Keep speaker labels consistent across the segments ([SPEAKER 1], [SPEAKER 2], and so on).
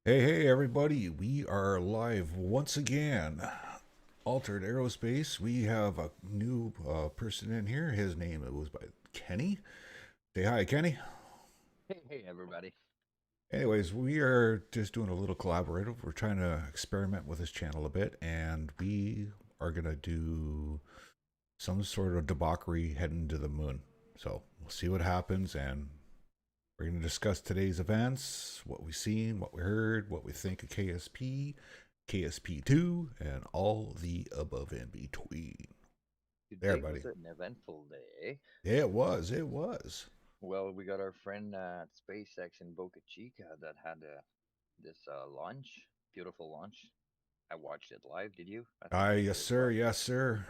[SPEAKER 1] Hey, everybody. We are live once again. Altered Aerospace. We have a new person in here. His name was by Kenny. Say hi, Kenny.
[SPEAKER 2] Hey, everybody.
[SPEAKER 1] Anyways, we are just doing a little collaborative. We're trying to experiment with this channel a bit, and we are going to do some sort of debauchery heading to the moon. So we'll see what happens, and we're going to discuss today's events, what we've seen, what we heard, what we think of KSP, KSP2, and all the above and between. There,
[SPEAKER 2] Today
[SPEAKER 1] buddy.
[SPEAKER 2] was an eventful day.
[SPEAKER 1] Yeah, it was. It was.
[SPEAKER 2] Well, we got our friend at SpaceX in Boca Chica that had this launch, beautiful launch. I watched it live. Did you? I think you
[SPEAKER 1] Yes,
[SPEAKER 2] did as
[SPEAKER 1] sir.
[SPEAKER 2] well.
[SPEAKER 1] Yes, sir.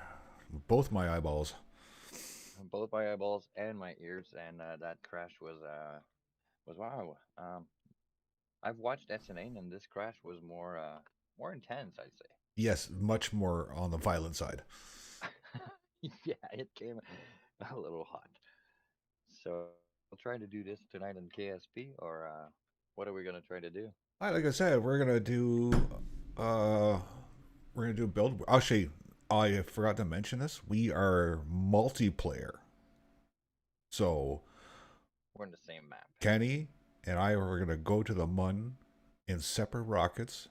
[SPEAKER 1] Both my eyeballs.
[SPEAKER 2] Both my eyeballs and my ears, and that crash was wow. I've watched SNA, and this crash was more intense, I'd say.
[SPEAKER 1] Yes, much more on the violent side.
[SPEAKER 2] Yeah, it came a little hot. So we'll try to do this tonight in KSP, or what are we gonna try to do?
[SPEAKER 1] Like I said, uh we're gonna do a build. Actually, I forgot to mention this. We are multiplayer. So
[SPEAKER 2] We're in the same map.
[SPEAKER 1] Kenny and I are gonna go to the Mun in separate rockets.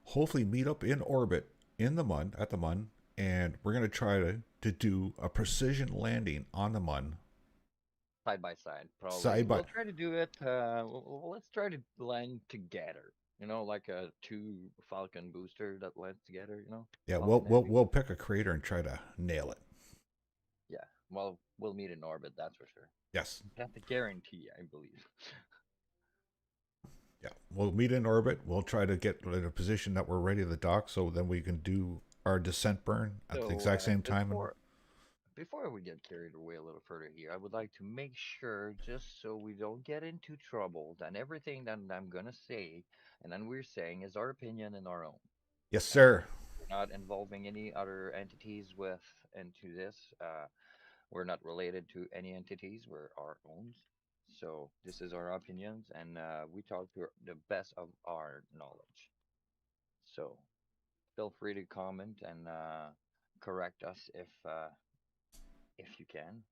[SPEAKER 1] Hopefully meet up in orbit in the Mun at the Mun, and we're gonna try to do a precision landing on the Mun
[SPEAKER 2] Side by side, probably.
[SPEAKER 1] side by.
[SPEAKER 2] We'll try to do it. Let's try to land together. Like a two Falcon booster that lands together.
[SPEAKER 1] Yeah, we'll
[SPEAKER 2] Falcon
[SPEAKER 1] we'll
[SPEAKER 2] Heavy.
[SPEAKER 1] we'll pick a crater and try to nail it.
[SPEAKER 2] Yeah. Well, we'll meet in orbit. That's for sure.
[SPEAKER 1] Yes.
[SPEAKER 2] That's a guarantee, I believe.
[SPEAKER 1] Yeah, we'll meet in orbit. We'll try to get in a position that we're ready to dock, so then we can do our descent burn at the
[SPEAKER 2] So
[SPEAKER 1] exact same time. And
[SPEAKER 2] before we get carried away a little further here, I would like to make sure, just so we don't get into trouble, that everything that I'm gonna say and then we're saying is our opinion and our own.
[SPEAKER 1] yes,
[SPEAKER 2] And
[SPEAKER 1] sir.
[SPEAKER 2] we're not involving any other entities into this. We're not related to any entities. We're our own. So this is our opinions, and we talk to the best of our knowledge. So feel free to comment and correct us if you can.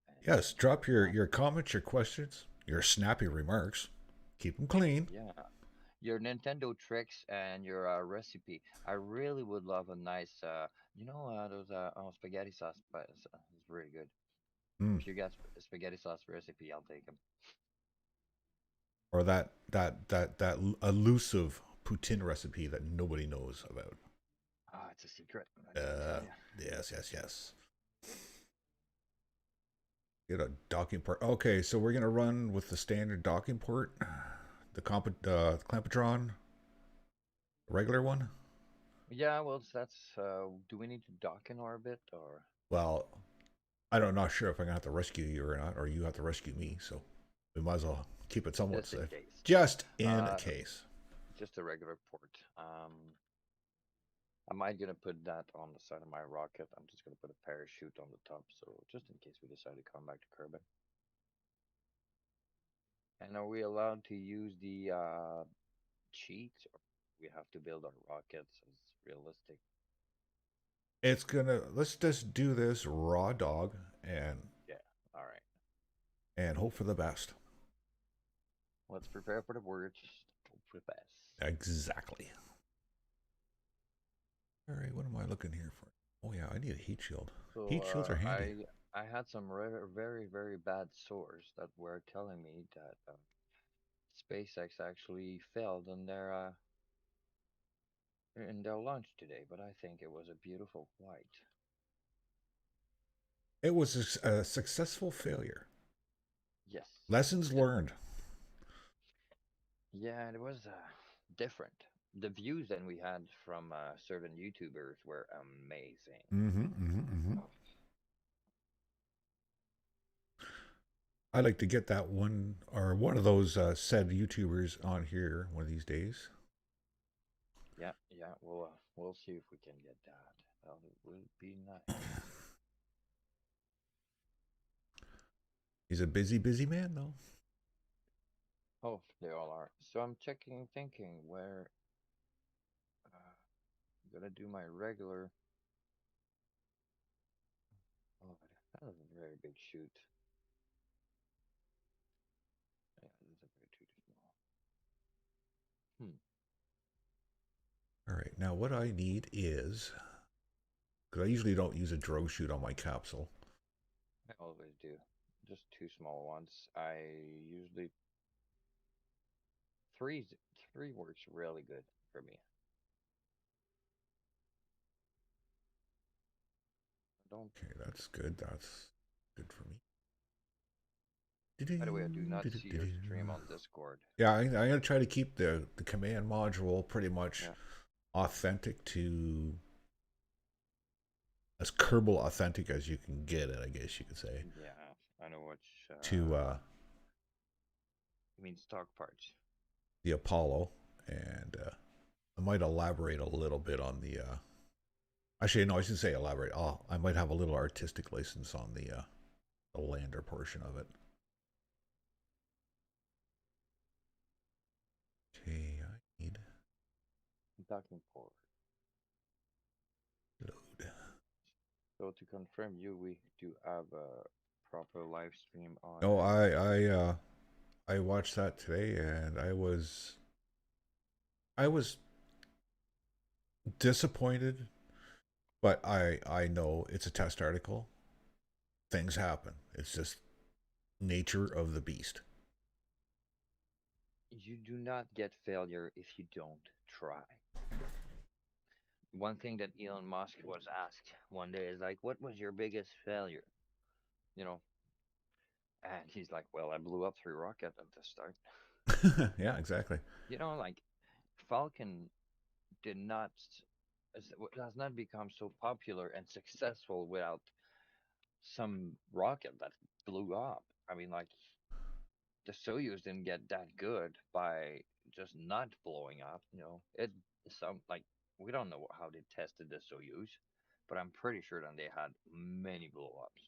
[SPEAKER 2] And
[SPEAKER 1] Yes, drop your
[SPEAKER 2] yeah,
[SPEAKER 1] your comments, your questions, your snappy remarks. Keep them clean.
[SPEAKER 2] yeah. Your Nintendo tricks and your recipe. I really would love a nice, those spaghetti sauce, but it's really good.
[SPEAKER 1] Mm.
[SPEAKER 2] If you got spaghetti sauce recipe, I'll take them.
[SPEAKER 1] Or that elusive poutine recipe that nobody knows about.
[SPEAKER 2] Ah, it's a secret. I can't tell
[SPEAKER 1] Uh,
[SPEAKER 2] you.
[SPEAKER 1] yes. Get a docking port. Okay, so we're gonna run with the standard docking port, the clampetron, regular one.
[SPEAKER 2] Yeah, well, that's. Do we need to dock in orbit or
[SPEAKER 1] Well, I don't not sure if I'm gonna have to rescue you or not, or you have to rescue me. So we might as well keep it somewhat
[SPEAKER 2] just in
[SPEAKER 1] safe,
[SPEAKER 2] case?
[SPEAKER 1] just in
[SPEAKER 2] Uh,
[SPEAKER 1] case.
[SPEAKER 2] just a regular port. I might gonna put that on the side of my rocket. I'm just gonna put a parachute on the top, so just in case we decide to come back to Kerbin. And are we allowed to use the cheats, or we have to build our rockets as realistic?
[SPEAKER 1] It's gonna let's just do this raw dog
[SPEAKER 2] Yeah. All right.
[SPEAKER 1] and hope for the best.
[SPEAKER 2] Let's prepare for the worst. Hope for the best.
[SPEAKER 1] Exactly. All right, what am I looking here for? Oh yeah, I need a heat shield.
[SPEAKER 2] So
[SPEAKER 1] Heat shields are handy.
[SPEAKER 2] I had some very bad source that were telling me that SpaceX actually failed in their launch today, but I think it was a beautiful flight.
[SPEAKER 1] It was a successful failure.
[SPEAKER 2] Yes,
[SPEAKER 1] Lessons
[SPEAKER 2] yes,
[SPEAKER 1] learned.
[SPEAKER 2] yeah, it was different. The views that we had from certain YouTubers were amazing.
[SPEAKER 1] I'd like to get that one or one of those said YouTubers on here one of these days.
[SPEAKER 2] Yeah, yeah, we'll see if we can get that. That would be nice.
[SPEAKER 1] He's a busy man though.
[SPEAKER 2] Oh, they all are. So I'm checking, thinking where I'm gonna do my regular. Oh, that was a very big shoot. Yeah, this is a bit too small. Hmm.
[SPEAKER 1] All right, now what I need is, because I usually don't use a drogue chute on my capsule.
[SPEAKER 2] I always do. Just two small ones. I usually three three works really good for me. I don't.
[SPEAKER 1] Okay, that's good. That's good for me.
[SPEAKER 2] By the way, I do not see your stream on Discord.
[SPEAKER 1] Yeah, I'm gonna try to keep the command module pretty much
[SPEAKER 2] Yeah.
[SPEAKER 1] authentic to as Kerbal authentic as you can get it, I guess you could say.
[SPEAKER 2] Yeah. I know which.
[SPEAKER 1] To
[SPEAKER 2] You mean stock parts?
[SPEAKER 1] the Apollo, and I might elaborate a little bit on the. Actually, no, I should say elaborate. Oh, I might have a little artistic license on the lander portion of it. Okay, I need
[SPEAKER 2] I'm talking forward.
[SPEAKER 1] load.
[SPEAKER 2] So to confirm you, we do have a proper live stream on
[SPEAKER 1] No,
[SPEAKER 2] YouTube.
[SPEAKER 1] I watched that today, and I was disappointed, but I know it's a test article. Things happen. It's just nature of the beast.
[SPEAKER 2] You do not get failure if you don't try. One thing that Elon Musk was asked one day is like, "What was your biggest failure?" You know, and he's like, "Well, I blew up 3 rockets at the start."
[SPEAKER 1] Yeah, exactly.
[SPEAKER 2] Like Falcon did not has not become so popular and successful without some rocket that blew up. I mean, like the Soyuz didn't get that good by just not blowing up. It some like we don't know how they tested the Soyuz, but I'm pretty sure that they had many blow ups.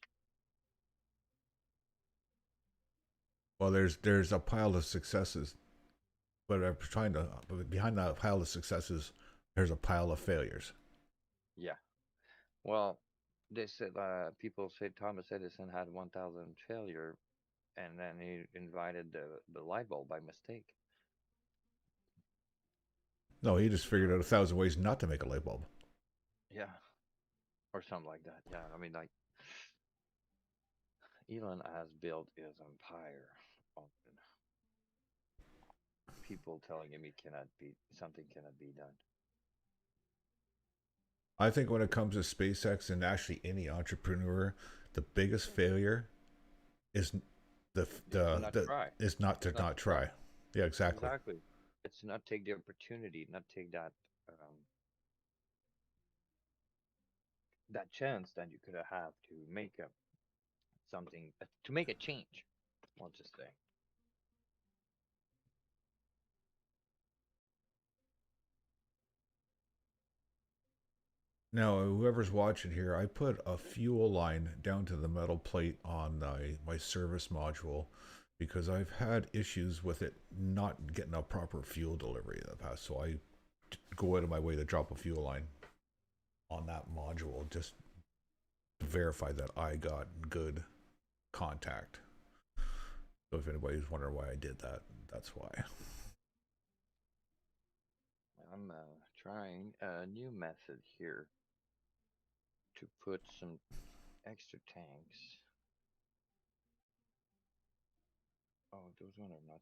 [SPEAKER 1] Well, there's a pile of successes, but I'm trying to behind that pile of successes, there's a pile of failures.
[SPEAKER 2] Yeah. Well, they said people say Thomas Edison had 1,000 failure, and then he invited the light bulb by mistake.
[SPEAKER 1] No, he just figured out
[SPEAKER 2] So
[SPEAKER 1] 1,000 ways not to make a light bulb.
[SPEAKER 2] yeah, or something like that. Yeah, I mean, like Elon has built his empire on people telling him he cannot be something cannot be done.
[SPEAKER 1] I think when it comes to SpaceX and actually any entrepreneur, the biggest failure is the
[SPEAKER 2] It's to not try.
[SPEAKER 1] is not
[SPEAKER 2] It's
[SPEAKER 1] to
[SPEAKER 2] not to
[SPEAKER 1] not
[SPEAKER 2] try.
[SPEAKER 1] try. Yeah, exactly.
[SPEAKER 2] Exactly. It's to not take the opportunity, not take that chance that you could have to make a something to make a change. I'll just say.
[SPEAKER 1] Now, whoever's watching here, I put a fuel line down to the metal plate on my service module because I've had issues with it not getting a proper fuel delivery in the past. So I go out of my way to drop a fuel line on that module just to verify that I got good contact. So if anybody's wondering why I did that, that's why.
[SPEAKER 2] I'm trying a new method here to put some extra tanks. Oh, those ones are not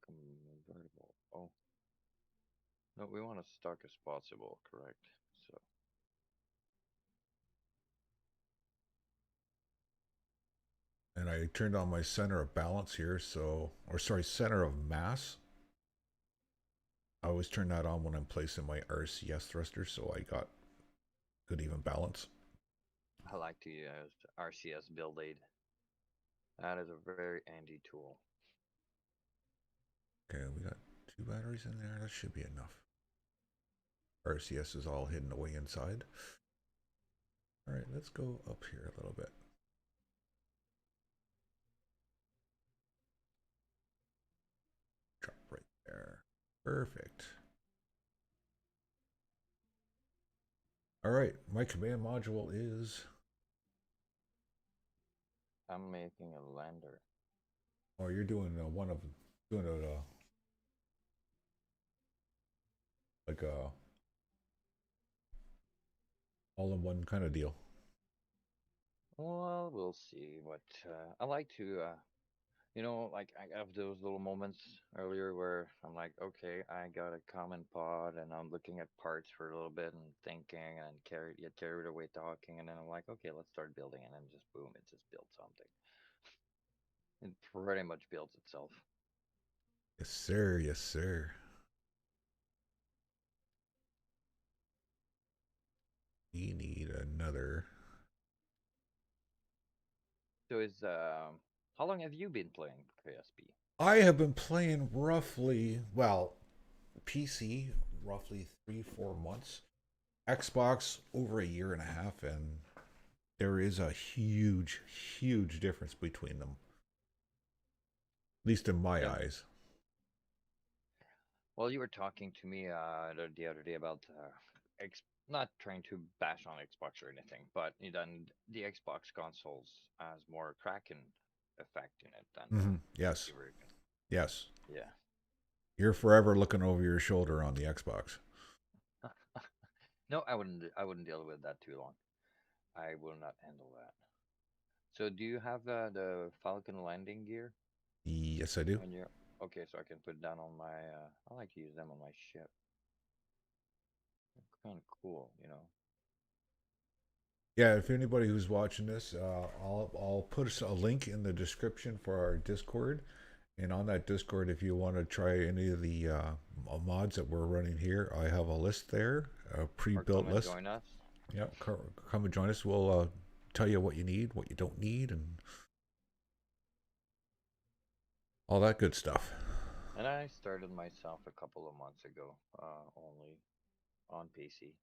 [SPEAKER 2] convertible. Oh, no, we want as stock as possible, correct? So,
[SPEAKER 1] And I turned on my center of balance here, so, or sorry, center of mass. I always turn that on when I'm placing my RCS thruster, so I got good even balance.
[SPEAKER 2] I like to use RCS build aid. That is a very handy tool.
[SPEAKER 1] Okay, we got 2 batteries in there. That should be enough. RCS is all hidden away inside. All right, let's go up here a little bit. Perfect. All right, my command module is.
[SPEAKER 2] I'm making a lander.
[SPEAKER 1] Oh, you're doing one of doing it like a all-in-one kind of deal.
[SPEAKER 2] Well, we'll see what I like to like I have those little moments earlier where I'm like, okay, I got a common pod and I'm looking at parts for a little bit and thinking and get carried away talking and then I'm like, okay, let's start building and then just boom, it just builds something. It pretty much builds itself.
[SPEAKER 1] Yes, sir. Yes, sir. We need another.
[SPEAKER 2] So is how long have you been playing KSP?
[SPEAKER 1] I have been playing roughly, well, PC roughly 3, 4 months. Xbox over a year and a half, and there is a huge, huge difference between them. At least in my
[SPEAKER 2] Yeah.
[SPEAKER 1] eyes.
[SPEAKER 2] Well, you were talking to me the other day about not trying to bash on Xbox or anything, but then the Xbox consoles has more Kraken effect in it than the
[SPEAKER 1] Yes,
[SPEAKER 2] PC version.
[SPEAKER 1] yes.
[SPEAKER 2] Yeah.
[SPEAKER 1] You're forever looking over your shoulder on the Xbox.
[SPEAKER 2] No, I wouldn't deal with that too long. I will not handle that. So do you have the Falcon landing gear
[SPEAKER 1] Yes, I do.
[SPEAKER 2] on your? Okay, so I can put that on my. I like to use them on my ship. They're kind of cool, you know.
[SPEAKER 1] Yeah, if anybody who's watching this, I'll put a link in the description for our Discord, and on that Discord, if you want to try any of the mods that we're running here, I have a list there, a
[SPEAKER 2] Or
[SPEAKER 1] pre-built
[SPEAKER 2] come and
[SPEAKER 1] list.
[SPEAKER 2] join us.
[SPEAKER 1] Yep, come and join us. We'll tell you what you need, what you don't need, and all that good stuff.
[SPEAKER 2] And I started myself a couple of months ago, only on PC.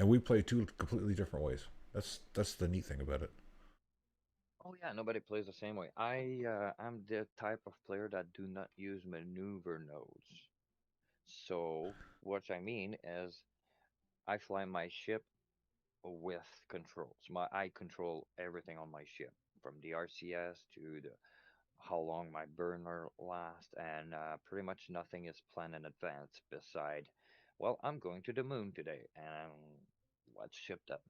[SPEAKER 1] And we play two completely different ways. That's the neat thing about it.
[SPEAKER 2] Oh yeah, nobody plays the same way. I'm the type of player that do not use maneuver nodes. So what I mean is I fly my ship with controls. I control everything on my ship, from the RCS to the how long my burner lasts, and pretty much nothing is planned in advance beside, well, I'm going to the moon today, and let's ship that.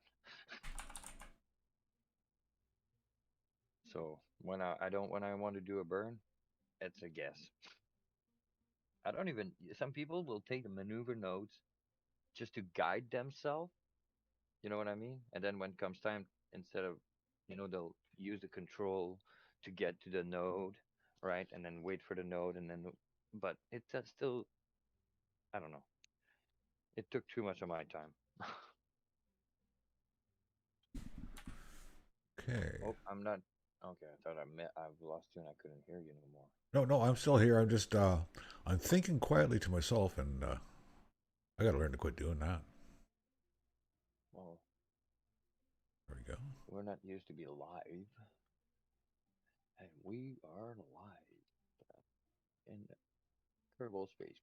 [SPEAKER 2] So I don't when I want to do a burn, it's a guess. I don't even. Some people will take the maneuver nodes just to guide themselves. You know what I mean? And then when it comes time, instead of, they'll use the control to get to the node, right? And then wait for the node, and then, but it's still, I don't know. It took too much of my time.
[SPEAKER 1] Okay.
[SPEAKER 2] Oh, I'm not. Okay, I thought I've lost you and I couldn't hear you no more.
[SPEAKER 1] No, no, I'm still here. I'm just I'm thinking quietly to myself, and I got to learn to quit doing that.
[SPEAKER 2] Well,
[SPEAKER 1] There we go.
[SPEAKER 2] we're not used to be live, and we are live in Kerbal Space.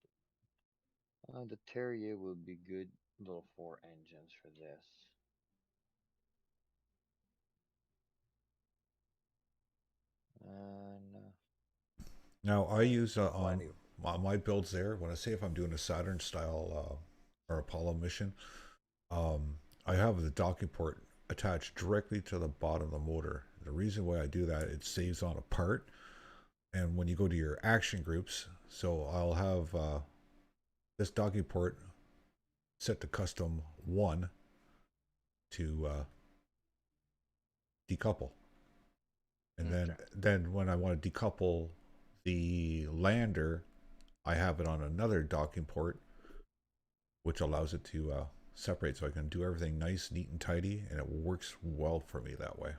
[SPEAKER 2] The Terrier will be good little four engines for this. And
[SPEAKER 1] Now I
[SPEAKER 2] oh,
[SPEAKER 1] use
[SPEAKER 2] plenty.
[SPEAKER 1] my builds there. When I say if I'm doing a Saturn style or Apollo mission, I have the docking port attached directly to the bottom of the motor. The reason why I do that, it saves on a part. And when you go to your action groups, so I'll have this docking port set to custom 1 to decouple. And
[SPEAKER 2] Okay.
[SPEAKER 1] then when I want to decouple the lander, I have it on another docking port, which allows it to separate, so I can do everything nice, neat, and tidy, and it works well for me that way.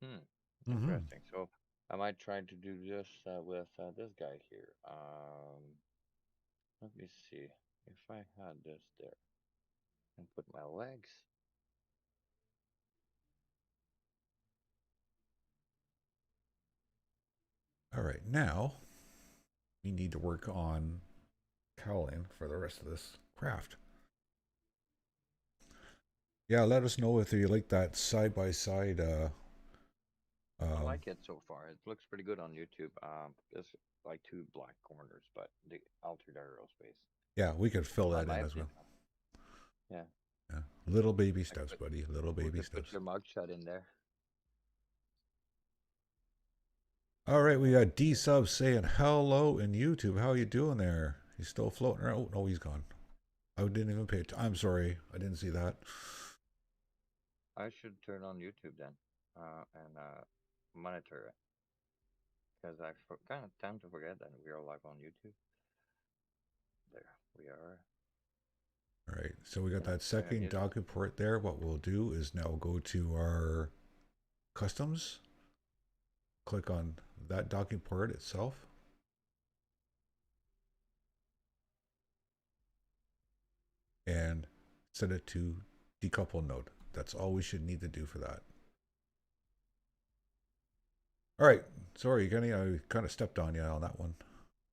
[SPEAKER 2] Hmm.
[SPEAKER 1] Mm-hmm.
[SPEAKER 2] Interesting. So I might try to do this with this guy here. Let me see if I had this there and put my legs.
[SPEAKER 1] All right, now we need to work on cowling for the rest of this craft. Yeah, let us know if you like that side by side.
[SPEAKER 2] I
[SPEAKER 1] Um,
[SPEAKER 2] like it so far. It looks pretty good on YouTube. There's like two black corners, but the altered aerospace.
[SPEAKER 1] yeah, we could fill
[SPEAKER 2] Not
[SPEAKER 1] that
[SPEAKER 2] my
[SPEAKER 1] in as well.
[SPEAKER 2] opinion. Yeah,
[SPEAKER 1] Yeah. Little baby
[SPEAKER 2] I
[SPEAKER 1] steps,
[SPEAKER 2] could,
[SPEAKER 1] buddy. Little
[SPEAKER 2] we
[SPEAKER 1] baby
[SPEAKER 2] could put
[SPEAKER 1] steps.
[SPEAKER 2] your mugshot in there.
[SPEAKER 1] All right, we
[SPEAKER 2] Uh,
[SPEAKER 1] got D Sub saying hello in YouTube. How you doing there? He's still floating around. Oh no, he's gone. I didn't even pay. I'm sorry, I didn't see that.
[SPEAKER 2] I should turn on YouTube then, and monitor it because I kind of tend to forget that we are live on YouTube. There we are.
[SPEAKER 1] All right, so we got
[SPEAKER 2] Yeah,
[SPEAKER 1] that
[SPEAKER 2] turn on
[SPEAKER 1] second
[SPEAKER 2] music.
[SPEAKER 1] dock port there. What we'll do is now go to our customs, click on that docking port itself, and set it to decouple node. That's all we should need to do for that. All right, sorry, Kenny, I kind of stepped on you on that one.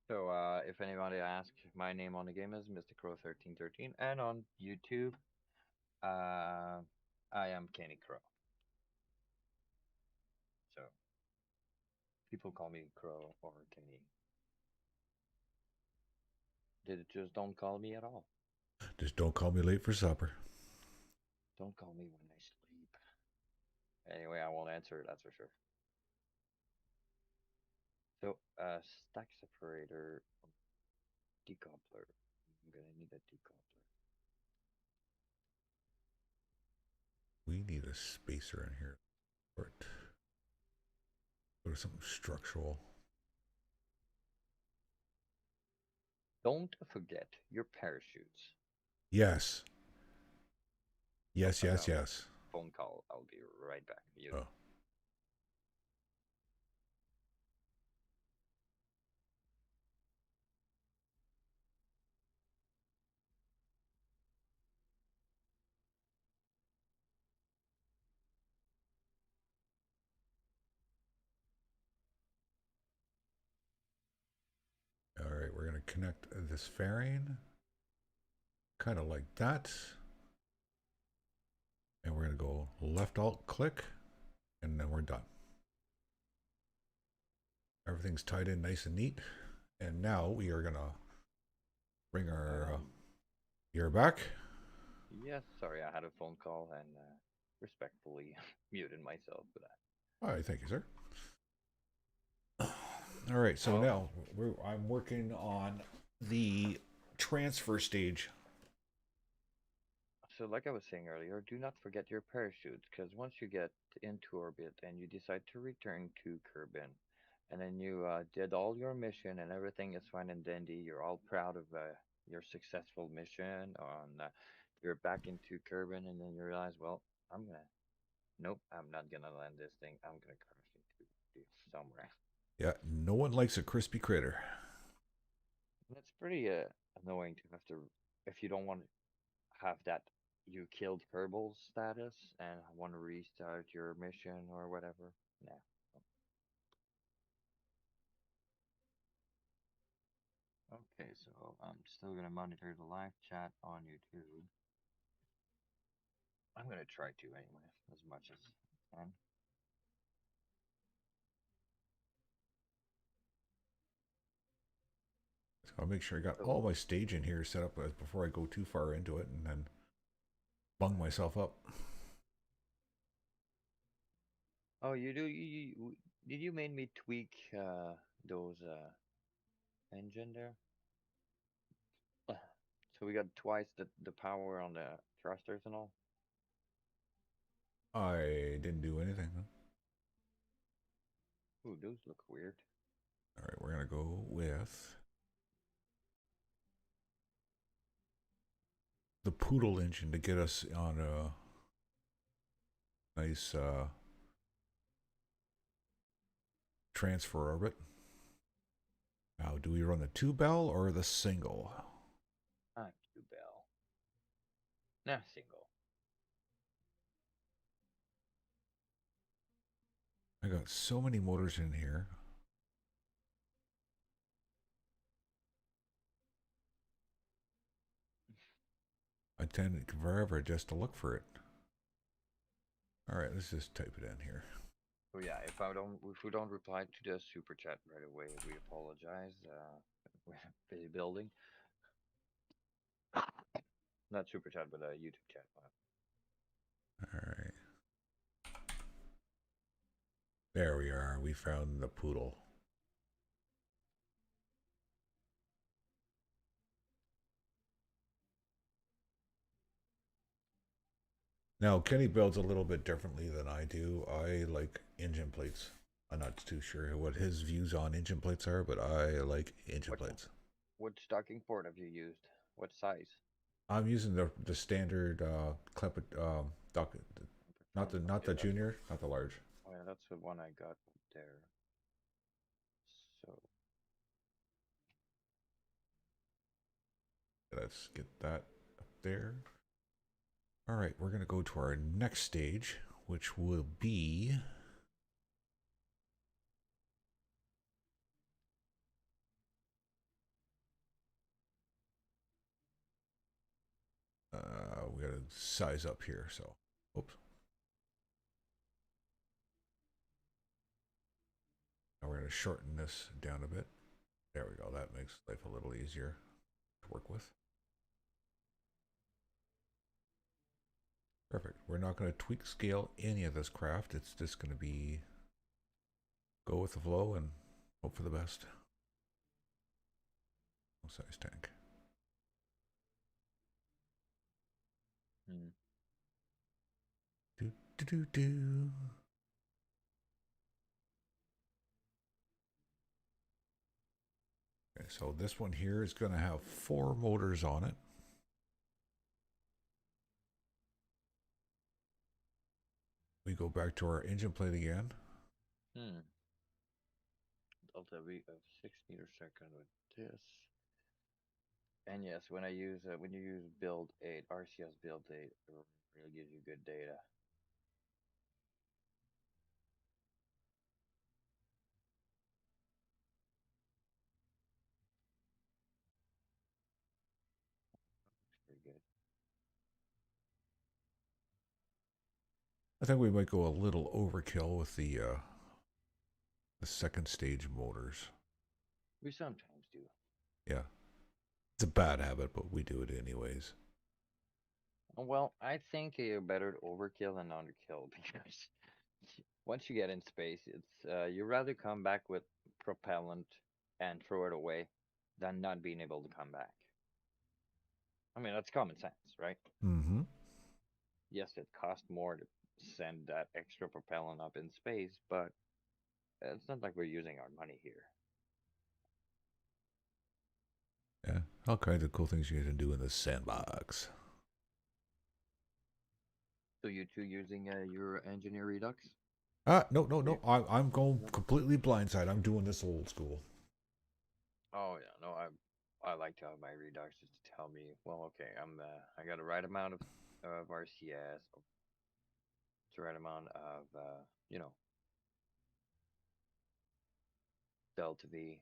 [SPEAKER 2] So, if anybody asks, my name on the game is Mr. Crow 1313, and on YouTube, uh, I am Kenny Crow. So people call me Crow or Kenny. They just don't call me at all.
[SPEAKER 1] Just don't call me late for supper.
[SPEAKER 2] Don't call me when I sleep. Anyway, I won't answer. That's for sure. So, stack separator, decoupler. I'm gonna need a decoupler.
[SPEAKER 1] We need a spacer in here. Or go to something structural.
[SPEAKER 2] Don't forget your parachutes.
[SPEAKER 1] Yes.
[SPEAKER 2] Oh,
[SPEAKER 1] Yes,
[SPEAKER 2] I
[SPEAKER 1] yes,
[SPEAKER 2] got a
[SPEAKER 1] yes.
[SPEAKER 2] phone call. I'll be right back. Muted.
[SPEAKER 1] Oh. All right, we're going to connect this fairing. Kind of like that. And we're going to go left alt click. And then we're done. Everything's tied in nice and neat. And now we are going to bring our gear back.
[SPEAKER 2] Yes, sorry, I had a phone call and respectfully muted myself for that.
[SPEAKER 1] All right, thank you, sir. All right, so
[SPEAKER 2] Well,
[SPEAKER 1] now I'm working on the transfer stage.
[SPEAKER 2] so like I was saying earlier, do not forget your parachutes because once you get into orbit and you decide to return to Kerbin, and then you did all your mission and everything is fine and dandy, you're all proud of your successful mission, you're back into Kerbin, and then you realize, well, I'm gonna, nope, I'm not gonna land this thing. I'm gonna crash into somewhere.
[SPEAKER 1] Yeah, no one likes a crispy critter.
[SPEAKER 2] And it's pretty annoying to have to, if you don't want to have that you killed Kerbal status and want to restart your mission or whatever. Nah. Okay, so I'm still gonna monitor the live chat on YouTube. I'm gonna try to anyway, as much as I can.
[SPEAKER 1] So I'll make sure I got
[SPEAKER 2] So,
[SPEAKER 1] all my stage in here set up before I go too far into it and then bung myself up.
[SPEAKER 2] oh, you do? Did you make me tweak those engine there? So we got twice the power on the thrusters and all.
[SPEAKER 1] I didn't do anything. Huh?
[SPEAKER 2] Ooh, those look weird.
[SPEAKER 1] All right, we're going to go with the Poodle engine to get us on a nice transfer orbit. Now, do we run the 2 bell or the single?
[SPEAKER 2] Ah, Q-Bell. Nah, single.
[SPEAKER 1] I got so many motors in here. I tend forever just to look for it. All right, let's just type it in here.
[SPEAKER 2] So yeah, if we don't reply to the super chat right away, we apologize. We're busy building, not super chat, but a YouTube chat.
[SPEAKER 1] All right, there we are. We found the poodle. Now, Kenny builds a little bit differently than I do. I like engine plates. I'm not too sure what his views on engine plates are, but I like engine
[SPEAKER 2] What
[SPEAKER 1] plates.
[SPEAKER 2] what stocking port have you used? What size?
[SPEAKER 1] I'm using the standard clip dock,
[SPEAKER 2] Performance.
[SPEAKER 1] not
[SPEAKER 2] Okay,
[SPEAKER 1] the
[SPEAKER 2] that's what.
[SPEAKER 1] junior, not the large.
[SPEAKER 2] Oh yeah, that's the one I got there. So
[SPEAKER 1] Let's get that up there. All right, we're gonna go to our next stage, which will be we gotta size up here. So, oops. Now we're gonna shorten this down a bit. There we go. That makes life a little easier to work with. Perfect. We're not going to tweak scale any of this craft. It's just going to be go with the flow and hope for the best. No size tank.
[SPEAKER 2] hmm.
[SPEAKER 1] Do do do do. Okay, so this one here is going to have 4 motors on it. We go back to our engine plate again.
[SPEAKER 2] Hmm. Delta V of 6 meters second with this. And yes, when you use build 8, RCS build 8, it really gives you good data. Pretty good.
[SPEAKER 1] I think we might go a little overkill with the second stage motors.
[SPEAKER 2] We sometimes do.
[SPEAKER 1] Yeah, it's a bad habit, but we do it anyways.
[SPEAKER 2] Well, I think you're better to overkill than underkill because once you get in space, it's you rather come back with propellant and throw it away than not being able to come back. I mean, that's common sense, right?
[SPEAKER 1] Mm-hmm.
[SPEAKER 2] Yes, it costs more to send that extra propellant up in space, but it's not like we're using our money here.
[SPEAKER 1] Yeah, all kinds of cool things you can do in the sandbox.
[SPEAKER 2] So you two using your engineer redux?
[SPEAKER 1] No, no,
[SPEAKER 2] What do you?
[SPEAKER 1] no. I'm going completely blindside. I'm doing this old school.
[SPEAKER 2] Oh yeah, no, I like to have my redux just to tell me, well, okay, I got the right amount of RCS, the right amount of you know, delta V.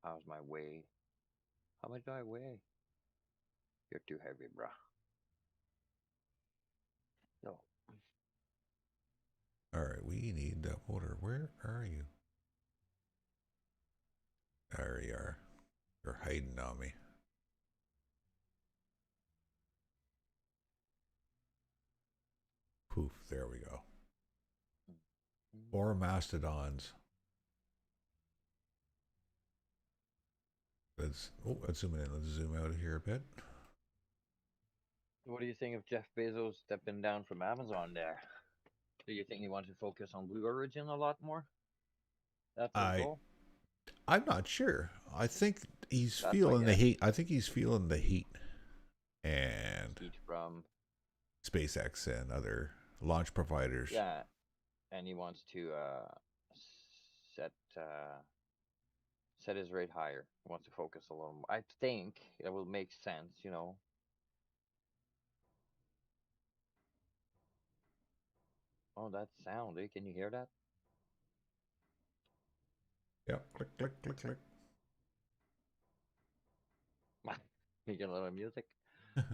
[SPEAKER 2] How's my weight? How much do I weigh? You're too heavy, bruh. No.
[SPEAKER 1] All right, we need that motor. Where are you? There you are. You're hiding on me. Poof, there we go. Four mastodons. Let's zoom in. Let's zoom out of here a bit.
[SPEAKER 2] What do you think of Jeff Bezos stepping down from Amazon there? Do you think he wants to focus on Blue Origin a lot more? That's his
[SPEAKER 1] I
[SPEAKER 2] goal.
[SPEAKER 1] I'm not sure. I think he's
[SPEAKER 2] That's my
[SPEAKER 1] feeling the
[SPEAKER 2] guess.
[SPEAKER 1] heat. I think he's feeling the heat and
[SPEAKER 2] Heat from
[SPEAKER 1] SpaceX and other launch providers.
[SPEAKER 2] yeah, and he wants to set set his rate higher. He wants to focus a little more. I think it will make sense, you know. Oh, that sound, eh? Can you hear that?
[SPEAKER 1] Yep. Click, click, click, click.
[SPEAKER 2] You get a little music.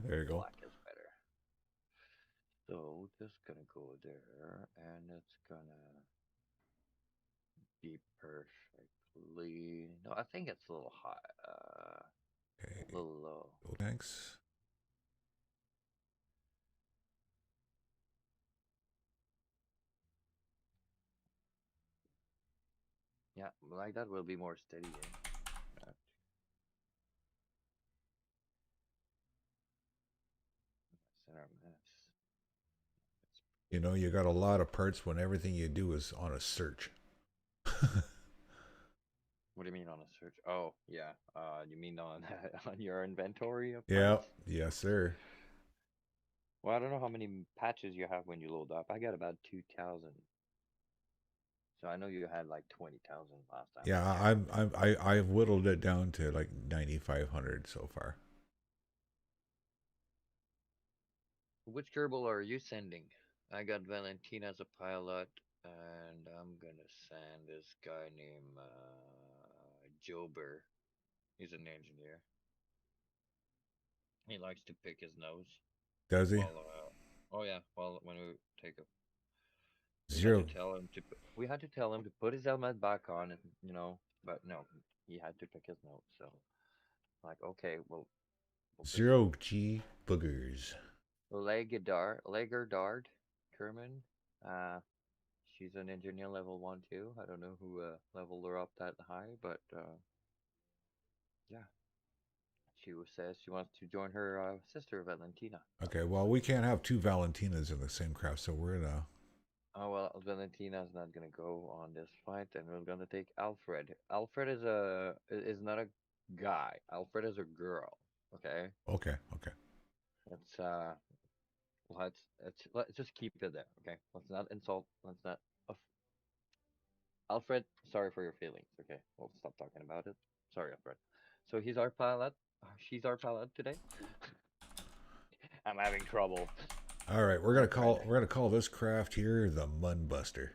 [SPEAKER 1] There you go.
[SPEAKER 2] Black is better. So this gonna go there, and it's gonna be perfectly. No, I think it's a little high. A
[SPEAKER 1] Okay.
[SPEAKER 2] little low.
[SPEAKER 1] Fuel tanks.
[SPEAKER 2] Yeah, like that will be more steady, eh? Not center mass.
[SPEAKER 1] You know, you got a lot of parts when everything you do is on a search.
[SPEAKER 2] What do you mean on a search? Oh, yeah. You mean on on your inventory of
[SPEAKER 1] Yeah.
[SPEAKER 2] parts?
[SPEAKER 1] Yes, sir.
[SPEAKER 2] Well, I don't know how many patches you have when you load up. I got about 2,000. So I know you had like 20,000 last time we
[SPEAKER 1] Yeah,
[SPEAKER 2] checked.
[SPEAKER 1] I've whittled it down to like 9,500 so far.
[SPEAKER 2] Which Kerbal are you sending? I got Valentina as a pilot, and I'm gonna send this guy named Jober. He's an engineer. He likes to pick his nose.
[SPEAKER 1] Does he?
[SPEAKER 2] Well, oh yeah. Well, when we take a, we had to
[SPEAKER 1] Zero
[SPEAKER 2] tell him to. We had to tell him to put his helmet back on, and but no, he had to pick his nose. So, like, okay, we'll just
[SPEAKER 1] zero G boogers.
[SPEAKER 2] Legerdard Kerman. Uh, she's an engineer level 1 too. I don't know who leveled her up that high, but yeah, says she wants to join her sister Valentina.
[SPEAKER 1] Okay, well we can't have two Valentinas in the same craft, so we're gonna.
[SPEAKER 2] Oh well, Valentina's not gonna go on this flight, and we're gonna take Alfred. Alfred is not a guy. Alfred is a girl. Okay,
[SPEAKER 1] Okay, okay.
[SPEAKER 2] let's let's just keep it there. Okay, let's not insult. Let's not. Alfred, sorry for your feelings. Okay, we'll stop talking about it. Sorry, Alfred. So he's our pilot. She's our pilot today. I'm having trouble,
[SPEAKER 1] All right,
[SPEAKER 2] my friend.
[SPEAKER 1] we're gonna call this craft here the Munbuster.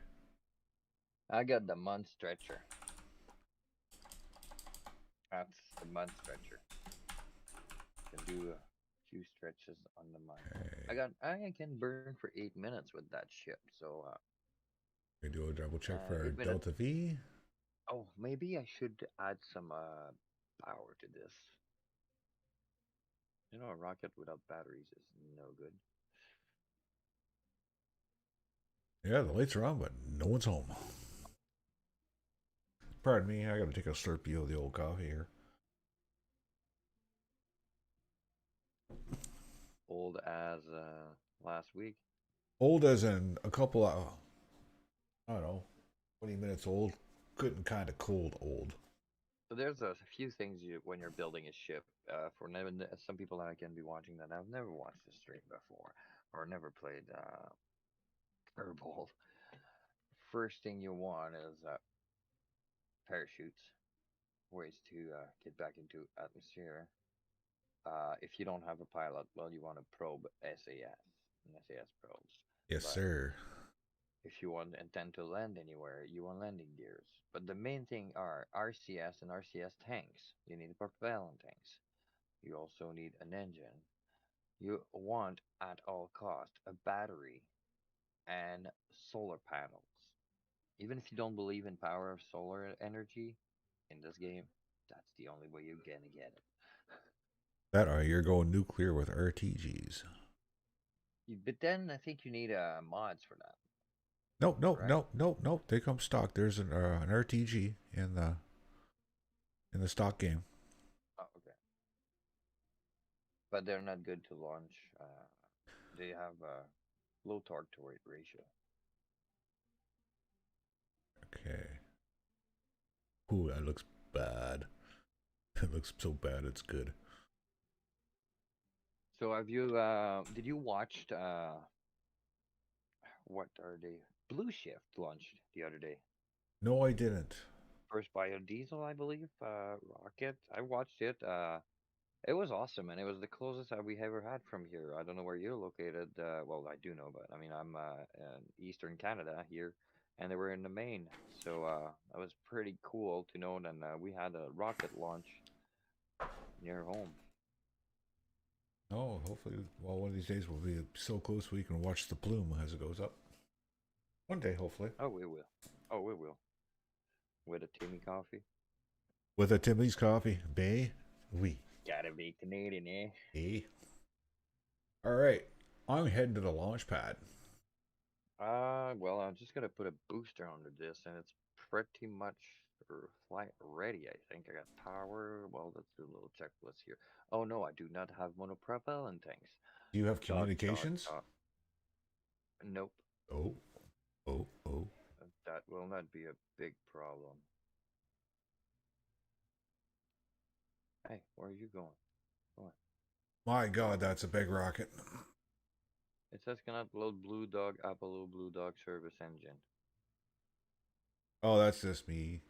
[SPEAKER 2] I got the mud stretcher. That's the mud stretcher. Can do a few stretches on the mud.
[SPEAKER 1] Okay,
[SPEAKER 2] I can burn for 8 minutes with that ship. So
[SPEAKER 1] we do a double check for our
[SPEAKER 2] 8 minutes.
[SPEAKER 1] Delta V.
[SPEAKER 2] Oh, maybe I should add some power to this. A rocket without batteries is no good.
[SPEAKER 1] Yeah, the lights are on, but no one's home. Pardon me, I gotta take a slurpee of the old coffee here.
[SPEAKER 2] Old as last week.
[SPEAKER 1] Old as in a couple of, I don't know, 20 minutes old. Good and kind of cold old.
[SPEAKER 2] So there's a few things when you're building a ship. For never, some people that can be watching that have never watched the stream before or never played Kerbal. First thing you want is parachutes, ways to get back into atmosphere. If you don't have a pilot, well, you want to probe SAS and SAS probes.
[SPEAKER 1] Yes,
[SPEAKER 2] But
[SPEAKER 1] sir.
[SPEAKER 2] if you want intend to land anywhere, you want landing gears. But the main thing are RCS and RCS tanks. You need propellant tanks. You also need an engine. You want at all cost a battery and solar panels. Even if you don't believe in power of solar energy in this game, that's the only way you're gonna get it.
[SPEAKER 1] That or you're going nuclear with RTGs.
[SPEAKER 2] But then I think you need mods for that,
[SPEAKER 1] No, no,
[SPEAKER 2] correct?
[SPEAKER 1] no, no, no. They come stock. There's an RTG in the stock game.
[SPEAKER 2] Oh, okay. But they're not good to launch. They have a low torque to weight ratio.
[SPEAKER 1] Okay. Ooh, that looks bad. It looks so bad. It's good.
[SPEAKER 2] So have you did you watch what are they? Blue Shift launched the other day.
[SPEAKER 1] No, I didn't.
[SPEAKER 2] First biodiesel, I believe. Rocket. I watched it. It was awesome, and it was the closest that we ever had from here. I don't know where you're located. Well, I do know, but I mean, I'm in Eastern Canada here, and they were in the Maine, so that was pretty cool to know. And we had a rocket launch near home.
[SPEAKER 1] Oh, hopefully, well, one of these days we'll be so close we can watch the plume as it goes up. One day, hopefully.
[SPEAKER 2] Oh, we will. Oh, we will. With a Timmy coffee.
[SPEAKER 1] With a Timmy's coffee. Bay? Oui.
[SPEAKER 2] Gotta be Canadian, eh?
[SPEAKER 1] Eh? All right. I'm heading to the launch pad.
[SPEAKER 2] Well, I'm just gonna put a booster under this, and it's pretty much flight ready. I think I got power. Well, let's do a little checklist here. Oh no, I do not have monopropellant tanks.
[SPEAKER 1] Do you have
[SPEAKER 2] Dot dot
[SPEAKER 1] communications?
[SPEAKER 2] dot. Nope,
[SPEAKER 1] Oh, oh.
[SPEAKER 2] that will not be a big problem. Hey, where are you going? Come on,
[SPEAKER 1] My
[SPEAKER 2] come
[SPEAKER 1] God,
[SPEAKER 2] on.
[SPEAKER 1] that's a big rocket.
[SPEAKER 2] It says cannot load Blue Dog Apollo Blue Dog service engine.
[SPEAKER 1] Oh, that's just me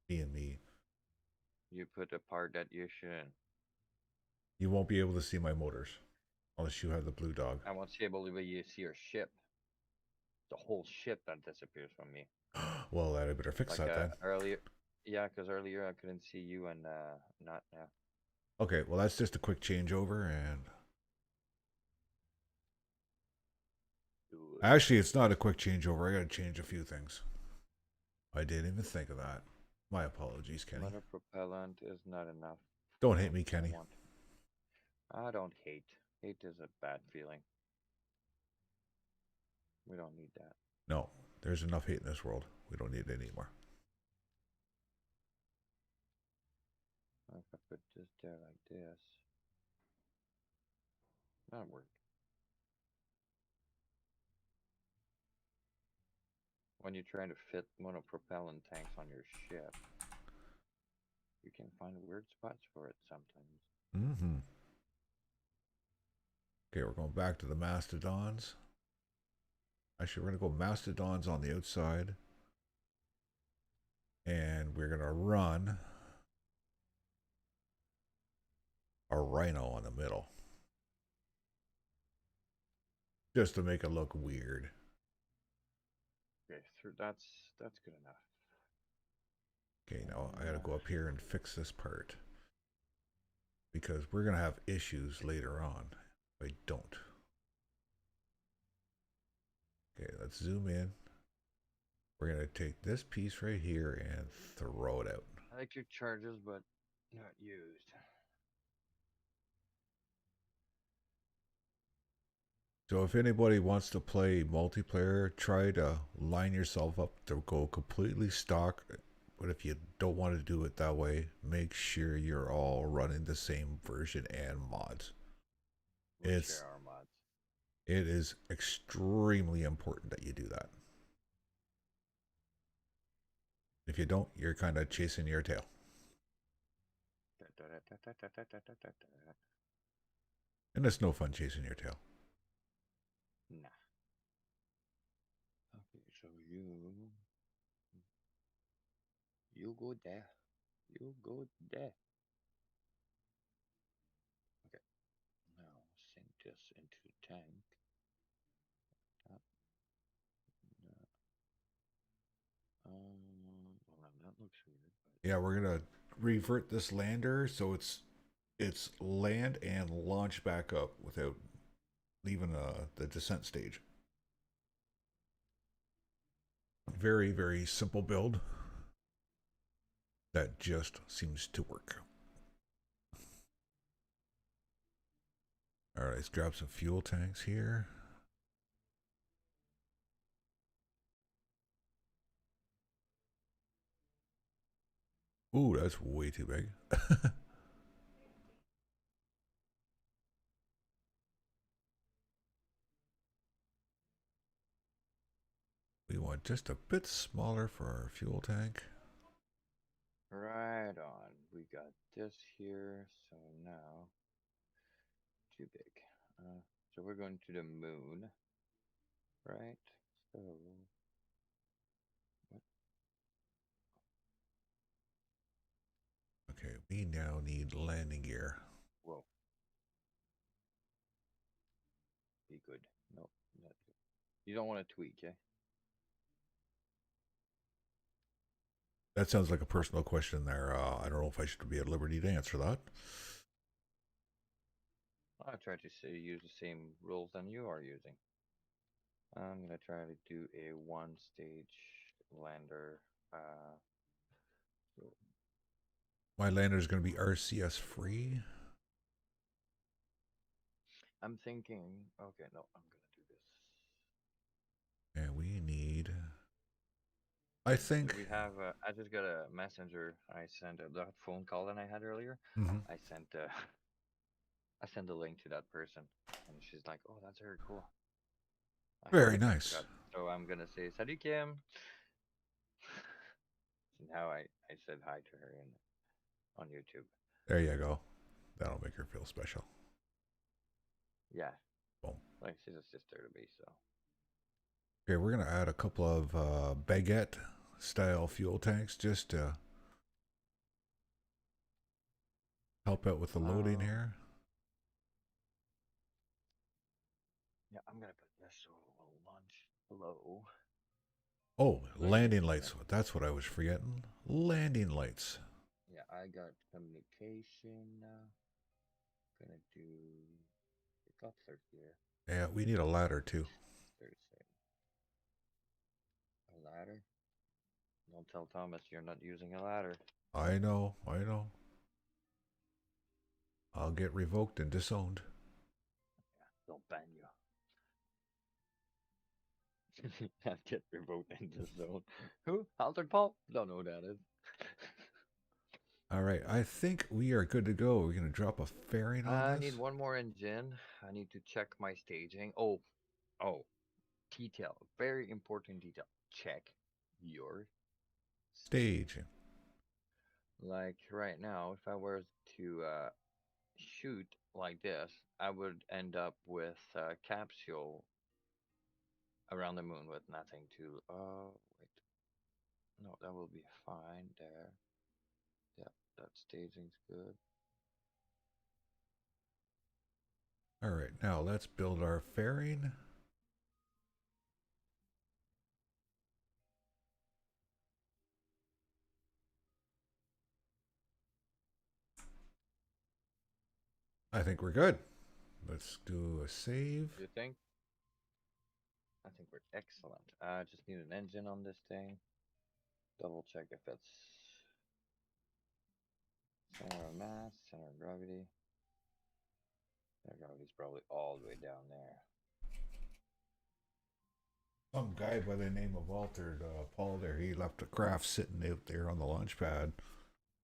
[SPEAKER 1] being me.
[SPEAKER 2] You put a part that you shouldn't.
[SPEAKER 1] You won't be able to see my motors unless you have the blue dog.
[SPEAKER 2] I won't see able to you see your ship. The whole ship that disappears from me.
[SPEAKER 1] Well, I better fix
[SPEAKER 2] Like
[SPEAKER 1] that then.
[SPEAKER 2] earlier, yeah, because earlier I couldn't see you and not now.
[SPEAKER 1] Okay, well, that's just a quick changeover, and
[SPEAKER 2] Good.
[SPEAKER 1] actually, it's not a quick changeover. I got to change a few things. I didn't even think of that. My apologies, Kenny.
[SPEAKER 2] Monopropellant is not enough.
[SPEAKER 1] Don't hate me, Kenny.
[SPEAKER 2] I don't hate. Hate is a bad feeling. We don't need that.
[SPEAKER 1] No, there's enough hate in this world. We don't need it anymore.
[SPEAKER 2] If I put this there like this, that worked. When you're trying to fit monopropellant tanks on your ship, you can find weird spots for it sometimes.
[SPEAKER 1] Mm-hmm. Okay, we're going back to the Mastodons. Actually, we're going to go Mastodons on the outside. And we're going to run a Rhino on the middle. Just to make it look weird.
[SPEAKER 2] Okay, that's good enough.
[SPEAKER 1] Okay, now I got to go up here and fix this part. Because we're going to have issues later on if I don't. Okay, let's zoom in. We're going to take this piece right here and throw it out.
[SPEAKER 2] I like your charges, but not used.
[SPEAKER 1] So if anybody wants to play multiplayer, try to line yourself up to go completely stock. But if you don't want to do it that way, make sure you're all running the same version and mods.
[SPEAKER 2] We'll share our mods.
[SPEAKER 1] It is extremely important that you do that. If you don't, you're kind of chasing your tail. And it's no fun chasing your tail.
[SPEAKER 2] Nah. Okay, so you go there. You go there. Okay. Now sink this into the tank. That, well, that looks weird. But
[SPEAKER 1] Yeah, we're gonna revert this lander so it's land and launch back up without leaving the descent stage. Very, very simple build that just seems to work. All right, let's grab some fuel tanks here. Ooh, that's way too big. We want just a bit smaller for our fuel tank.
[SPEAKER 2] right on. We got this here. So now too big. So we're going to the moon, right? So what?
[SPEAKER 1] Okay, we now need landing gear.
[SPEAKER 2] Whoa. Be good. No, not good. You don't want to tweak, eh?
[SPEAKER 1] That sounds like a personal question there. I don't know if I should be at liberty to answer that.
[SPEAKER 2] I'll try to say use the same rules than you are using. I'm gonna try to do a one stage lander. Uh, so
[SPEAKER 1] My lander is going to be RCS free.
[SPEAKER 2] I'm thinking, okay, no, I'm gonna do this.
[SPEAKER 1] And we need, I
[SPEAKER 2] Do
[SPEAKER 1] think,
[SPEAKER 2] we have? I just got a messenger. I sent that phone call that I had earlier.
[SPEAKER 1] mhm.
[SPEAKER 2] I sent I sent a link to that person, and she's like, "Oh, that's very cool."
[SPEAKER 1] Very
[SPEAKER 2] I
[SPEAKER 1] nice.
[SPEAKER 2] forgot, so I'm gonna say "Salut Kim." Now I said hi to her in on YouTube.
[SPEAKER 1] There you go. That'll make her feel special.
[SPEAKER 2] Yeah,
[SPEAKER 1] Boom.
[SPEAKER 2] like she's a sister to me. So
[SPEAKER 1] Okay, we're going to add a couple of baguette style fuel tanks just to help out with the loading
[SPEAKER 2] um,
[SPEAKER 1] here.
[SPEAKER 2] yeah, I'm gonna put this so it will launch low.
[SPEAKER 1] Oh,
[SPEAKER 2] Like this.
[SPEAKER 1] landing lights. That's what I was forgetting. Landing lights.
[SPEAKER 2] Yeah, I got communication. Gonna do the cutler here.
[SPEAKER 1] Yeah, we need a ladder too.
[SPEAKER 2] There's a ladder. Don't tell Thomas you're not using a ladder.
[SPEAKER 1] I know, I know. I'll get revoked and disowned.
[SPEAKER 2] They'll ban you. Get revoked in this zone. Who? Altered Paul? Don't know who that is.
[SPEAKER 1] All right, I think we are good to go. We're going to drop a fairing on
[SPEAKER 2] I
[SPEAKER 1] this.
[SPEAKER 2] need one more engine. I need to check my staging. Oh, detail. Very important detail. Check your
[SPEAKER 1] Stage.
[SPEAKER 2] staging. Like right now, if I were to shoot like this, I would end up with a capsule around the moon with nothing to. Wait. No, that will be fine there. Yeah, that staging's good.
[SPEAKER 1] All right, now let's build our fairing. I think we're good. Let's do a save.
[SPEAKER 2] You think? I think we're excellent. I just need an engine on this thing. Double check if it's center of mass, center of gravity. Center of gravity's probably all the way down there.
[SPEAKER 1] Some guy by the name of Walter Paul there, he left a craft sitting out there on the launch pad.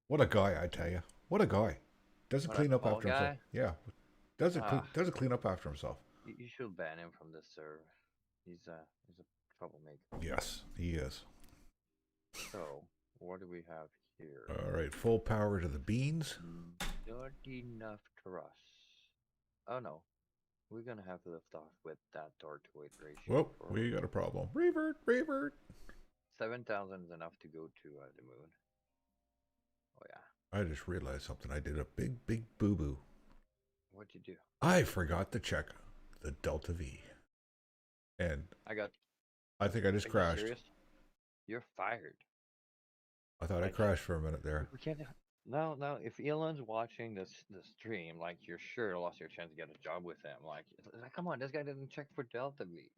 [SPEAKER 1] What a guy, I tell you. What a guy. Doesn't
[SPEAKER 2] What a
[SPEAKER 1] clean up
[SPEAKER 2] Paul
[SPEAKER 1] after himself.
[SPEAKER 2] guy?
[SPEAKER 1] Yeah,
[SPEAKER 2] Ah,
[SPEAKER 1] doesn't clean up after himself.
[SPEAKER 2] you should ban him from this server. He's a troublemaker.
[SPEAKER 1] Yes, he is.
[SPEAKER 2] So, what do we have here?
[SPEAKER 1] All right, full power to the beans.
[SPEAKER 2] Not enough thrust. Oh no, we're gonna have to lift off with that torque to weight ratio
[SPEAKER 1] Whoop,
[SPEAKER 2] for
[SPEAKER 1] we got a problem. Revert, revert.
[SPEAKER 2] 7,000 is enough to go to the moon. Oh yeah.
[SPEAKER 1] I just realized something. I did a big, big boo boo.
[SPEAKER 2] What'd you do?
[SPEAKER 1] I forgot to check the Delta V. And
[SPEAKER 2] I got.
[SPEAKER 1] I think I just
[SPEAKER 2] Are you
[SPEAKER 1] crashed.
[SPEAKER 2] serious? You're fired.
[SPEAKER 1] I thought I
[SPEAKER 2] Like
[SPEAKER 1] crashed for a minute there.
[SPEAKER 2] we can't. No. If Elon's watching the stream, like you're sure lost your chance to get a job with him. Like, come on, this guy didn't check for Delta V.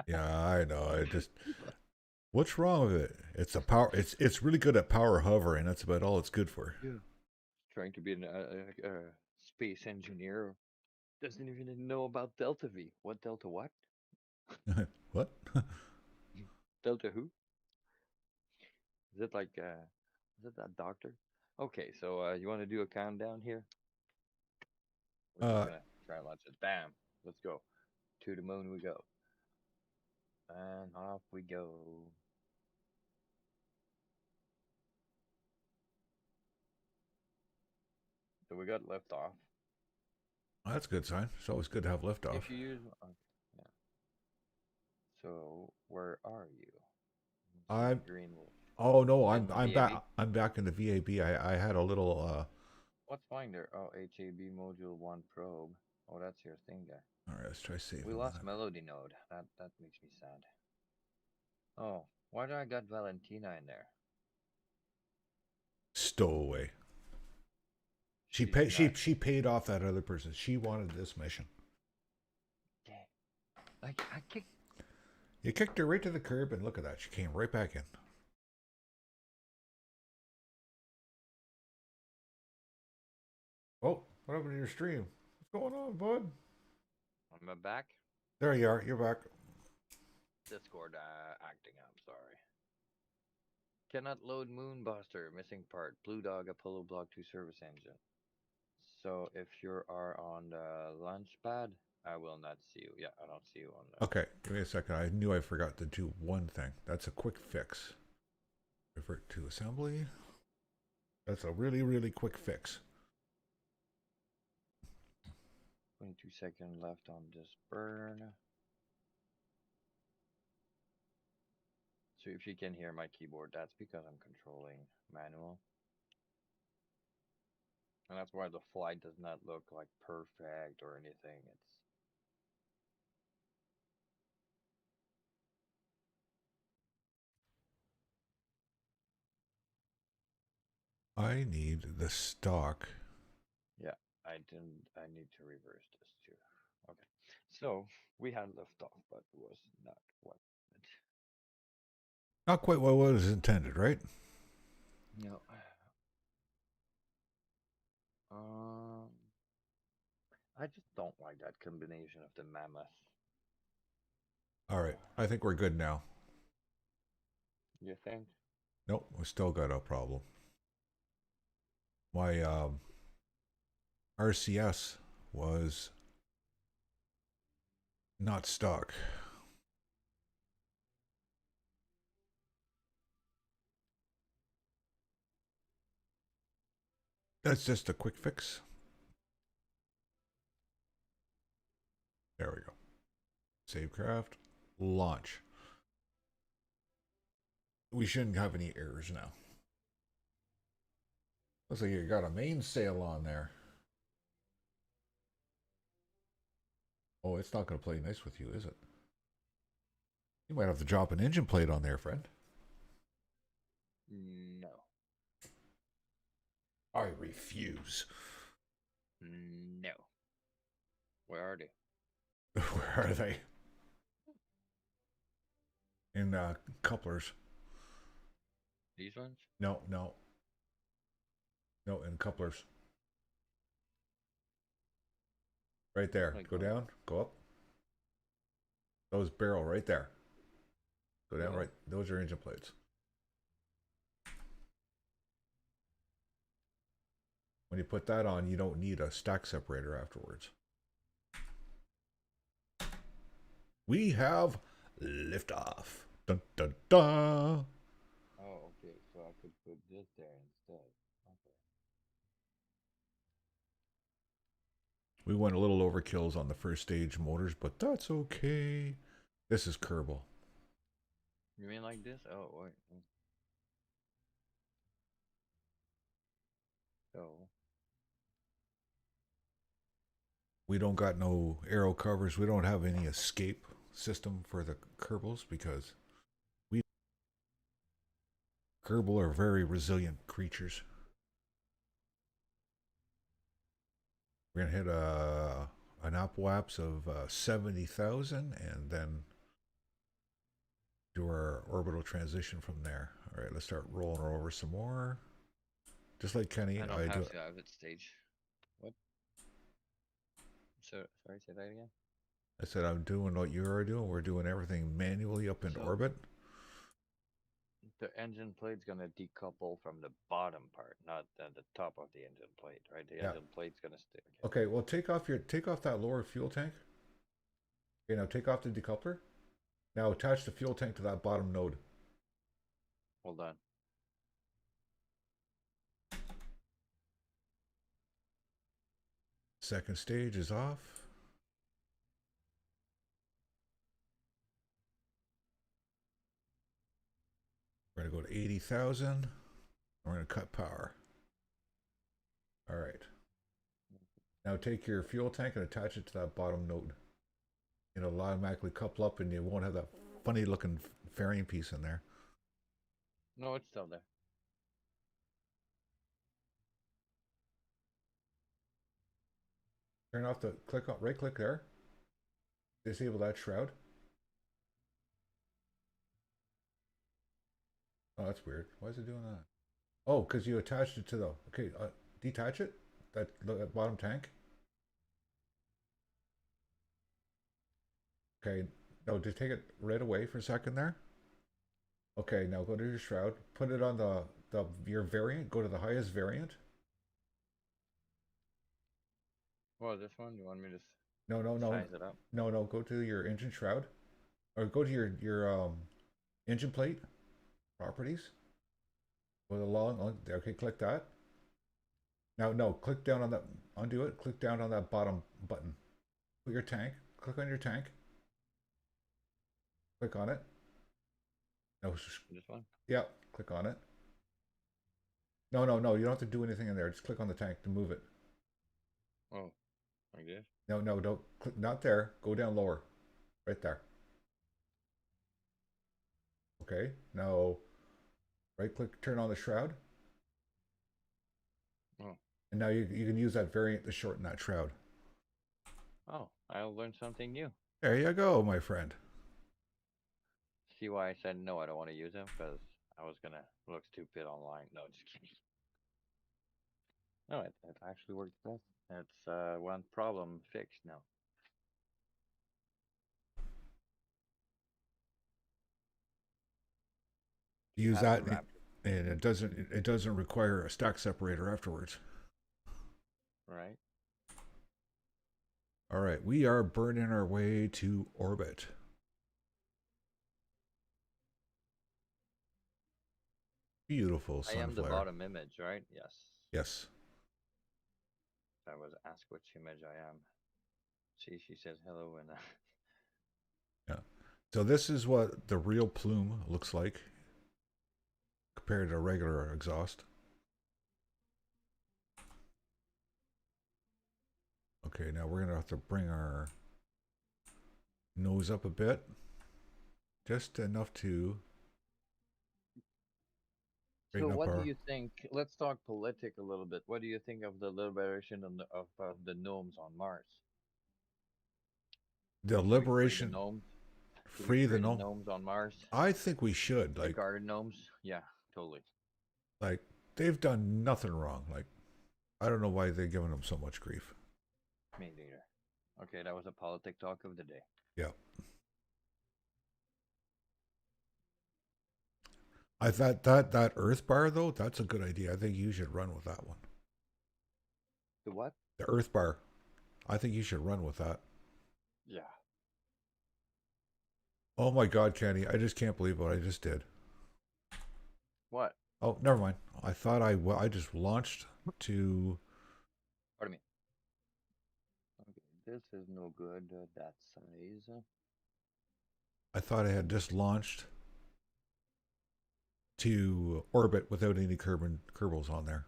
[SPEAKER 1] Yeah, I know. I just what's wrong with it? It's a power. It's really good at power hovering. That's about all it's good for.
[SPEAKER 2] Yeah. Trying to be a space engineer doesn't even know about Delta V. What Delta what?
[SPEAKER 1] What?
[SPEAKER 2] Delta who? Is it like is it that doctor? Okay, so you want to do a countdown here? We're just
[SPEAKER 1] uh,
[SPEAKER 2] gonna try and launch it. Bam! Let's go. To the moon we go. And off we go. So we got lift off.
[SPEAKER 1] that's a good sign. It's always good to have liftoff.
[SPEAKER 2] If you use, okay, yeah. So where are you? See the
[SPEAKER 1] I'm.
[SPEAKER 2] green.
[SPEAKER 1] Oh no,
[SPEAKER 2] You in
[SPEAKER 1] I'm
[SPEAKER 2] VAB?
[SPEAKER 1] back. I'm back in the VAB. I had a little.
[SPEAKER 2] What's flying there? Oh, HAB module one probe. Oh, that's your thing there.
[SPEAKER 1] All right, let's try saving
[SPEAKER 2] We lost
[SPEAKER 1] that.
[SPEAKER 2] Melody Node. That makes me sad. Oh, why do I got Valentina in there?
[SPEAKER 1] Stowaway. She
[SPEAKER 2] She's
[SPEAKER 1] paid.
[SPEAKER 2] not.
[SPEAKER 1] She paid off that other person. She wanted this mission.
[SPEAKER 2] Dang. I kicked.
[SPEAKER 1] You kicked her right to the curb, and look at that. She came right back in. Oh, what happened to your stream? What's going on, bud?
[SPEAKER 2] I'm back.
[SPEAKER 1] There you are. You're back.
[SPEAKER 2] Discord acting up. Sorry. Cannot load Moonbuster. Missing part. Blue Dog Apollo Block 2 service engine. So if you are on the launch pad, I will not see you. Yeah, I don't see you on the.
[SPEAKER 1] Okay, give me a second. I knew I forgot to do one thing. That's a quick fix. Revert to assembly. That's a really, really quick fix.
[SPEAKER 2] 22-second left on this burn. So if you can hear my keyboard, that's because I'm controlling manual. And that's why the flight does not look like perfect or anything. It's
[SPEAKER 1] I need the stock.
[SPEAKER 2] yeah, I didn't I need to reverse this too. Okay. So we had liftoff, but it was not what it.
[SPEAKER 1] Not quite what was intended, right?
[SPEAKER 2] No. Um I just don't like that combination of the mammoth.
[SPEAKER 1] All right. I think we're good now.
[SPEAKER 2] You think?
[SPEAKER 1] Nope, we still got a problem. My RCS was not stock. That's just a quick fix. There we go. Save craft. Launch. We shouldn't have any errors now. Looks like you got a mainsail on there. Oh, it's not going to play nice with you, is it? You might have to drop an engine plate on there, friend.
[SPEAKER 2] No.
[SPEAKER 1] I refuse.
[SPEAKER 2] No. Where are they?
[SPEAKER 1] Where are they? In couplers.
[SPEAKER 2] These ones?
[SPEAKER 1] No, no. No, in couplers. Right there.
[SPEAKER 2] Like
[SPEAKER 1] Go
[SPEAKER 2] what?
[SPEAKER 1] down, go up. Those barrel right there. Go down
[SPEAKER 2] No.
[SPEAKER 1] right. Those are engine plates. When you put that on, you don't need a stack separator afterwards. We have liftoff. Dun dun dun.
[SPEAKER 2] Oh, okay. So I could put this there instead. Okay.
[SPEAKER 1] We went a little overkills on the first stage motors, but that's okay. This is Kerbal.
[SPEAKER 2] You mean like this? Oh, wait. So,
[SPEAKER 1] We don't got no aero covers. We don't have any escape system for the Kerbals because we Kerbal are very resilient creatures. We're gonna hit an upwaps of 70,000 and then do our orbital transition from there. All right, let's start rolling her over some more. Just like Kenny,
[SPEAKER 2] I don't
[SPEAKER 1] I do.
[SPEAKER 2] have to have it stage. What? So, sorry, say that again?
[SPEAKER 1] I said I'm doing what you are doing. We're doing everything manually up in
[SPEAKER 2] So,
[SPEAKER 1] orbit.
[SPEAKER 2] the engine plate's gonna decouple from the bottom part, not the top of the engine plate, right? The
[SPEAKER 1] Yeah.
[SPEAKER 2] engine plate's gonna stay.
[SPEAKER 1] Okay. Well, take off that lower fuel tank. Okay. Now take off the decoupler. Now attach the fuel tank to that bottom node.
[SPEAKER 2] Hold on.
[SPEAKER 1] Second stage is off. We're gonna go to 80,000. We're gonna cut power. All right. Now take your fuel tank and attach it to that bottom node. It'll automatically couple up and you won't have that funny looking fairing piece in there.
[SPEAKER 2] No, it's still there.
[SPEAKER 1] Turn off the click on right click there. Disable that shroud. Oh, that's weird. Why is it doing that? Oh, because you attached it to the. Okay, detach it. That bottom tank. Okay, no, just take it right away for a second there. Okay, now go to your shroud. Put it on the your variant. Go to the highest variant.
[SPEAKER 2] Well, this one, you want me to
[SPEAKER 1] No, no, no,
[SPEAKER 2] size it up?
[SPEAKER 1] no, no. Go to your engine shroud, or go to your engine plate properties. With a long. Okay, click that. Now, no, click down on that. Undo it. Click down on that bottom button. Put your tank. Click on your tank. Click on it. No,
[SPEAKER 2] This one?
[SPEAKER 1] yeah, click on it. No, no, no. You don't have to do anything in there. Just click on the tank to move it.
[SPEAKER 2] Oh, like this?
[SPEAKER 1] No, no, don't click. Not there. Go down lower. Right there. Okay. Now, right click. Turn on the shroud.
[SPEAKER 2] Oh,
[SPEAKER 1] And now you can use that variant to shorten that shroud.
[SPEAKER 2] oh, I'll learn something new.
[SPEAKER 1] There you go, my friend.
[SPEAKER 2] See why I said no, I don't want to use them? Because I was gonna look stupid online. No, just kidding. No, it actually worked well. It's one problem fixed now. You
[SPEAKER 1] Use
[SPEAKER 2] have to
[SPEAKER 1] that,
[SPEAKER 2] wrap
[SPEAKER 1] and it doesn't require a stack separator afterwards.
[SPEAKER 2] it, right?
[SPEAKER 1] All right, we are burning our way to orbit. Beautiful
[SPEAKER 2] I am the
[SPEAKER 1] sunflare.
[SPEAKER 2] bottom image, right? Yes.
[SPEAKER 1] Yes.
[SPEAKER 2] I was asked which image I am. See, she says hello and
[SPEAKER 1] Yeah. So this is what the real plume looks like compared to regular exhaust. Okay, now we're gonna have to bring our nose up a bit, just enough to
[SPEAKER 2] So
[SPEAKER 1] straighten up
[SPEAKER 2] what do
[SPEAKER 1] our
[SPEAKER 2] you think? Let's talk politic a little bit. What do you think of the liberation of the gnomes on Mars?
[SPEAKER 1] the
[SPEAKER 2] Should we free the
[SPEAKER 1] liberation.
[SPEAKER 2] gnomes? Should we
[SPEAKER 1] Free the
[SPEAKER 2] free the
[SPEAKER 1] gnome.
[SPEAKER 2] gnomes on Mars?
[SPEAKER 1] I think we should
[SPEAKER 2] The guard gnomes? Yeah, totally.
[SPEAKER 1] like they've done nothing wrong. Like I don't know why they're giving them so much grief.
[SPEAKER 2] Me neither. Okay, that was a politic talk of the day.
[SPEAKER 1] Yeah. I thought that Earth bar though, that's a good idea. I think you should run with that one.
[SPEAKER 2] The what?
[SPEAKER 1] The Earth bar. I think you should run with that.
[SPEAKER 2] Yeah.
[SPEAKER 1] Oh my God, Kenny! I just can't believe what I just did.
[SPEAKER 2] What?
[SPEAKER 1] Oh, never mind. I thought I just launched to.
[SPEAKER 2] Pardon me. Okay, this is no good. That size.
[SPEAKER 1] I thought I had just launched to orbit without any kerbals on there.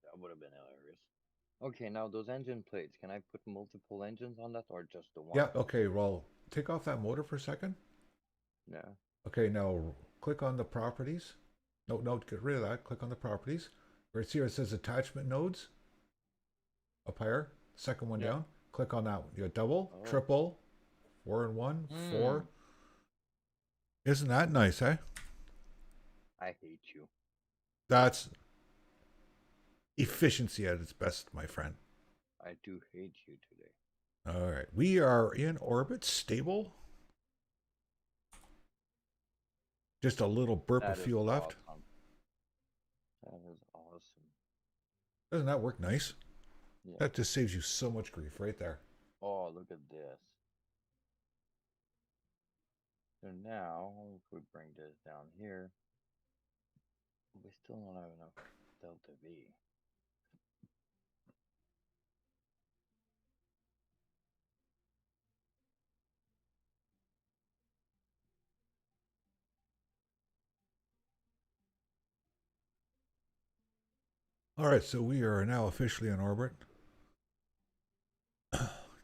[SPEAKER 2] That would have been hilarious. Okay, now those engine plates. Can I put multiple engines on that or just the one?
[SPEAKER 1] Yeah. Okay. Well, take off that motor for a second.
[SPEAKER 2] Yeah.
[SPEAKER 1] Okay. Now click on the properties. No, no. Get rid of that. Click on the properties. Right here it says attachment nodes. Up higher. Second one
[SPEAKER 2] Yeah.
[SPEAKER 1] down. Click on that one. You got double,
[SPEAKER 2] Oh.
[SPEAKER 1] triple, 4-in-1,
[SPEAKER 2] Hmm.
[SPEAKER 1] 4. Isn't that nice, eh?
[SPEAKER 2] I hate you.
[SPEAKER 1] That's efficiency at its best, my friend.
[SPEAKER 2] I do hate you today.
[SPEAKER 1] All right. We are in orbit, stable. Just a little burp of
[SPEAKER 2] That is
[SPEAKER 1] fuel left.
[SPEAKER 2] awesome. That is awesome.
[SPEAKER 1] Doesn't that work nice?
[SPEAKER 2] Yeah.
[SPEAKER 1] That just saves you so much grief right there.
[SPEAKER 2] Oh, look at this. So now, if we bring this down here, we still don't have enough delta V.
[SPEAKER 1] All right, so we are now officially in orbit.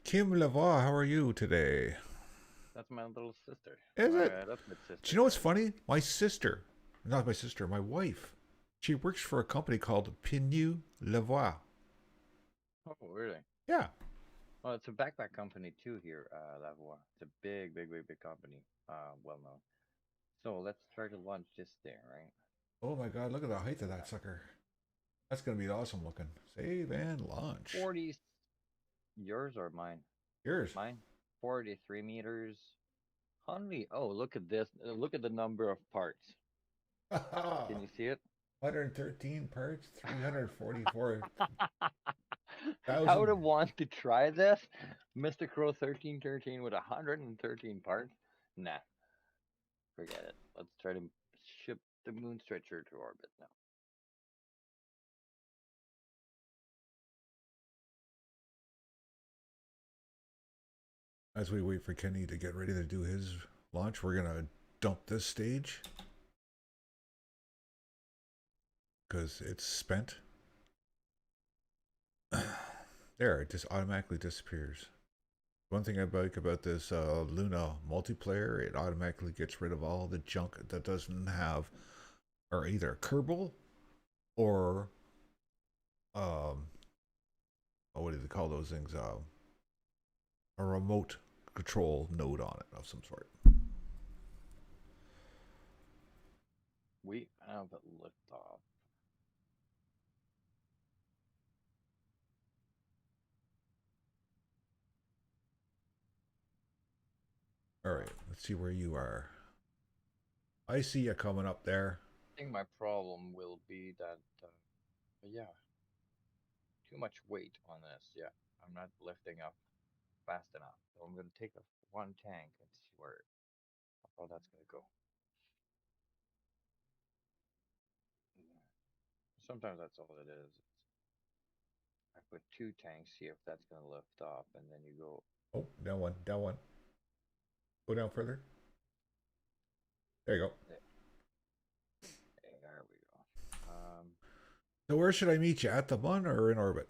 [SPEAKER 1] Kim Lavoie, how are you today?
[SPEAKER 2] That's my little sister.
[SPEAKER 1] Is it?
[SPEAKER 2] That's my
[SPEAKER 1] Do
[SPEAKER 2] sister,
[SPEAKER 1] you know what's
[SPEAKER 2] guys.
[SPEAKER 1] funny? My sister, not my sister, my wife, she works for a company called Pinu Lavoie.
[SPEAKER 2] Oh, really?
[SPEAKER 1] Yeah.
[SPEAKER 2] Well, it's a backpack company too here, Lavoie. It's a big company, well known. So let's try to launch this there, right?
[SPEAKER 1] Oh my god, look at the height of that sucker. That's gonna be awesome looking. Save and launch.
[SPEAKER 2] 40, yours or mine?
[SPEAKER 1] Yours.
[SPEAKER 2] Mine, 43 meters. Only, oh, look at this. Look at the number of parts. Can you see it?
[SPEAKER 1] 113 parts, 344,000.
[SPEAKER 2] I would have wanted to try this. Mr. Crow 1313 with 113 parts. Nah, forget it. Let's try to ship the moon stretcher to orbit now.
[SPEAKER 1] As we wait for Kenny to get ready to do his launch, we're gonna dump this stage because it's spent. There, it just automatically disappears. One thing I like about this Luna multiplayer, it automatically gets rid of all the junk that doesn't have, or either Kerbal or um, oh, what do they call those things? A remote control node on it of some sort.
[SPEAKER 2] We have liftoff.
[SPEAKER 1] All right, let's see where you are. I see you coming up there.
[SPEAKER 2] I think my problem will be that, yeah, too much weight on this. Yeah, I'm not lifting up fast enough. So I'm gonna take a one tank and see where how that's gonna go. Yeah. Sometimes that's all it is. I put two tanks, see if that's gonna lift up, and then you go.
[SPEAKER 1] Oh, down one, down one. Go down further. There you go.
[SPEAKER 2] There, there we go.
[SPEAKER 1] So where should I meet you? At the Mun or in orbit?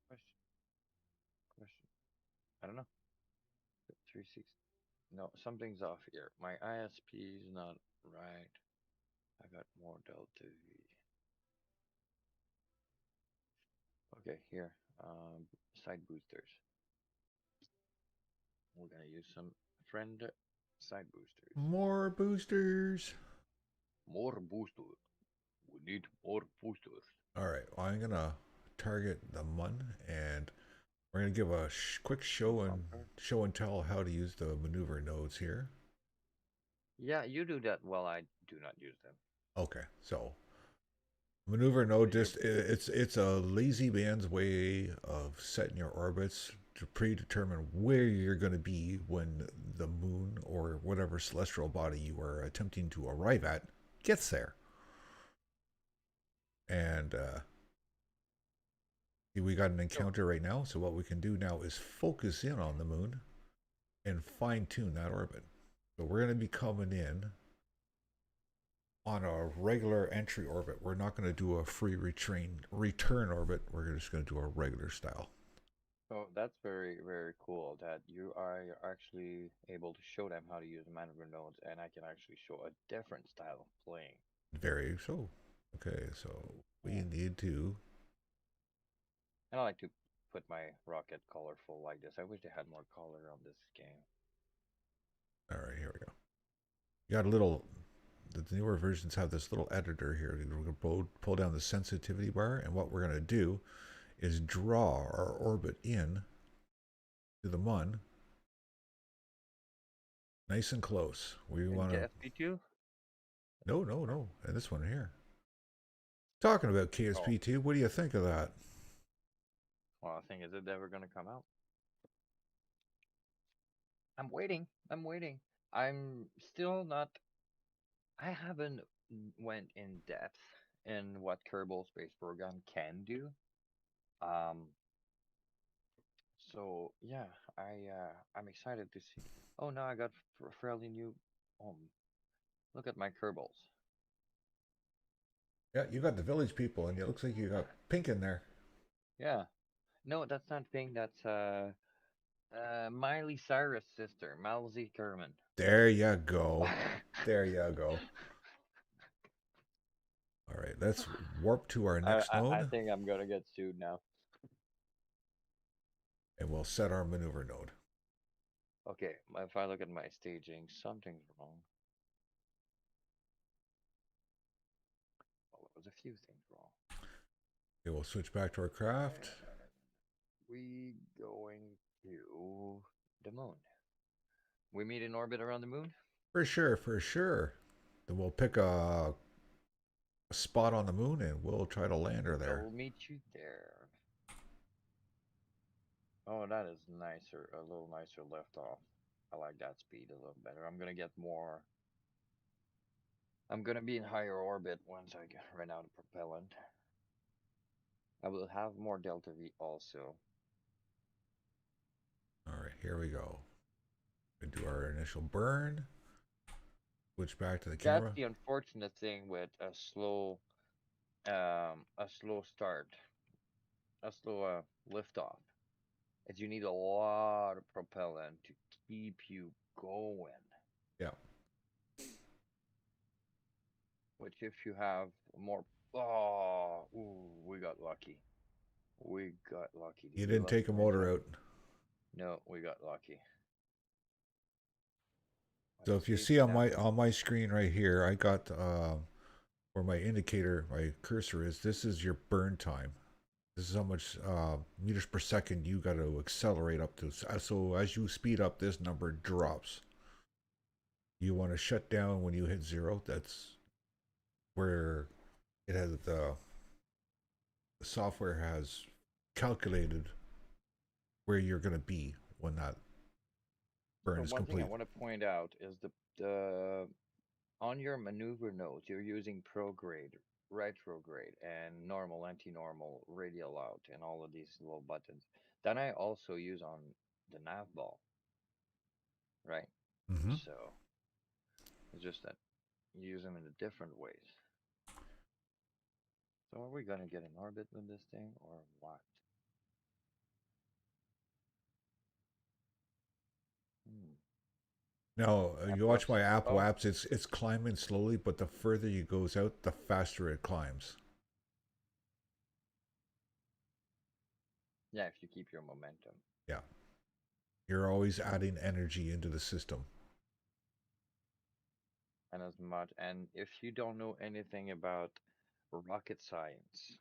[SPEAKER 2] Question, question. I don't know. 360. No, something's off here. My ISP is not right. I got more delta V. Okay, here. Side boosters. We're gonna use some friend side boosters.
[SPEAKER 1] More boosters.
[SPEAKER 2] More boosters. We need more boosters.
[SPEAKER 1] All right. Well, I'm gonna target the Mun, and we're gonna give a quick
[SPEAKER 2] Okay.
[SPEAKER 1] show and tell how to use the maneuver nodes here.
[SPEAKER 2] Yeah, you do that while I do not use them.
[SPEAKER 1] Okay. So maneuver
[SPEAKER 2] So
[SPEAKER 1] node
[SPEAKER 2] you're
[SPEAKER 1] just it's a lazy man's way of setting your orbits to predetermine where you're going to be when the moon or whatever celestial body you are attempting to arrive at gets there. And we got an
[SPEAKER 2] so
[SPEAKER 1] encounter right now, so what we can do now is focus in on the moon and fine tune that orbit. So we're going to be coming in on a regular entry orbit. We're not going to do a free return orbit. We're just going to do a regular style.
[SPEAKER 2] so that's very cool that you are actually able to show them how to use maneuver nodes, and I can actually show a different style of playing.
[SPEAKER 1] Very so. Okay, so we
[SPEAKER 2] Cool.
[SPEAKER 1] need to.
[SPEAKER 2] And I like to put my rocket colorful like this. I wish they had more color on this game.
[SPEAKER 1] All right, here we go. You got a little. The newer versions have this little editor here. We're going to pull down the sensitivity bar, and what we're going to do is draw our orbit in to the Mun, nice and close. We
[SPEAKER 2] In
[SPEAKER 1] want to.
[SPEAKER 2] KSP2?
[SPEAKER 1] No, no, no. And this one here. Talking about
[SPEAKER 2] Oh,
[SPEAKER 1] KSP2, what do you think of that?
[SPEAKER 2] well, I think is it ever gonna come out? I'm waiting. I'm waiting. I'm still not. I haven't went in depth in what Kerbal Space Program can do. Um, so yeah, I'm excited to see. Oh, now I got fairly new. Um, look at my Kerbals.
[SPEAKER 1] Yeah, you got the village people, and it looks like you got pink in there.
[SPEAKER 2] Yeah. No, that's not Pink. That's Miley Cyrus' sister, Malzy Kerman.
[SPEAKER 1] There you go. There you go. All right, let's warp to our next
[SPEAKER 2] I
[SPEAKER 1] node.
[SPEAKER 2] think I'm gonna get sued now.
[SPEAKER 1] and we'll set our maneuver node.
[SPEAKER 2] Okay, if I look at my staging, something's wrong. Well, there was a few things wrong.
[SPEAKER 1] Okay, we'll switch back to our craft.
[SPEAKER 2] And we going to the moon. We meet in orbit around the moon?
[SPEAKER 1] For sure, for sure. Then we'll pick a spot on the moon and we'll try to land her
[SPEAKER 2] I
[SPEAKER 1] there.
[SPEAKER 2] will meet you there. Oh, that is nicer, a little nicer lift off. I like that speed a little better. I'm gonna get more. I'm gonna be in higher orbit once I run out of propellant. I will have more delta V also.
[SPEAKER 1] All right, here we go. We do our initial burn. Switch back to the
[SPEAKER 2] That's
[SPEAKER 1] camera.
[SPEAKER 2] the unfortunate thing with a slow start, a slow liftoff, is you need a lot of propellant to keep you going.
[SPEAKER 1] Yeah,
[SPEAKER 2] Which if you have more, oh, ooh, we got lucky. We got lucky. Did
[SPEAKER 1] you
[SPEAKER 2] we
[SPEAKER 1] didn't
[SPEAKER 2] lost
[SPEAKER 1] take a motor
[SPEAKER 2] momentum?
[SPEAKER 1] out.
[SPEAKER 2] No, we got lucky.
[SPEAKER 1] So
[SPEAKER 2] Let's
[SPEAKER 1] if you
[SPEAKER 2] see,
[SPEAKER 1] see on
[SPEAKER 2] snap.
[SPEAKER 1] my screen right here, I got where my indicator, my cursor is. This is your burn time. This is how much meters per second you got to accelerate up to. So as you speed up, this number drops. You want to shut down when you hit zero. That's where it has the software has calculated where you're going to be when that burn
[SPEAKER 2] But
[SPEAKER 1] is
[SPEAKER 2] one thing I
[SPEAKER 1] complete.
[SPEAKER 2] want to point out is the on your maneuver nodes, you're using prograde, retrograde, and normal, anti-normal, radial out, and all of these little buttons. Then I also use on the nav ball, right?
[SPEAKER 1] Mm-hmm.
[SPEAKER 2] So it's just that you use them in the different ways. So are we gonna get in orbit with this thing or what? Hmm.
[SPEAKER 1] Now you watch my
[SPEAKER 2] Epilepsy.
[SPEAKER 1] Apple
[SPEAKER 2] Oh,
[SPEAKER 1] apps. It's climbing slowly, but the further you goes out, the faster it climbs.
[SPEAKER 2] yeah, if you keep your momentum.
[SPEAKER 1] Yeah, you're always adding energy into the system.
[SPEAKER 2] And as much, and if you don't know anything about rocket science,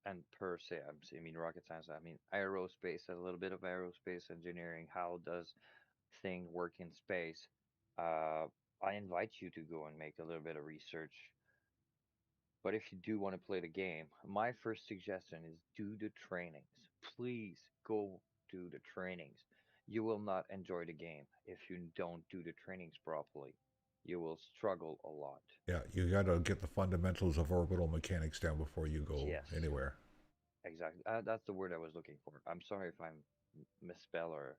[SPEAKER 2] and per se, I mean rocket science, I mean aerospace, a little bit of aerospace engineering, how does thing work in space? Uh, I invite you to go and make a little bit of research. But if you do want to play the game, my first suggestion is do the trainings. Please go do the trainings. You will not enjoy the game if you don't do the trainings properly. You will struggle a lot.
[SPEAKER 1] Yeah, you got to get the fundamentals of orbital mechanics down before you go
[SPEAKER 2] Yes,
[SPEAKER 1] anywhere.
[SPEAKER 2] exactly. That's the word I was looking for. I'm sorry if I'm misspell or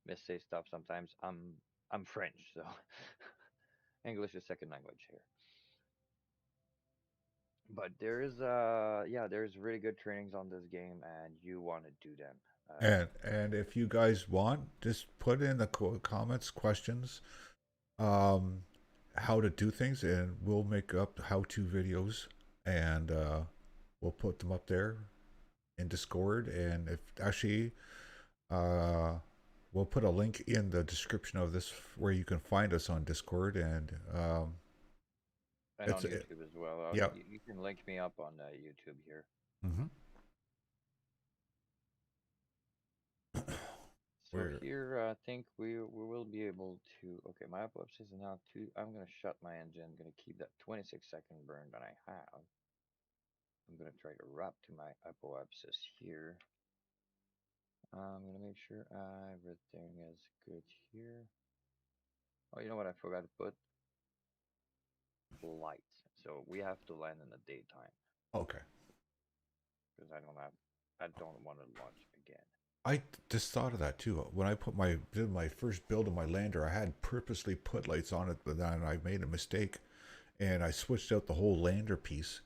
[SPEAKER 2] missay stuff sometimes. I'm French, so English is second language here. But there is yeah, there's really good trainings on this game and you want to do them.
[SPEAKER 1] And if you guys want, just put in the comments questions, um, how to do things, and we'll make up how-to videos, and we'll put them up there in Discord. And if actually, uh, we'll put a link in the description of this where you can find us on Discord, and
[SPEAKER 2] And
[SPEAKER 1] it's
[SPEAKER 2] on YouTube as well.
[SPEAKER 1] yeah.
[SPEAKER 2] You can link me up on YouTube here.
[SPEAKER 1] Mm-hmm.
[SPEAKER 2] So
[SPEAKER 1] We're
[SPEAKER 2] here, I think we will be able to. Okay, my epilepsy is now two. I'm gonna shut my engine. I'm gonna keep that 26-second burn that I have. I'm gonna try to wrap to my epilepsis here. I'm gonna make sure everything is good here. Oh, you know what? I forgot to put lights. So we have to land in the daytime
[SPEAKER 1] okay.
[SPEAKER 2] because I don't want to launch again.
[SPEAKER 1] I just thought of that too. When I did my first build of my lander, I had purposely put lights on it, but then I made a mistake and I switched out the whole lander piece.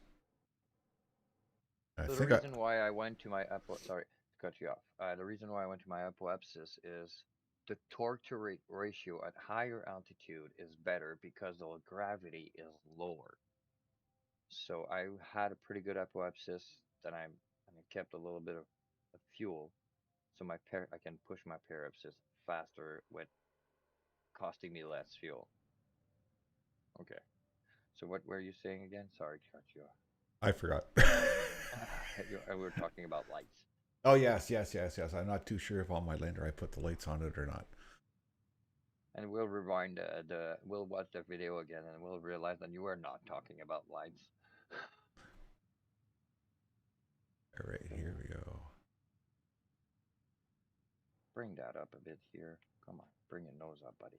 [SPEAKER 1] I
[SPEAKER 2] So the
[SPEAKER 1] think
[SPEAKER 2] reason why I went to my sorry to cut you off. The reason why I went to my epilepsis is the torque to rate ratio at higher altitude is better because the gravity is lower. So I had a pretty good epilepsis. Then I kept a little bit of fuel. so I can push my periapsis faster with costing me less fuel. Okay. So what were you saying again? Sorry to cut you
[SPEAKER 1] I forgot.
[SPEAKER 2] off. We were talking about lights.
[SPEAKER 1] Oh yes, yes, yes, yes. I'm not too sure if on my lander I put the lights on it or not.
[SPEAKER 2] And we'll rewind we'll watch the video again and we'll realize that you were not talking about lights.
[SPEAKER 1] All right, here we go.
[SPEAKER 2] Bring that up a bit here. Come on, bring your nose up, buddy.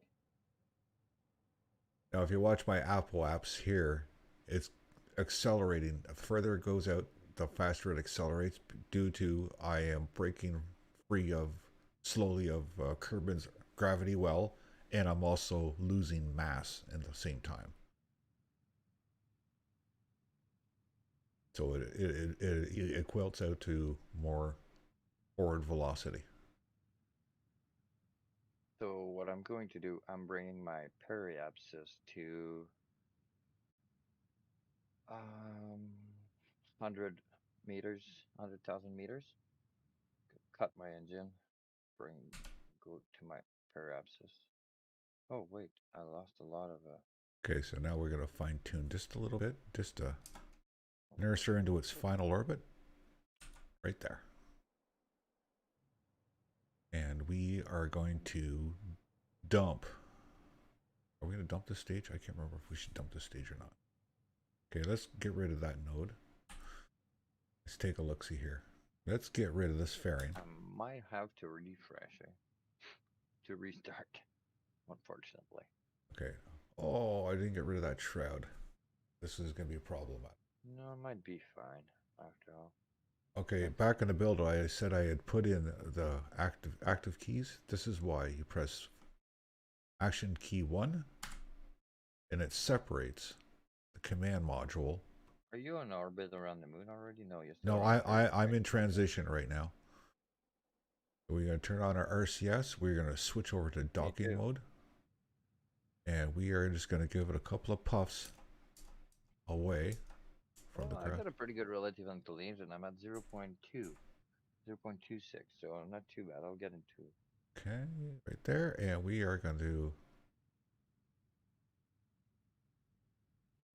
[SPEAKER 1] Now, if you watch my Apple apps here, it's accelerating. The further it goes out, the faster it accelerates due to I am breaking free of slowly of Kerbin's gravity well, and I'm also losing mass at the same time. So it quilts out to more forward velocity.
[SPEAKER 2] So what I'm going to do, I'm bringing my periapsis to 100 meters, 100,000 meters. Cut my engine, bring, go to my periapsis. Oh wait, I lost a lot of
[SPEAKER 1] Okay, so now we're going to fine tune just a little bit, just to
[SPEAKER 2] okay.
[SPEAKER 1] nurse her into its final orbit, right there. And we are going to dump. Are we going to dump the stage? I can't remember if we should dump the stage or not. Okay, let's get rid of that node. Let's take a look-see here. Let's get rid of this fairing.
[SPEAKER 2] I might have to refresh to restart, unfortunately.
[SPEAKER 1] Okay. Oh, I didn't get rid of that shroud. This is going to be a problem.
[SPEAKER 2] No, it might be fine after all.
[SPEAKER 1] Okay,
[SPEAKER 2] Let's
[SPEAKER 1] back
[SPEAKER 2] see.
[SPEAKER 1] in the build, I said I had put in the active keys. This is why you press Action key 1, and it separates the command module.
[SPEAKER 2] Are you on orbit around the moon already? No, you're still
[SPEAKER 1] No,
[SPEAKER 2] around Earth,
[SPEAKER 1] I'm
[SPEAKER 2] right?
[SPEAKER 1] in transition right now. We're going to turn on our RCS. We're going to switch over to
[SPEAKER 2] Me
[SPEAKER 1] docking
[SPEAKER 2] too.
[SPEAKER 1] mode. And we are just going to give it a couple of puffs away from the
[SPEAKER 2] Well, I've
[SPEAKER 1] craft.
[SPEAKER 2] got a pretty good relative inclination. I'm at 0.2, 0.26, so not too bad. I'll get into it.
[SPEAKER 1] Okay, right there. And we are going to.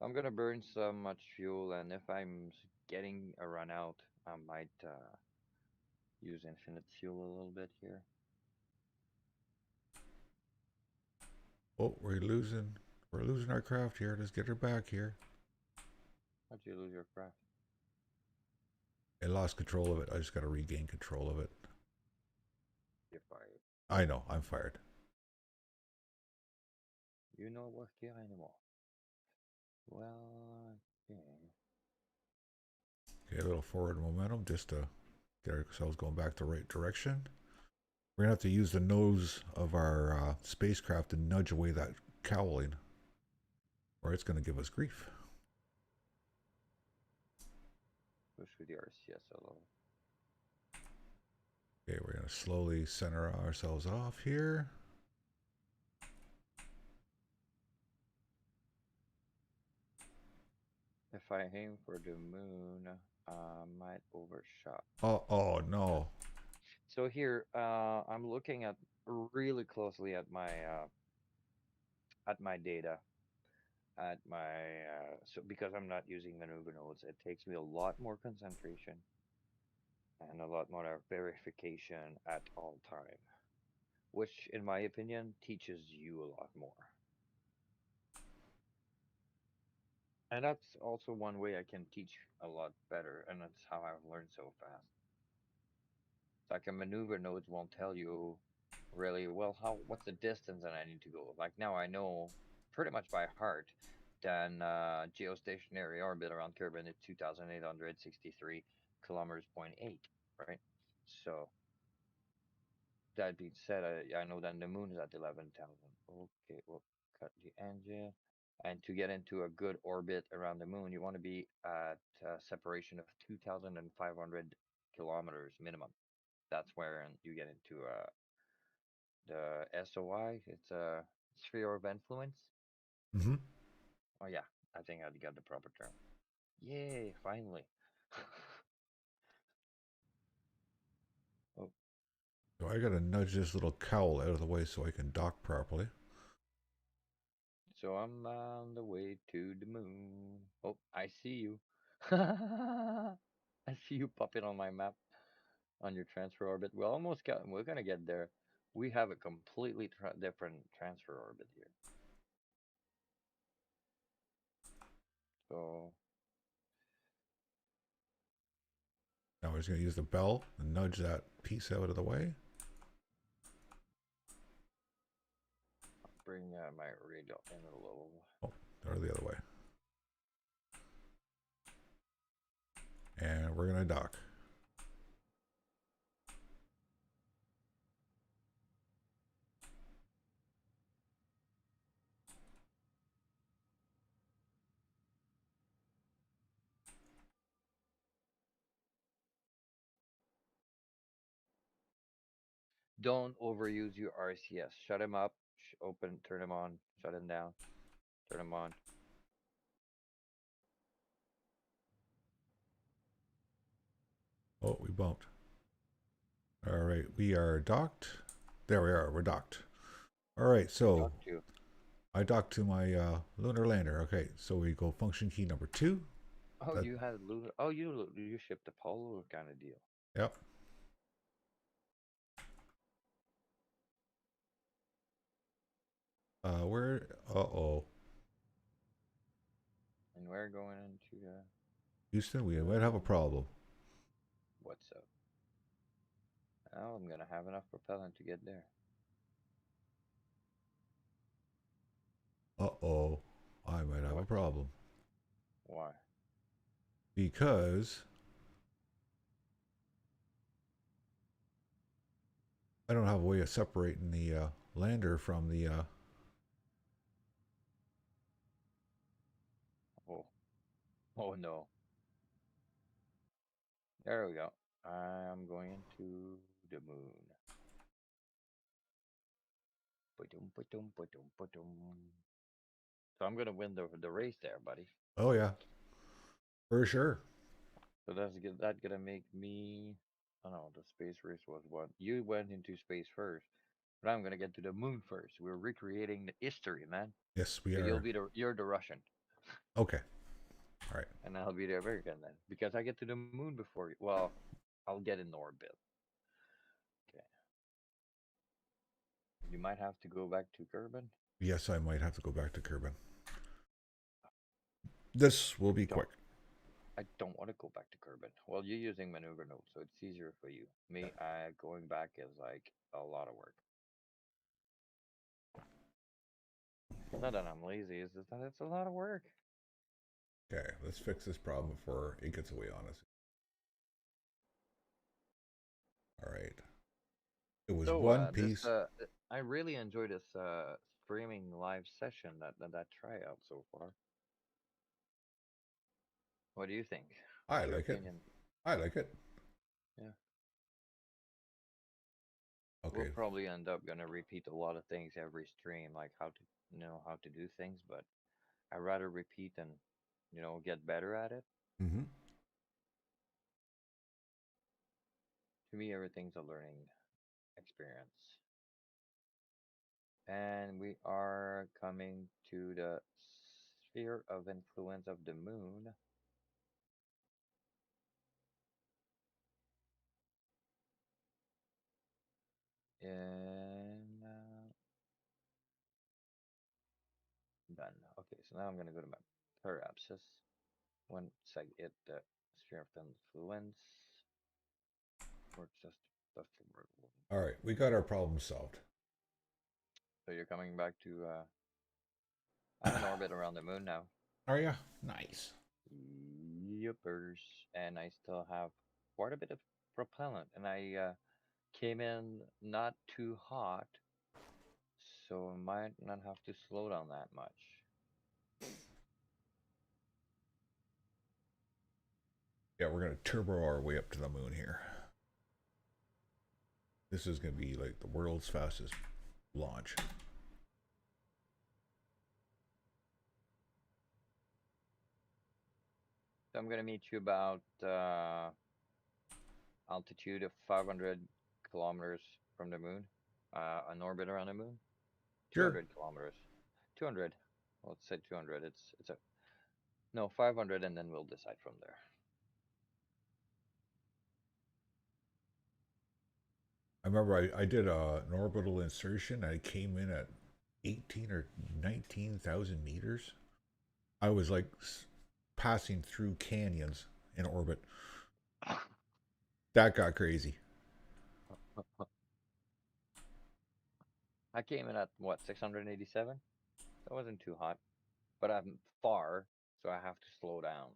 [SPEAKER 2] I'm gonna burn so much fuel, and if I'm getting a run out, I might use infinite fuel a little bit here.
[SPEAKER 1] Oh, we're losing our craft here. Let's get her back here.
[SPEAKER 2] How'd you lose your craft?
[SPEAKER 1] I lost control of it. I just got to regain control of it.
[SPEAKER 2] You're fired.
[SPEAKER 1] I know, I'm fired.
[SPEAKER 2] You know what here anymore? Well, okay.
[SPEAKER 1] Okay, a little forward momentum just to get ourselves going back the right direction. We're going to have to use the nose of our spacecraft to nudge away that cowling, or it's going to give us grief.
[SPEAKER 2] Push with the RCS a little.
[SPEAKER 1] Okay, we're going to slowly center ourselves off here.
[SPEAKER 2] If I aim for the moon, I might overshot.
[SPEAKER 1] Oh no.
[SPEAKER 2] So here, I'm looking at really closely at my data, at my so because I'm not using maneuver nodes, it takes me a lot more concentration and a lot more verification at all time, which, in my opinion, teaches you a lot more. And that's also one way I can teach a lot better, and that's how I've learned so fast. Like a maneuver nodes won't tell you really well what's the distance that I need to go. Like now I know pretty much by heart then geostationary orbit around Kerbin is 2,863 kilometers point 8, right? So that being said, I know that the moon is at 11,000. Okay, we'll cut the engine. And to get into a good orbit around the moon, you want to be at a separation of 2,500 kilometers minimum. That's where you get into the SOI. It's a sphere of influence.
[SPEAKER 1] Mm-hmm.
[SPEAKER 2] Oh yeah, I think I got the proper term. Yay, finally. Oh,
[SPEAKER 1] So I gotta nudge this little cowl out of the way so I can dock properly.
[SPEAKER 2] So I'm on the way to the moon. Oh, I see you. I see you popping on my map on your transfer orbit. We almost got. We're gonna get there. We have a completely different transfer orbit here. So
[SPEAKER 1] Now we're just gonna use the bell and nudge that piece out of the way.
[SPEAKER 2] bring my radio in a little.
[SPEAKER 1] Oh, or the other way. And we're gonna dock.
[SPEAKER 2] Don't overuse your RCS. Shut him up. Open. Turn him on. Shut him down. Turn him on.
[SPEAKER 1] Oh, we bumped. All right, we are docked. There we are. We're docked. All right,
[SPEAKER 2] I
[SPEAKER 1] so
[SPEAKER 2] talked to.
[SPEAKER 1] I docked to my lunar lander. Okay, so we go function key number 2.
[SPEAKER 2] Oh,
[SPEAKER 1] That
[SPEAKER 2] you had Lunar. Oh, you shipped Apollo kind of deal.
[SPEAKER 1] yep. Where? Uh-oh,
[SPEAKER 2] And we're going into
[SPEAKER 1] Houston, we might have a
[SPEAKER 2] um,
[SPEAKER 1] problem.
[SPEAKER 2] what's up? Oh, I'm gonna have enough propellant to get there.
[SPEAKER 1] Uh-oh, I might have a
[SPEAKER 2] What?
[SPEAKER 1] problem
[SPEAKER 2] Why?
[SPEAKER 1] because I don't have a way of separating the lander from the.
[SPEAKER 2] Oh, oh no. There we go. I'm going into the moon. Ba-dum, ba-dum, ba-dum, ba-dum. So I'm gonna win the race there, buddy.
[SPEAKER 1] Oh yeah, for sure.
[SPEAKER 2] So that gonna make me. Oh no, the space race was what you went into space first, but I'm gonna get to the moon first. We're recreating the history, man.
[SPEAKER 1] Yes, we
[SPEAKER 2] So
[SPEAKER 1] are.
[SPEAKER 2] you're the Russian,
[SPEAKER 1] Okay, all right.
[SPEAKER 2] and I'll be the American then, because I get to the moon before you. Well, I'll get in orbit. Okay, you might have to go back to Kerbin.
[SPEAKER 1] Yes, I might have to go back to Kerbin. This will be
[SPEAKER 2] Don't
[SPEAKER 1] quick.
[SPEAKER 2] I don't want to go back to Kerbin. Well, you're using maneuver notes, so it's easier for you. Me, I going back is like a lot of work. Not that I'm lazy, it's just that it's a lot of work.
[SPEAKER 1] Okay, let's fix this problem before it gets away on us. All right. It was
[SPEAKER 2] So
[SPEAKER 1] one
[SPEAKER 2] this
[SPEAKER 1] piece.
[SPEAKER 2] I really enjoy this streaming live session that tryout so far. What do you think?
[SPEAKER 1] I
[SPEAKER 2] What's your
[SPEAKER 1] like it.
[SPEAKER 2] opinion?
[SPEAKER 1] I like it.
[SPEAKER 2] Yeah, we'll
[SPEAKER 1] Okay.
[SPEAKER 2] probably end up gonna repeat a lot of things every stream, like how to know how to do things, but I rather repeat and get better at it.
[SPEAKER 1] Mm-hmm.
[SPEAKER 2] To me, everything's a learning experience. And we are coming to the sphere of influence of the moon. And done. Okay, so now I'm gonna go to my periapsis. Once I get the sphere of influence, or just the word.
[SPEAKER 1] All right, we got our problem solved.
[SPEAKER 2] So you're coming back to. I'm in orbit around the moon now.
[SPEAKER 1] Are you? Nice.
[SPEAKER 2] Yippers, and I still have quite a bit of propellant, and I came in not too hot, so I might not have to slow down that much.
[SPEAKER 1] Yeah, we're gonna turbo our way up to the moon here. This is gonna be like the world's fastest launch.
[SPEAKER 2] So I'm gonna meet you about altitude of 500 kilometers from the moon, an orbit around the moon,
[SPEAKER 1] Sure.
[SPEAKER 2] 200 kilometers, 200. Well, let's say 200. It's a no 500, and then we'll decide from there.
[SPEAKER 1] I remember I did an orbital insertion. I came in at 18 or 19,000 meters. I was like passing through canyons in orbit. That got crazy.
[SPEAKER 2] I came in at what 687. That wasn't too hot, but I'm far, so I have to slow down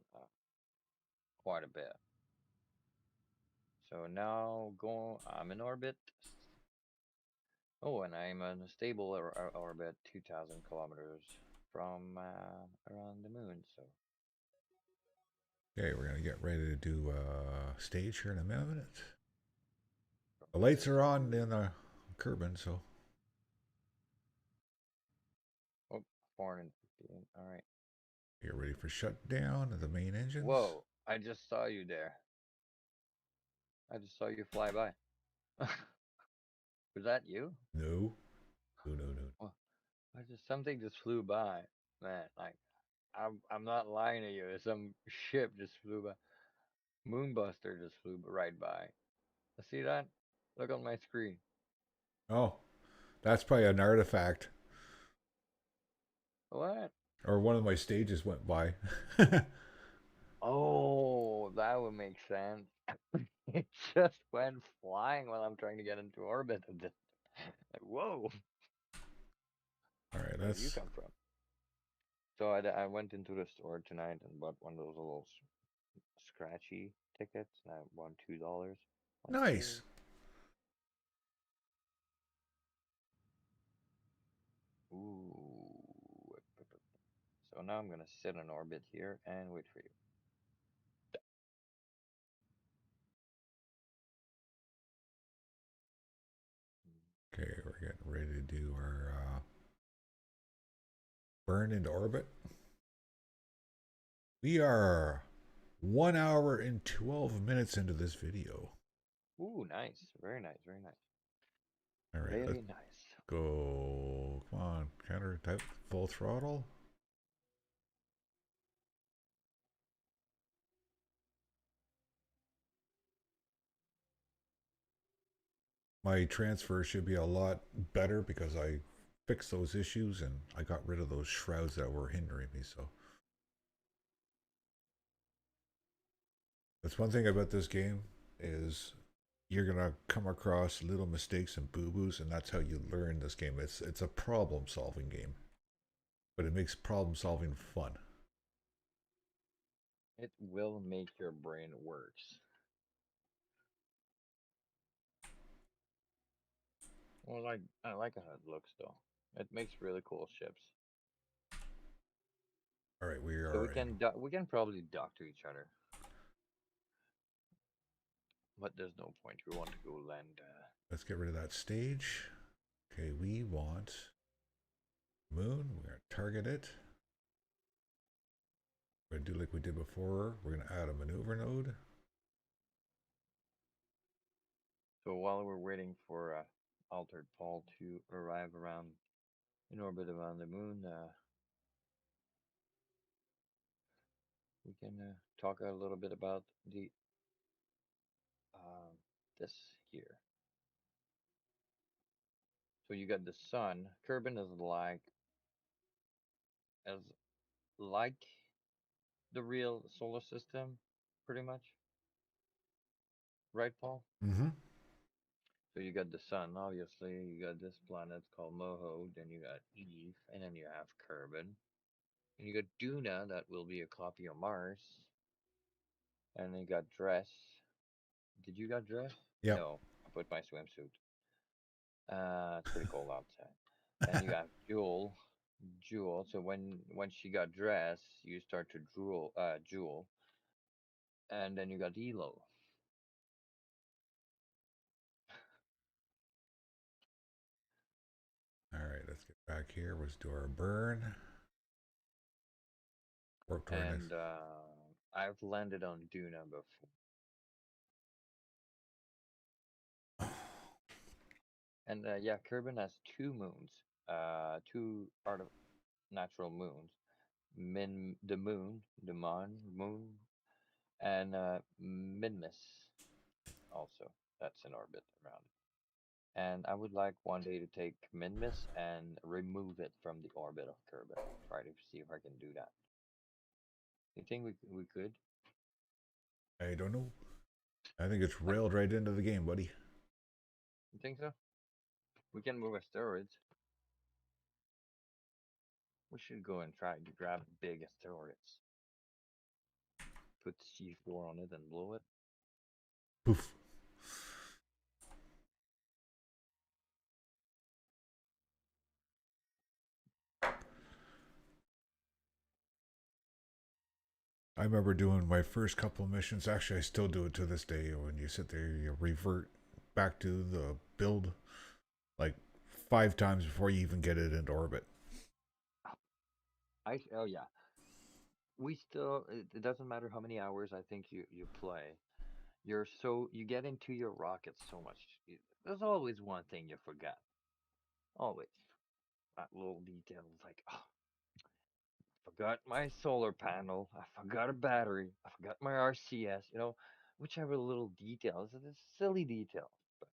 [SPEAKER 2] quite a bit. So now going, I'm in orbit. Oh, and I'm in a stable orbit, 2,000 kilometers from around the moon. So
[SPEAKER 1] Okay, we're gonna get ready to do stage here in a minute.
[SPEAKER 2] from
[SPEAKER 1] The lights
[SPEAKER 2] this
[SPEAKER 1] are on
[SPEAKER 2] to
[SPEAKER 1] in the Kerbin, so
[SPEAKER 2] oh, 415. All right.
[SPEAKER 1] get ready for shutdown of the main engines.
[SPEAKER 2] Whoa! I just saw you there. I just saw you fly by. Was that you?
[SPEAKER 1] No, no, no, no.
[SPEAKER 2] Well, I just something just flew by, man. Like I'm not lying to you. Some ship just flew by. Moonbuster just flew right by. See that? Look on my screen.
[SPEAKER 1] Oh, that's probably an artifact,
[SPEAKER 2] What?
[SPEAKER 1] or one of my stages went by.
[SPEAKER 2] Oh, that would make sense. It just went flying while I'm trying to get into orbit. And just, like, whoa,
[SPEAKER 1] All right,
[SPEAKER 2] where you
[SPEAKER 1] that's
[SPEAKER 2] come from? So I went into the store tonight and bought one of those little scratchy tickets, and I won $2. Like, yay.
[SPEAKER 1] nice.
[SPEAKER 2] Ooh. So now I'm gonna sit in orbit here and wait for you.
[SPEAKER 1] Okay, we're getting ready to do our burn into orbit. We are 1 hour and 12 minutes into this video.
[SPEAKER 2] Ooh, nice. Very nice. Very nice.
[SPEAKER 1] All right, let's
[SPEAKER 2] Very nice.
[SPEAKER 1] go. Come on, counter type full throttle. My transfer should be a lot better because I fixed those issues and I got rid of those shrouds that were hindering me. So that's one thing about this game is you're gonna come across little mistakes and boo-boos, and that's how you learn this game. It's a problem-solving game, but it makes problem-solving fun.
[SPEAKER 2] It will make your brain worse. Well, like I like how it looks though. It makes really cool ships.
[SPEAKER 1] All right, we
[SPEAKER 2] So
[SPEAKER 1] are in.
[SPEAKER 2] we can probably dock to each other, but there's no point. We want to go land.
[SPEAKER 1] Let's get rid of that stage. Okay, we want moon. We're gonna target it. We're gonna do like we did before. We're gonna add a maneuver node.
[SPEAKER 2] So while we're waiting for Altered Paul to arrive around in orbit around the moon, we can talk a little bit about the this here. So you got the sun. Kerbin is as like the real solar system, pretty much, right, Paul?
[SPEAKER 1] Mm-hmm.
[SPEAKER 2] So you got the sun, obviously. You got this planet called Moho. Then you got Eve, and then you have Kerbin, and you got Duna, that will be a copy of Mars, and then you got Dress. Did you got Dress?
[SPEAKER 1] Yep.
[SPEAKER 2] No, I put my swimsuit. It's pretty cold outside. And you have Jewel. So when she got dressed, you start to Jewel, and then you got Elo.
[SPEAKER 1] All right, let's get back here. Let's do our burn. Work toward next.
[SPEAKER 2] And I've landed on Duna before. And yeah, Kerbin has two moons, two art of natural moons. The moon, the moon, and Minmus also. That's in orbit around it. And I would like one day to take Minmus and remove it from the orbit of Kerbin. Try to see if I can do that. You think we could?
[SPEAKER 1] I don't know. I think it's
[SPEAKER 2] Like,
[SPEAKER 1] railed right into the game, buddy.
[SPEAKER 2] you think so? We can move asteroids. We should go and try to grab big asteroids. Put C4 on it and blow it.
[SPEAKER 1] Poof. I remember doing my first couple of missions. Actually, I still do it to this day. When you sit there, you revert back to the build like 5 times before you even get it into orbit.
[SPEAKER 2] Oh yeah, we still. It doesn't matter how many hours I think you play. You get into your rocket so much. There's always one thing you forgot. Always that little detail is like, oh, forgot my solar panel. I forgot a battery. I forgot my RCS. Whichever little details. It's silly details, but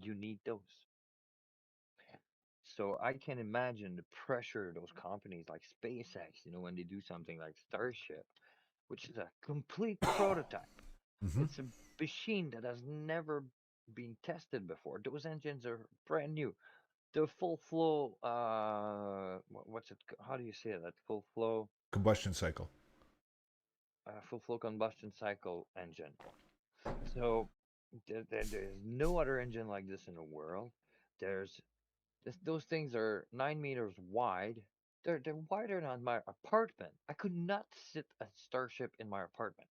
[SPEAKER 2] you need those. So I can imagine the pressure those companies like SpaceX, when they do something like Starship, which is a complete prototype.
[SPEAKER 1] Mm-hmm.
[SPEAKER 2] It's a machine that has never been tested before. Those engines are brand new. The full flow, what's it? How do you say that?
[SPEAKER 1] Combustion cycle.
[SPEAKER 2] Full flow combustion cycle engine. So there's no other engine like this in the world. There's those things are 9 meters wide. They're wider than my apartment. I could not sit a Starship in my apartment.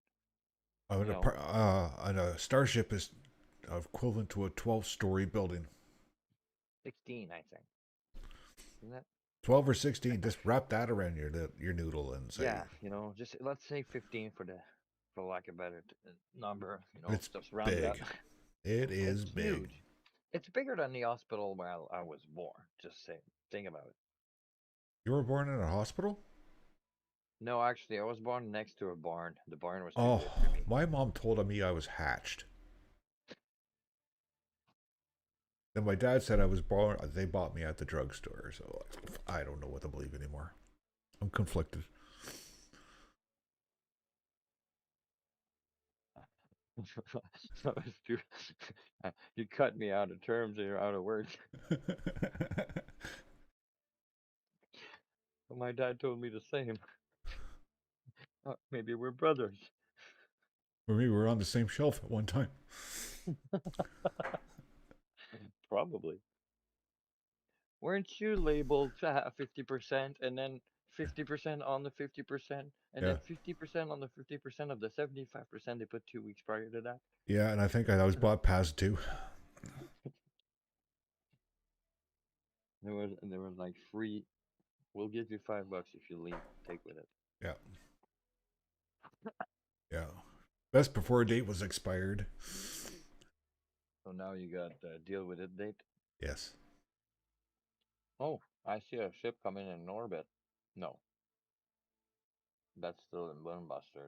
[SPEAKER 2] You know,
[SPEAKER 1] And a starship is equivalent to a 12-story building.
[SPEAKER 2] 16, I think. Isn't it?
[SPEAKER 1] 12 or 16, just wrap that around your noodle and say
[SPEAKER 2] Yeah, just let's say 15 for lack of better number.
[SPEAKER 1] it's
[SPEAKER 2] Just round it up.
[SPEAKER 1] big. It
[SPEAKER 2] It's
[SPEAKER 1] is big.
[SPEAKER 2] huge. It's bigger than the hospital where I was born. Just say, think about it.
[SPEAKER 1] You were born in a hospital?
[SPEAKER 2] No, actually, I was born next to a barn. The barn was too
[SPEAKER 1] Oh,
[SPEAKER 2] big for me.
[SPEAKER 1] my mom told me I was hatched. Then my dad said I was born. They bought me at the drugstore, so I don't know what to believe anymore. I'm conflicted.
[SPEAKER 2] That was too. You cut me out of terms or out of words. My dad told me the same. Maybe we're brothers.
[SPEAKER 1] For me, we were on the same shelf at one time.
[SPEAKER 2] Probably. Weren't you labeled to have 50% and then 50% on the 50% and
[SPEAKER 1] Yeah,
[SPEAKER 2] then 50% on the 50% of the 75% they put 2 weeks prior to that?
[SPEAKER 1] yeah, and I think I was bought past too.
[SPEAKER 2] There was like free. We'll give you $5 if you leave. Take with it.
[SPEAKER 1] Yeah, yeah. Best before date was expired.
[SPEAKER 2] So now you got deal with it date.
[SPEAKER 1] Yes.
[SPEAKER 2] Oh, I see a ship coming in orbit. No, that's still in Buster.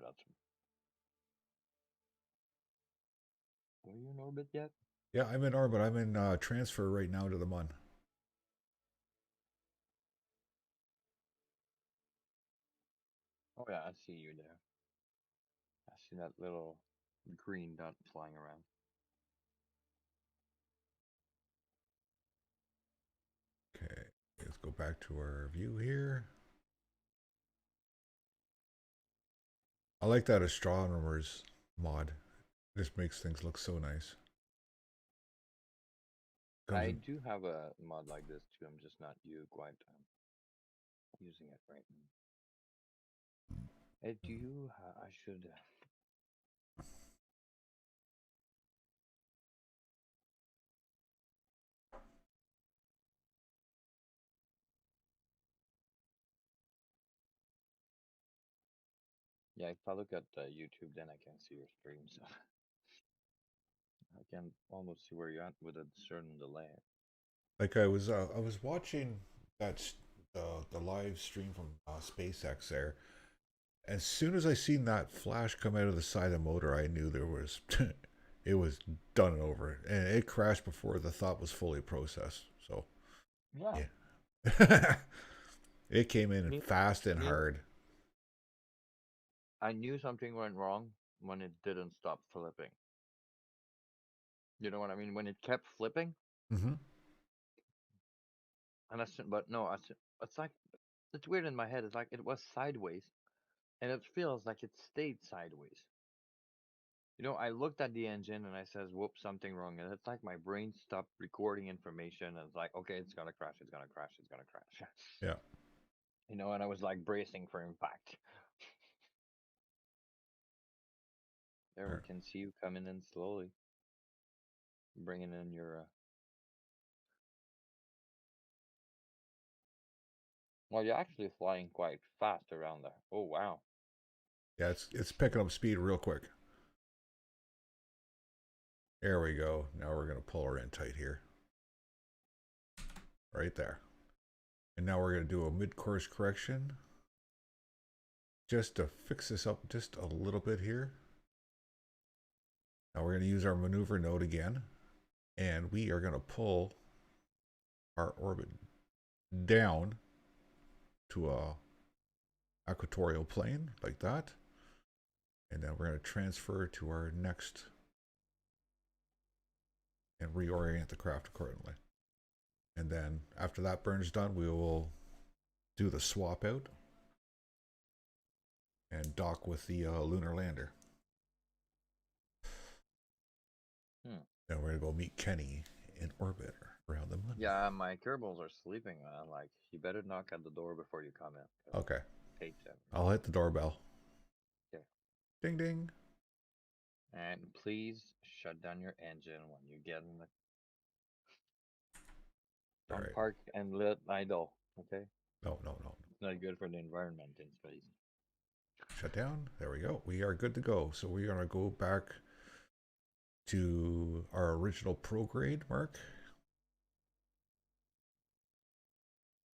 [SPEAKER 2] Were you in orbit yet?
[SPEAKER 1] Yeah, I'm in orbit. I'm in transfer right now to the Mun.
[SPEAKER 2] Oh yeah, I see you there. I see that little green dot flying around.
[SPEAKER 1] Okay, let's go back to our view here. I like that astronomers mod. This makes things look so nice. Comes
[SPEAKER 2] I
[SPEAKER 1] in,
[SPEAKER 2] do have a mod like this too. I'm just not quite using it right now. Do you? I should. Yeah, if I look at YouTube, then I can see your stream. So I can almost see where you're at with a certain delay.
[SPEAKER 1] Like I was watching the live stream from SpaceX there. As soon as I seen that flash come out of the side of the motor, I knew there was it was done and over, and it crashed before the thought was fully processed. So
[SPEAKER 2] Yeah.
[SPEAKER 1] yeah, it came in
[SPEAKER 2] Me,
[SPEAKER 1] fast and
[SPEAKER 2] me,
[SPEAKER 1] hard.
[SPEAKER 2] I knew something went wrong when it didn't stop flipping. You know what I mean? When it kept flipping,
[SPEAKER 1] Mm-hmm.
[SPEAKER 2] and but no, it's like, it's weird in my head. It's like it was sideways, and it feels like it stayed sideways. I looked at the engine and I says, "Whoops, something wrong." And it's like my brain stopped recording information, and it's like, "Okay, it's gonna crash. It's gonna crash. It's gonna crash."
[SPEAKER 1] Yeah,
[SPEAKER 2] And I was like bracing for impact. There,
[SPEAKER 1] all
[SPEAKER 2] we
[SPEAKER 1] right.
[SPEAKER 2] can see you coming in slowly, bringing in your. Well, you're actually flying quite fast around there. Oh wow.
[SPEAKER 1] Yeah, it's picking up speed real quick. There we go. Now we're gonna pull her in tight here, right there. And now we're gonna do a mid-course correction just to fix this up just a little bit here. Now we're gonna use our maneuver node again, and we are gonna pull our orbit down to a equatorial plane like that, and then we're going to transfer to our next and reorient the craft accordingly. And then after that burn's done, we will do the swap out and dock with the lunar lander.
[SPEAKER 2] Hmm.
[SPEAKER 1] Then we're going to go meet Kenny in orbit around the moon.
[SPEAKER 2] Yeah, my Kerbals are sleeping, man. Like, you better knock at the door before you come in, because
[SPEAKER 1] Okay,
[SPEAKER 2] I hate them.
[SPEAKER 1] I'll hit the doorbell.
[SPEAKER 2] Okay.
[SPEAKER 1] Ding ding.
[SPEAKER 2] And please shut down your engine when you get in the.
[SPEAKER 1] All
[SPEAKER 2] Don't
[SPEAKER 1] right.
[SPEAKER 2] park and let idle. Okay.
[SPEAKER 1] No, no, no.
[SPEAKER 2] It's not good for the environment in space.
[SPEAKER 1] Shut down. There we go. We are good to go. So we're going to go back to our original prograde, Mark.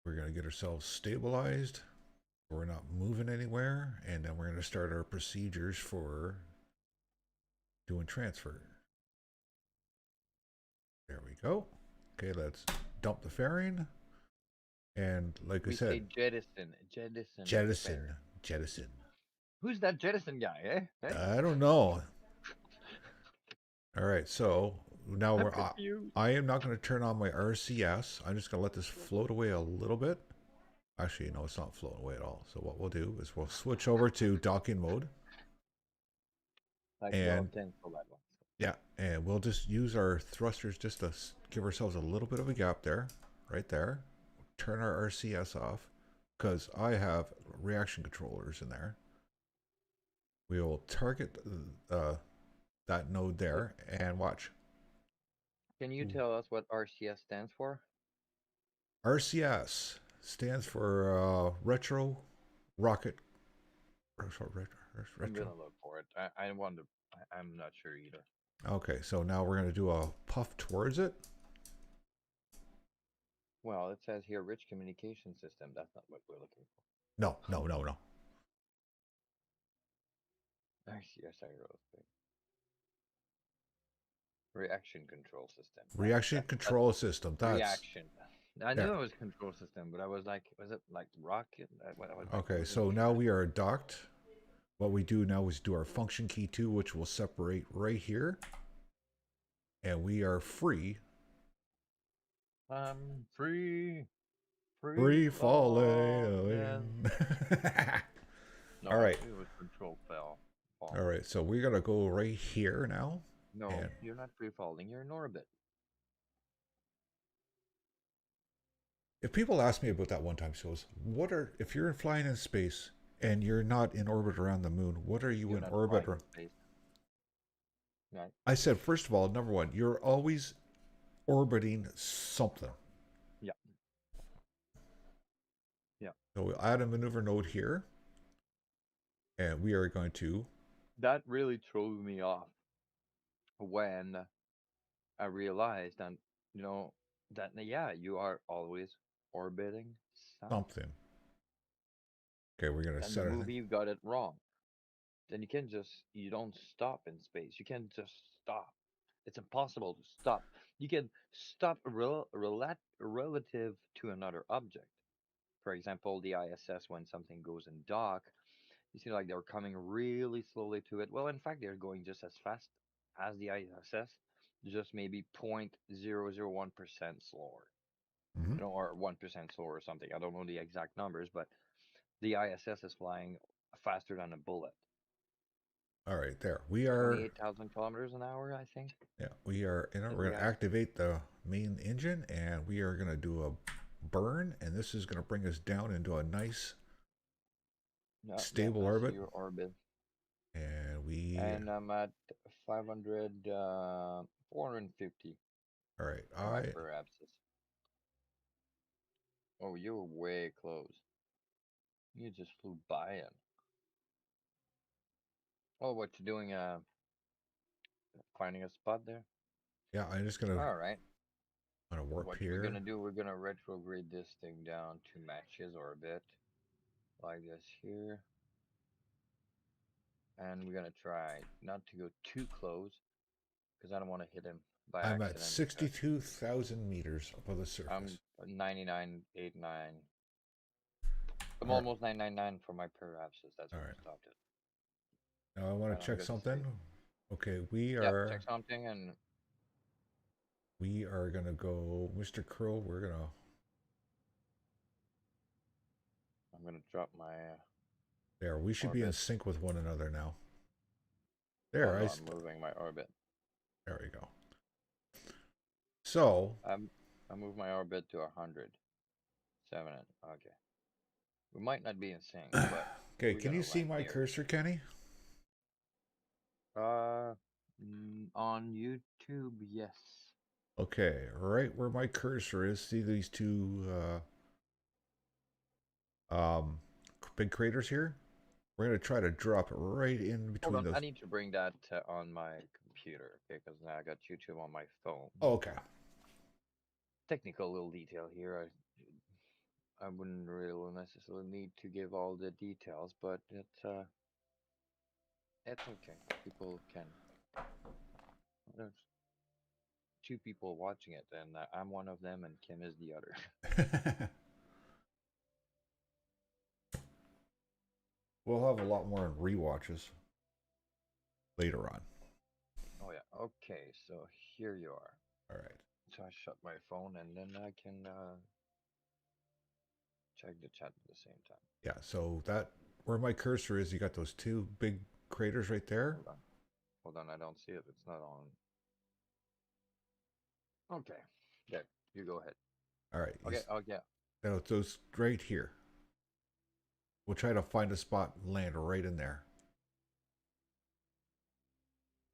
[SPEAKER 1] We're going to get ourselves stabilized. We're not moving anywhere. And then we're going to start our procedures for doing transfer. There we go. Okay, let's dump the fairing. And like I
[SPEAKER 2] We say
[SPEAKER 1] said,
[SPEAKER 2] jettison the
[SPEAKER 1] jettison,
[SPEAKER 2] fare.
[SPEAKER 1] jettison.
[SPEAKER 2] Who's that jettison guy, eh? Eh?
[SPEAKER 1] I don't know. All right, so now
[SPEAKER 2] I'm
[SPEAKER 1] we're.
[SPEAKER 2] confused.
[SPEAKER 1] I am not going to turn on my RCS. I'm just going to let this float away a little bit. Actually, no, it's not floating away at all. So what we'll do is we'll switch over to docking mode.
[SPEAKER 2] Like, well,
[SPEAKER 1] And
[SPEAKER 2] cancel that one.
[SPEAKER 1] yeah, and we'll just use our thrusters just to give ourselves a little bit of a gap there, right there. Turn our RCS off because I have reaction controllers in there. We will target that node
[SPEAKER 2] What?
[SPEAKER 1] there and watch.
[SPEAKER 2] Can you tell us what RCS stands for?
[SPEAKER 1] RCS stands for retro rocket.
[SPEAKER 2] I'm
[SPEAKER 1] Retro.
[SPEAKER 2] gonna look for it. I wonder. I'm not sure either.
[SPEAKER 1] Okay, so now we're going to do a puff towards it.
[SPEAKER 2] Well, it says here rich communication system. That's not what we're looking
[SPEAKER 1] No, no, no, no.
[SPEAKER 2] for. RCS Aerospace. Reaction control system.
[SPEAKER 1] Reaction
[SPEAKER 2] That's
[SPEAKER 1] control system. That's
[SPEAKER 2] reaction. I knew
[SPEAKER 1] there.
[SPEAKER 2] it was control system, but I was like, was it like rocket? I was like,
[SPEAKER 1] Okay,
[SPEAKER 2] was it?
[SPEAKER 1] so now we are docked. What we do now is do our function key 2, which will separate right here. And we are free.
[SPEAKER 2] I'm free, free
[SPEAKER 1] Free
[SPEAKER 2] falling.
[SPEAKER 1] falling.
[SPEAKER 2] No,
[SPEAKER 1] All right.
[SPEAKER 2] it was control
[SPEAKER 1] All
[SPEAKER 2] falling.
[SPEAKER 1] right. So we're going to go right here now.
[SPEAKER 2] No,
[SPEAKER 1] And
[SPEAKER 2] you're not free falling. You're in orbit.
[SPEAKER 1] if people ask me about that one time, so if you're flying in space and you're not in orbit around the moon, what are you
[SPEAKER 2] You're
[SPEAKER 1] in
[SPEAKER 2] not
[SPEAKER 1] orbit
[SPEAKER 2] flying
[SPEAKER 1] around?
[SPEAKER 2] in space, right?
[SPEAKER 1] I said, first of all, number one, you're always orbiting something.
[SPEAKER 2] Yeah, yeah.
[SPEAKER 1] So we'll add a maneuver node here, and we are going to.
[SPEAKER 2] That really threw me off when I realized that, you know, that yeah, you are always orbiting south.
[SPEAKER 1] Something. Okay, we're gonna
[SPEAKER 2] And the
[SPEAKER 1] set our thing.
[SPEAKER 2] movie got it wrong. Then you don't stop in space. You can't just stop. It's impossible to stop. You can stop relative to another object. For example, the ISS, when something goes in dock, you see like they're coming really slowly to it. Well, in fact, they're going just as fast as the ISS, just maybe 0.001% slower,
[SPEAKER 1] Mm-hmm.
[SPEAKER 2] or 1% slower or something. I don't know the exact numbers, but the ISS is flying faster than a bullet.
[SPEAKER 1] All right, there. We are.
[SPEAKER 2] 28,000 kilometers an hour, I think,
[SPEAKER 1] Yeah, we are. You know,
[SPEAKER 2] is
[SPEAKER 1] we're
[SPEAKER 2] the
[SPEAKER 1] gonna
[SPEAKER 2] ISS.
[SPEAKER 1] activate the main engine, and we are gonna do a burn, and this is gonna bring us down into a nice
[SPEAKER 2] Yeah, yeah,
[SPEAKER 1] stable
[SPEAKER 2] I see
[SPEAKER 1] orbit.
[SPEAKER 2] your orbit.
[SPEAKER 1] And we.
[SPEAKER 2] And I'm at 500, 450
[SPEAKER 1] All right.
[SPEAKER 2] on my
[SPEAKER 1] I.
[SPEAKER 2] periapsis. Oh, you're way close. You just flew by it. Oh, what you doing? Finding a spot there?
[SPEAKER 1] Yeah, I'm just gonna.
[SPEAKER 2] All right.
[SPEAKER 1] Gonna warp
[SPEAKER 2] What we're
[SPEAKER 1] here.
[SPEAKER 2] gonna do, we're gonna retrograde this thing down to match his orbit, like this here. And we're gonna try not to go too close, because I don't want to hit him by
[SPEAKER 1] I'm at
[SPEAKER 2] accident, because
[SPEAKER 1] 62,000 meters above the
[SPEAKER 2] I'm
[SPEAKER 1] surface.
[SPEAKER 2] 99.89. I'm
[SPEAKER 1] All right.
[SPEAKER 2] almost 999 for my periapsis. That's
[SPEAKER 1] All
[SPEAKER 2] where I
[SPEAKER 1] right.
[SPEAKER 2] stopped it.
[SPEAKER 1] Now I want
[SPEAKER 2] And
[SPEAKER 1] to
[SPEAKER 2] I'm
[SPEAKER 1] check
[SPEAKER 2] gonna
[SPEAKER 1] something.
[SPEAKER 2] see.
[SPEAKER 1] Okay,
[SPEAKER 2] Yep, check something, and
[SPEAKER 1] we are gonna go, Mr. Crow. We're gonna.
[SPEAKER 2] I'm gonna drop my
[SPEAKER 1] There. We should be in
[SPEAKER 2] orbit.
[SPEAKER 1] sync with one another now. There.
[SPEAKER 2] Hold on, moving my orbit.
[SPEAKER 1] There we go. So.
[SPEAKER 2] I move my orbit to 100. 7. Okay. We might not be in sync, but
[SPEAKER 1] Okay.
[SPEAKER 2] we're
[SPEAKER 1] Can you
[SPEAKER 2] gonna
[SPEAKER 1] see
[SPEAKER 2] land
[SPEAKER 1] my
[SPEAKER 2] here.
[SPEAKER 1] cursor, Kenny?
[SPEAKER 2] Uh, on YouTube, yes.
[SPEAKER 1] Okay. Right where my cursor is. See these two big craters here? We're gonna try to drop right in
[SPEAKER 2] Hold
[SPEAKER 1] between
[SPEAKER 2] on, I
[SPEAKER 1] those.
[SPEAKER 2] need to bring that on my computer, okay? Because now I got YouTube on my phone.
[SPEAKER 1] Oh, okay.
[SPEAKER 2] Technical little detail here. I wouldn't really necessarily need to give all the details, but it's okay. People can. There's two people watching it, and I'm one of them, and Kim is the other.
[SPEAKER 1] We'll have a lot more in rewatches later on.
[SPEAKER 2] Oh yeah. Okay, so here you are.
[SPEAKER 1] All right.
[SPEAKER 2] So I shut my phone, and then I can check the chat at the same time.
[SPEAKER 1] Yeah. So that where my cursor is, you got those two big craters right there.
[SPEAKER 2] Hold on. Hold on, I don't see it. It's not on. Okay. There. You go ahead.
[SPEAKER 1] All right.
[SPEAKER 2] Okay. Oh yeah.
[SPEAKER 1] Now those right here. We'll try to find a spot and land right in there.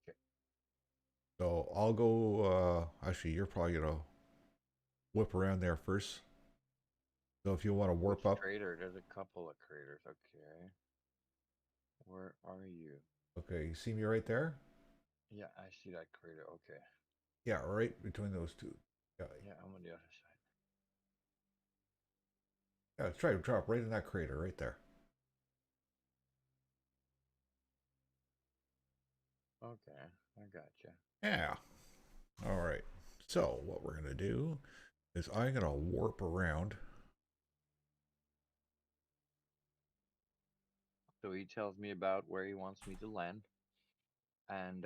[SPEAKER 2] Okay.
[SPEAKER 1] So I'll go. Actually, you're probably gonna whip around there first. So if you want to
[SPEAKER 2] Which
[SPEAKER 1] warp up.
[SPEAKER 2] crater? There's a couple of craters. Okay. Where are you?
[SPEAKER 1] Okay, you see me right there?
[SPEAKER 2] Yeah, I see that crater. Okay.
[SPEAKER 1] Yeah, right between those two. Yeah,
[SPEAKER 2] Yeah, I'm on the other side.
[SPEAKER 1] yeah. Try to drop right in that crater right there.
[SPEAKER 2] Okay, I got you.
[SPEAKER 1] Yeah. All right. So what we're gonna do is I'm gonna warp around.
[SPEAKER 2] So he tells me about where he wants me to land, and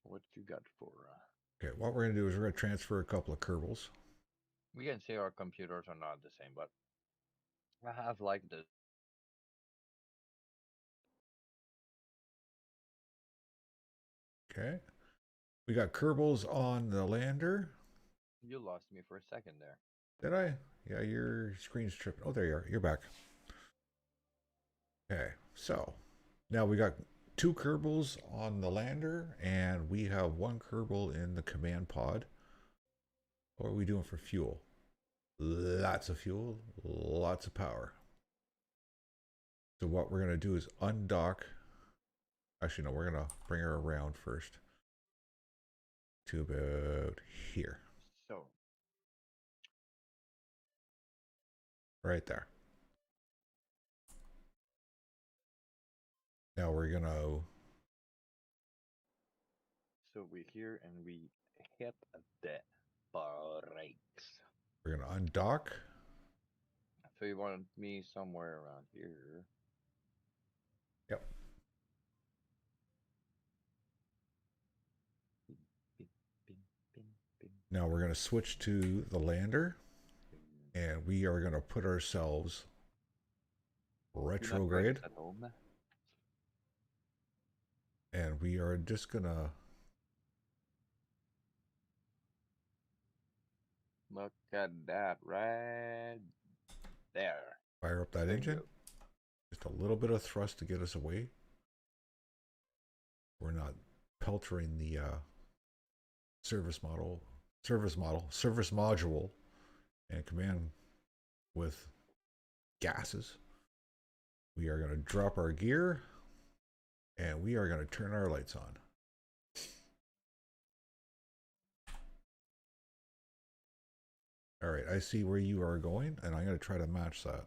[SPEAKER 2] what you got for?
[SPEAKER 1] Okay, what we're gonna do is we're gonna transfer a couple of Kerbals.
[SPEAKER 2] We can say our computers are not the same, but I have like the.
[SPEAKER 1] Okay. We got Kerbals on the lander.
[SPEAKER 2] You lost me for a second there.
[SPEAKER 1] Did I? Yeah, your screen's tripping. Oh, there you are. You're back. Okay, so now we got two Kerbals on the lander, and we have one Kerbal in the command pod. What are we doing for fuel? Lots of fuel, lots of power. So what we're going to do is undock. Actually, no, we're going to bring her around first. to about here.
[SPEAKER 2] So
[SPEAKER 1] Right there. Now
[SPEAKER 2] we're here and we hit the brakes.
[SPEAKER 1] we're gonna undock.
[SPEAKER 2] So you wanted me somewhere around here.
[SPEAKER 1] Yep.
[SPEAKER 2] Bing, bing, bing, bing, bing,
[SPEAKER 1] Now we're gonna switch to the lander,
[SPEAKER 2] bing.
[SPEAKER 1] and we are gonna put ourselves
[SPEAKER 2] Do not brakes
[SPEAKER 1] retrograde,
[SPEAKER 2] at home.
[SPEAKER 1] and we are just gonna
[SPEAKER 2] Look at that right there.
[SPEAKER 1] fire up that engine.
[SPEAKER 2] Bingo.
[SPEAKER 1] Just a little bit of thrust to get us away. We're not peltering the service module, and command with gases. We are going to drop our gear, and we are going to turn our lights on. All right, I see where you are going, and I'm going to try to match that.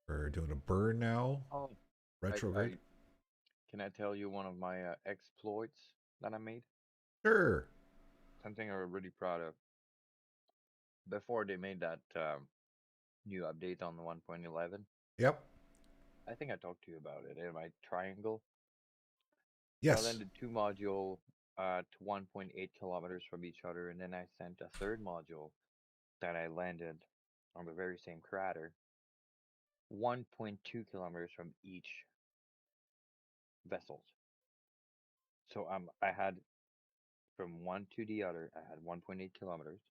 [SPEAKER 1] We're doing a burn now,
[SPEAKER 2] Oh, I
[SPEAKER 1] retrograde.
[SPEAKER 2] can I tell you one of my exploits that I made?
[SPEAKER 1] Sure.
[SPEAKER 2] Something I'm really proud of. Before they made that new update on the 1.11,
[SPEAKER 1] Yep.
[SPEAKER 2] I think I talked to you about it in my triangle. So I
[SPEAKER 1] Yes.
[SPEAKER 2] landed two module to 1.8 kilometers from each other, and then I sent a third module that I landed on the very same crater, 1.2 kilometers from each vessels. So I had from one to the other, I had 1.8 kilometers,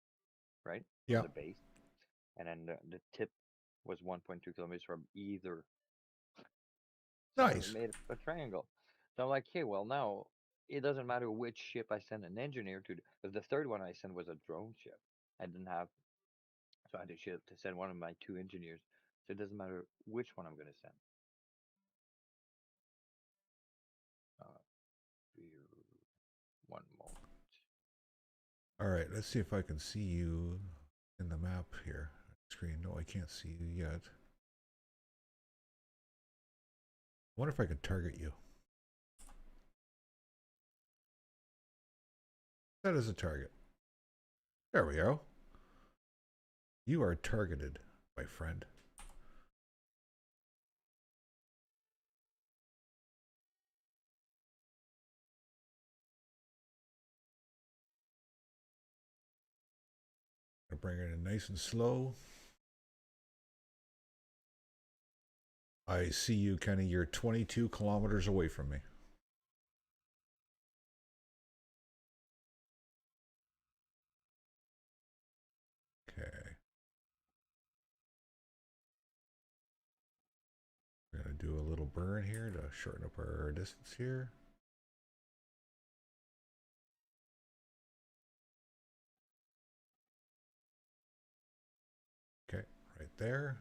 [SPEAKER 2] right, from the
[SPEAKER 1] Yep.
[SPEAKER 2] base, and then the tip was 1.2 kilometers from either. So I
[SPEAKER 1] Nice.
[SPEAKER 2] made a triangle. So I'm like, hey, well now it doesn't matter which ship I send an engineer to, because the third one I sent was a drone ship. I didn't have, so I had to send one of my two engineers. So it doesn't matter which one I'm gonna send. Uh, one moment.
[SPEAKER 1] All right, let's see if I can see you in the map here. Screen. No, I can't see you yet. I wonder if I can target you. That is a target. There we go. You are targeted, my friend. I bring it in nice and slow. I see you, Kenny. You're 22 kilometers away from me. Okay. We're going to do a little burn here to shorten up our distance here. Okay, right there.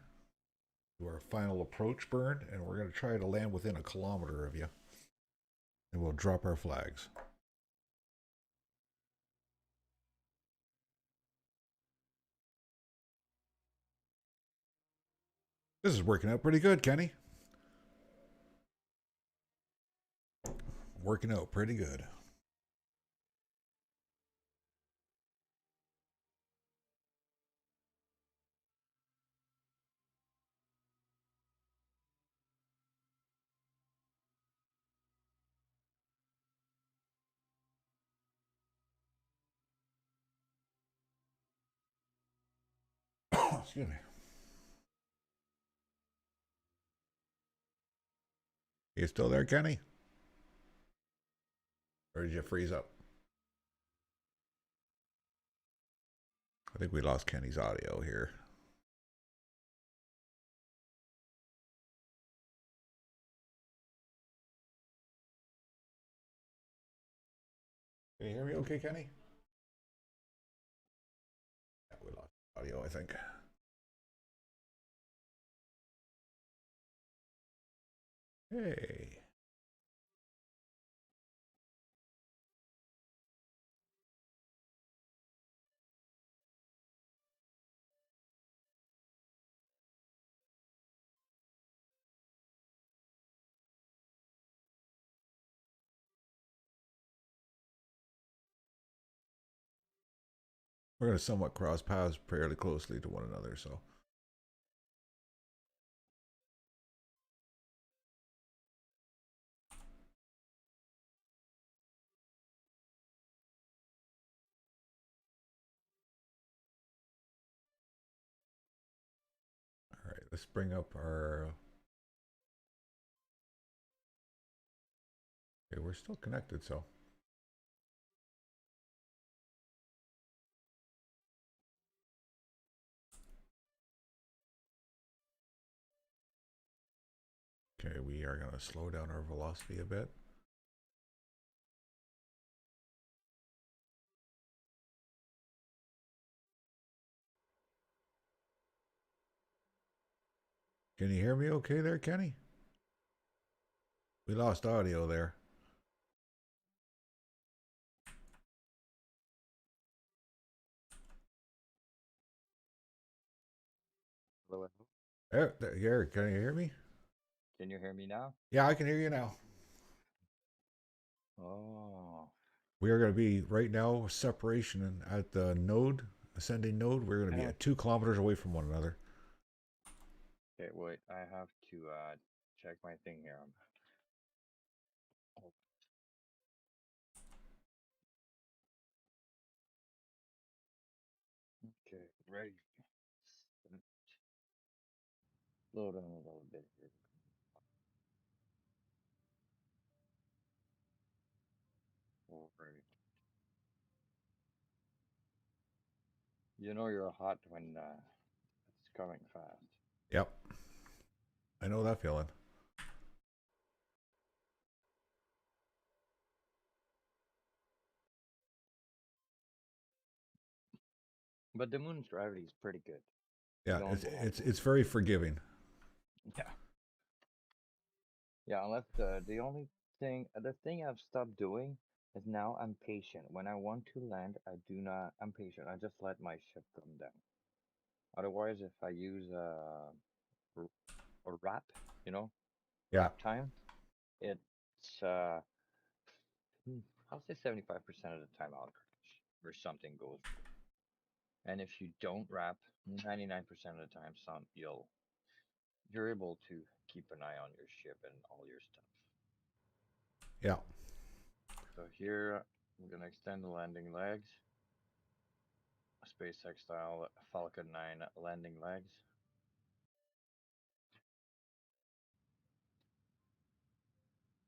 [SPEAKER 1] Do our final approach burn, and we're going to try to land within a kilometer of you. And we'll drop our flags. This is working out pretty good, Kenny. Working out pretty good. Excuse me. You still there, Kenny? Or did you freeze up? I think we lost Kenny's audio here. Can you hear me okay, Kenny? Yeah, we lost audio, I think. Hey. We're going to somewhat cross paths fairly closely to one another, so. All right, let's bring up our. Okay, we're still connected, so. Okay, we are going to slow down our velocity a bit. Can you hear me okay there, Kenny? We lost audio there.
[SPEAKER 2] Hello, hello.
[SPEAKER 1] There, can you hear me?
[SPEAKER 2] Can you hear me now?
[SPEAKER 1] Yeah, I can hear you now.
[SPEAKER 2] Oh,
[SPEAKER 1] We are going to be right now separation at the node, ascending node. We're going to be
[SPEAKER 2] yeah.
[SPEAKER 1] at 2 kilometers away from one another.
[SPEAKER 2] Okay, wait. I have to check my thing here. Okay, ready. Slow down a little bit here. Alright. You know you're hot when it's coming fast.
[SPEAKER 1] Yep, I know that feeling.
[SPEAKER 2] But the moon's gravity is pretty good. You
[SPEAKER 1] Yeah,
[SPEAKER 2] don't
[SPEAKER 1] it's
[SPEAKER 2] have
[SPEAKER 1] it's
[SPEAKER 2] to.
[SPEAKER 1] it's very forgiving.
[SPEAKER 2] Yeah. Yeah, unless the only thing, the thing I've stopped doing is now I'm patient. When I want to land, I do not, I'm patient. I just let my ship come down. Otherwise, if I use r- a wrap, you know,
[SPEAKER 1] Yeah,
[SPEAKER 2] wrap time, it's I'll say 75% of the time I'll crash or something goes wrong. And if you don't wrap, 99% of the time, you're able to keep an eye on your ship and all your stuff.
[SPEAKER 1] yeah.
[SPEAKER 2] So here I'm gonna extend the landing legs, SpaceX style Falcon 9 landing legs.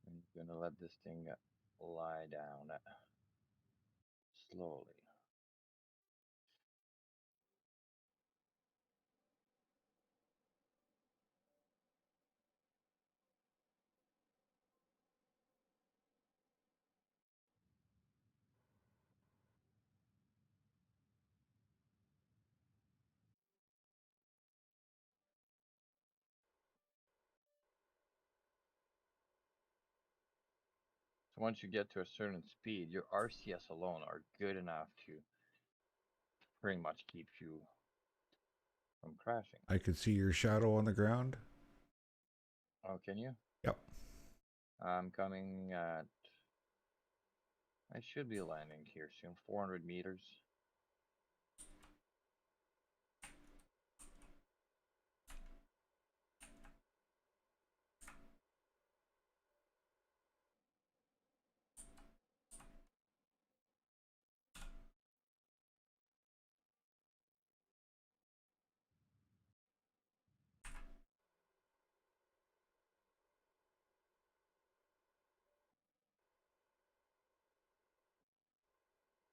[SPEAKER 2] I'm gonna let this thing lie down slowly. So once you get to a certain speed, your RCS alone are good enough to pretty much keep you from crashing.
[SPEAKER 1] I could see your shadow on the ground.
[SPEAKER 2] Oh, can you?
[SPEAKER 1] Yep.
[SPEAKER 2] I'm coming at. I should be landing here soon. 400 meters.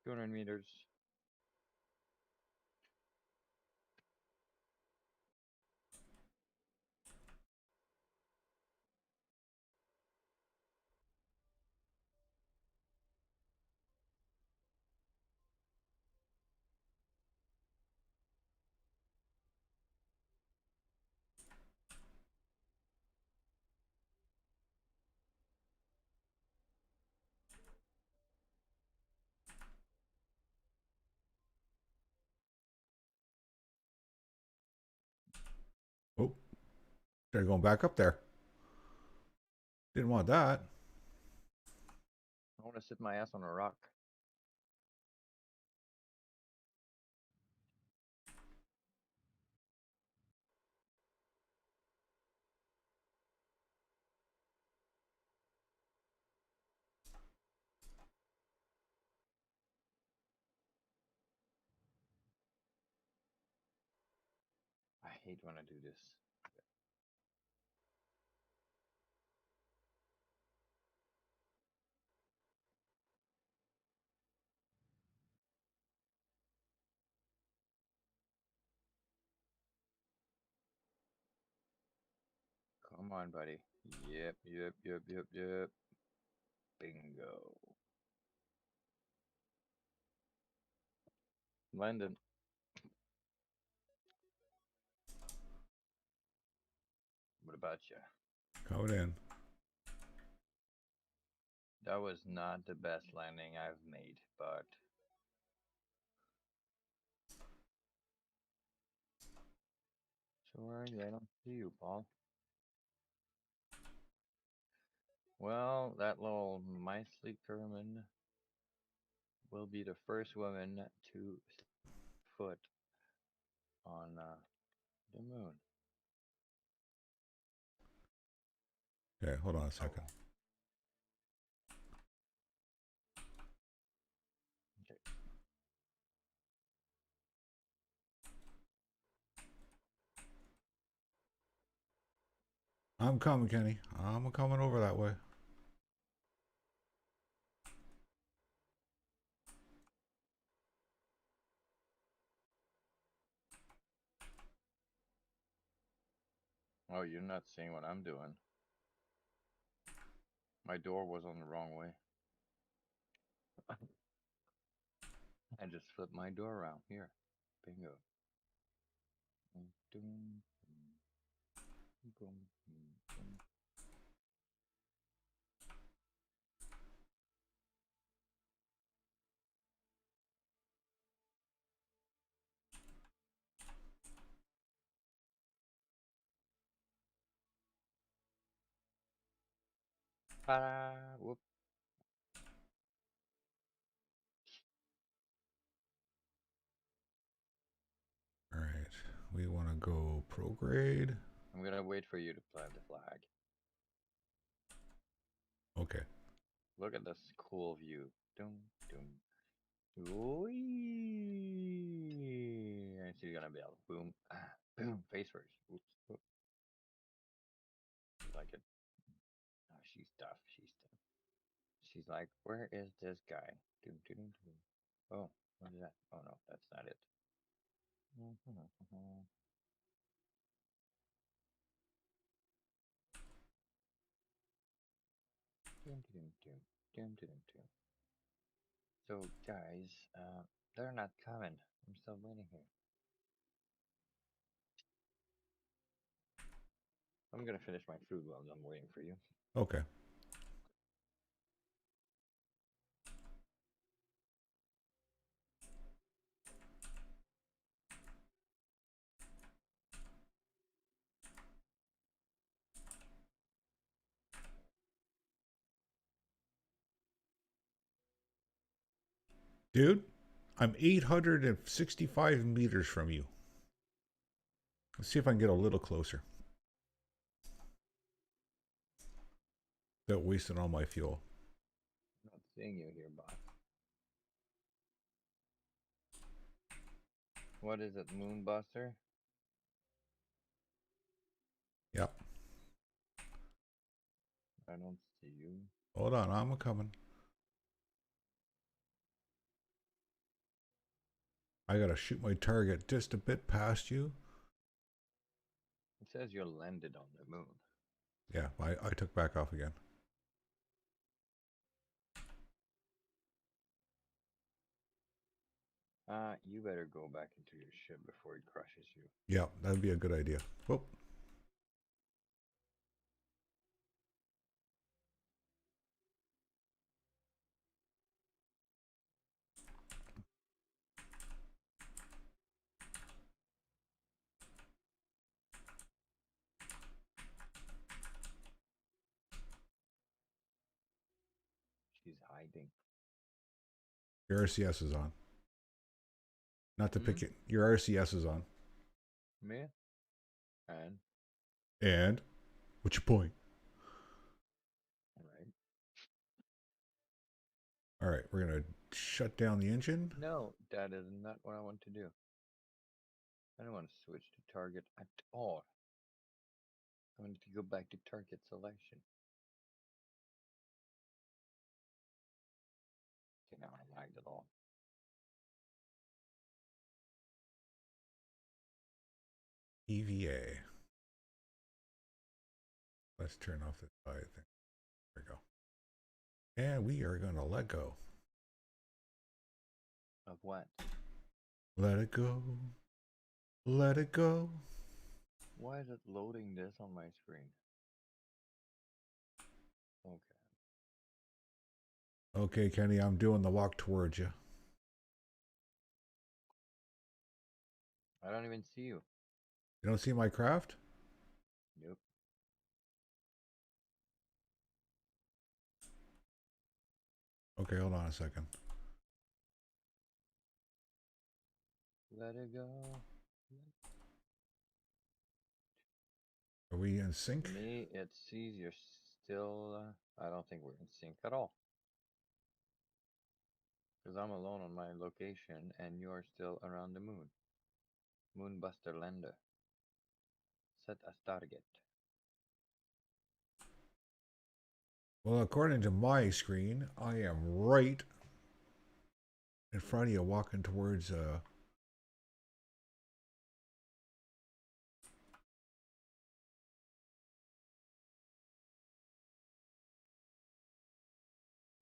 [SPEAKER 2] Two hundred meters.
[SPEAKER 1] Oh, they're going back up there. Didn't want that.
[SPEAKER 2] I want to sit my ass on a rock. hate when I do this. Come on, buddy. Yep, yep, yep, yep, yep. Bingo. Landon, what about you?
[SPEAKER 1] Coming in.
[SPEAKER 2] That was not the best landing I've made, but sorry, I don't see you, Paul. Well, that little Meisly Kerman will be the first woman to set foot on the moon.
[SPEAKER 1] Okay, hold on a
[SPEAKER 2] Oh,
[SPEAKER 1] second.
[SPEAKER 2] okay.
[SPEAKER 1] I'm coming, Kenny. I'm coming over that way.
[SPEAKER 2] Oh, you're not seeing what I'm doing. My door was on the wrong way. I just flipped my door around. Here. Bingo. Dum, dum, boom, boom. Ta-da! Whoop.
[SPEAKER 1] All right, we want to go prograde.
[SPEAKER 2] I'm gonna wait for you to plant the flag.
[SPEAKER 1] Okay.
[SPEAKER 2] Look at this cool view. Dum, dum. Whee! And she's gonna be able boom, boom, face first. Oops, oops. You like it? Oh, she's tough. She's tough. She's like, where is this guy? Dum, dum, dum, dum. Oh, what is that? Oh no, that's not it. Dum, dum, dum, dum, dum, dum. So, guys, they're not coming. I'm still waiting here. I'm gonna finish my food while I'm waiting for you.
[SPEAKER 1] Okay. Dude, I'm 865 meters from you. Let's see if I can get a little closer. Without wasting all my fuel.
[SPEAKER 2] I'm not seeing you here, boss. What is it, Moonbuster?
[SPEAKER 1] Yep.
[SPEAKER 2] I don't see you.
[SPEAKER 1] Hold on, I'm a coming. I gotta shoot my target just a bit past you.
[SPEAKER 2] It says you landed on the moon.
[SPEAKER 1] Yeah, I took back off again.
[SPEAKER 2] You better go back into your ship before it crushes you.
[SPEAKER 1] Yeah, that'd be a good idea. Whoop.
[SPEAKER 2] She's hiding.
[SPEAKER 1] Your RCS is on. Not to
[SPEAKER 2] Hmm?
[SPEAKER 1] pick it. Your RCS is on.
[SPEAKER 2] Me? And?
[SPEAKER 1] And what's your point?
[SPEAKER 2] Alright.
[SPEAKER 1] All right, we're gonna shut down the engine.
[SPEAKER 2] No, that is not what I want to do. I don't want to switch to target at all. I want to go back to target selection. Okay, now I lagged it all.
[SPEAKER 1] EVA. Let's turn off this side thing. There we go. And we are going to let go.
[SPEAKER 2] Of what?
[SPEAKER 1] Let it go. Let it go.
[SPEAKER 2] Why is it loading this on my screen? Okay.
[SPEAKER 1] Okay, Kenny, I'm doing the walk towards you.
[SPEAKER 2] I don't even see you.
[SPEAKER 1] You don't see my craft?
[SPEAKER 2] Nope.
[SPEAKER 1] Okay, hold on a second.
[SPEAKER 2] Let it go.
[SPEAKER 1] Are we in sync?
[SPEAKER 2] For me, it sees you're still. I don't think we're in sync at all. Because I'm alone on my location and you're still around the moon. Moonbuster lander. Set as target.
[SPEAKER 1] Well, according to my screen, I am right in front of you walking towards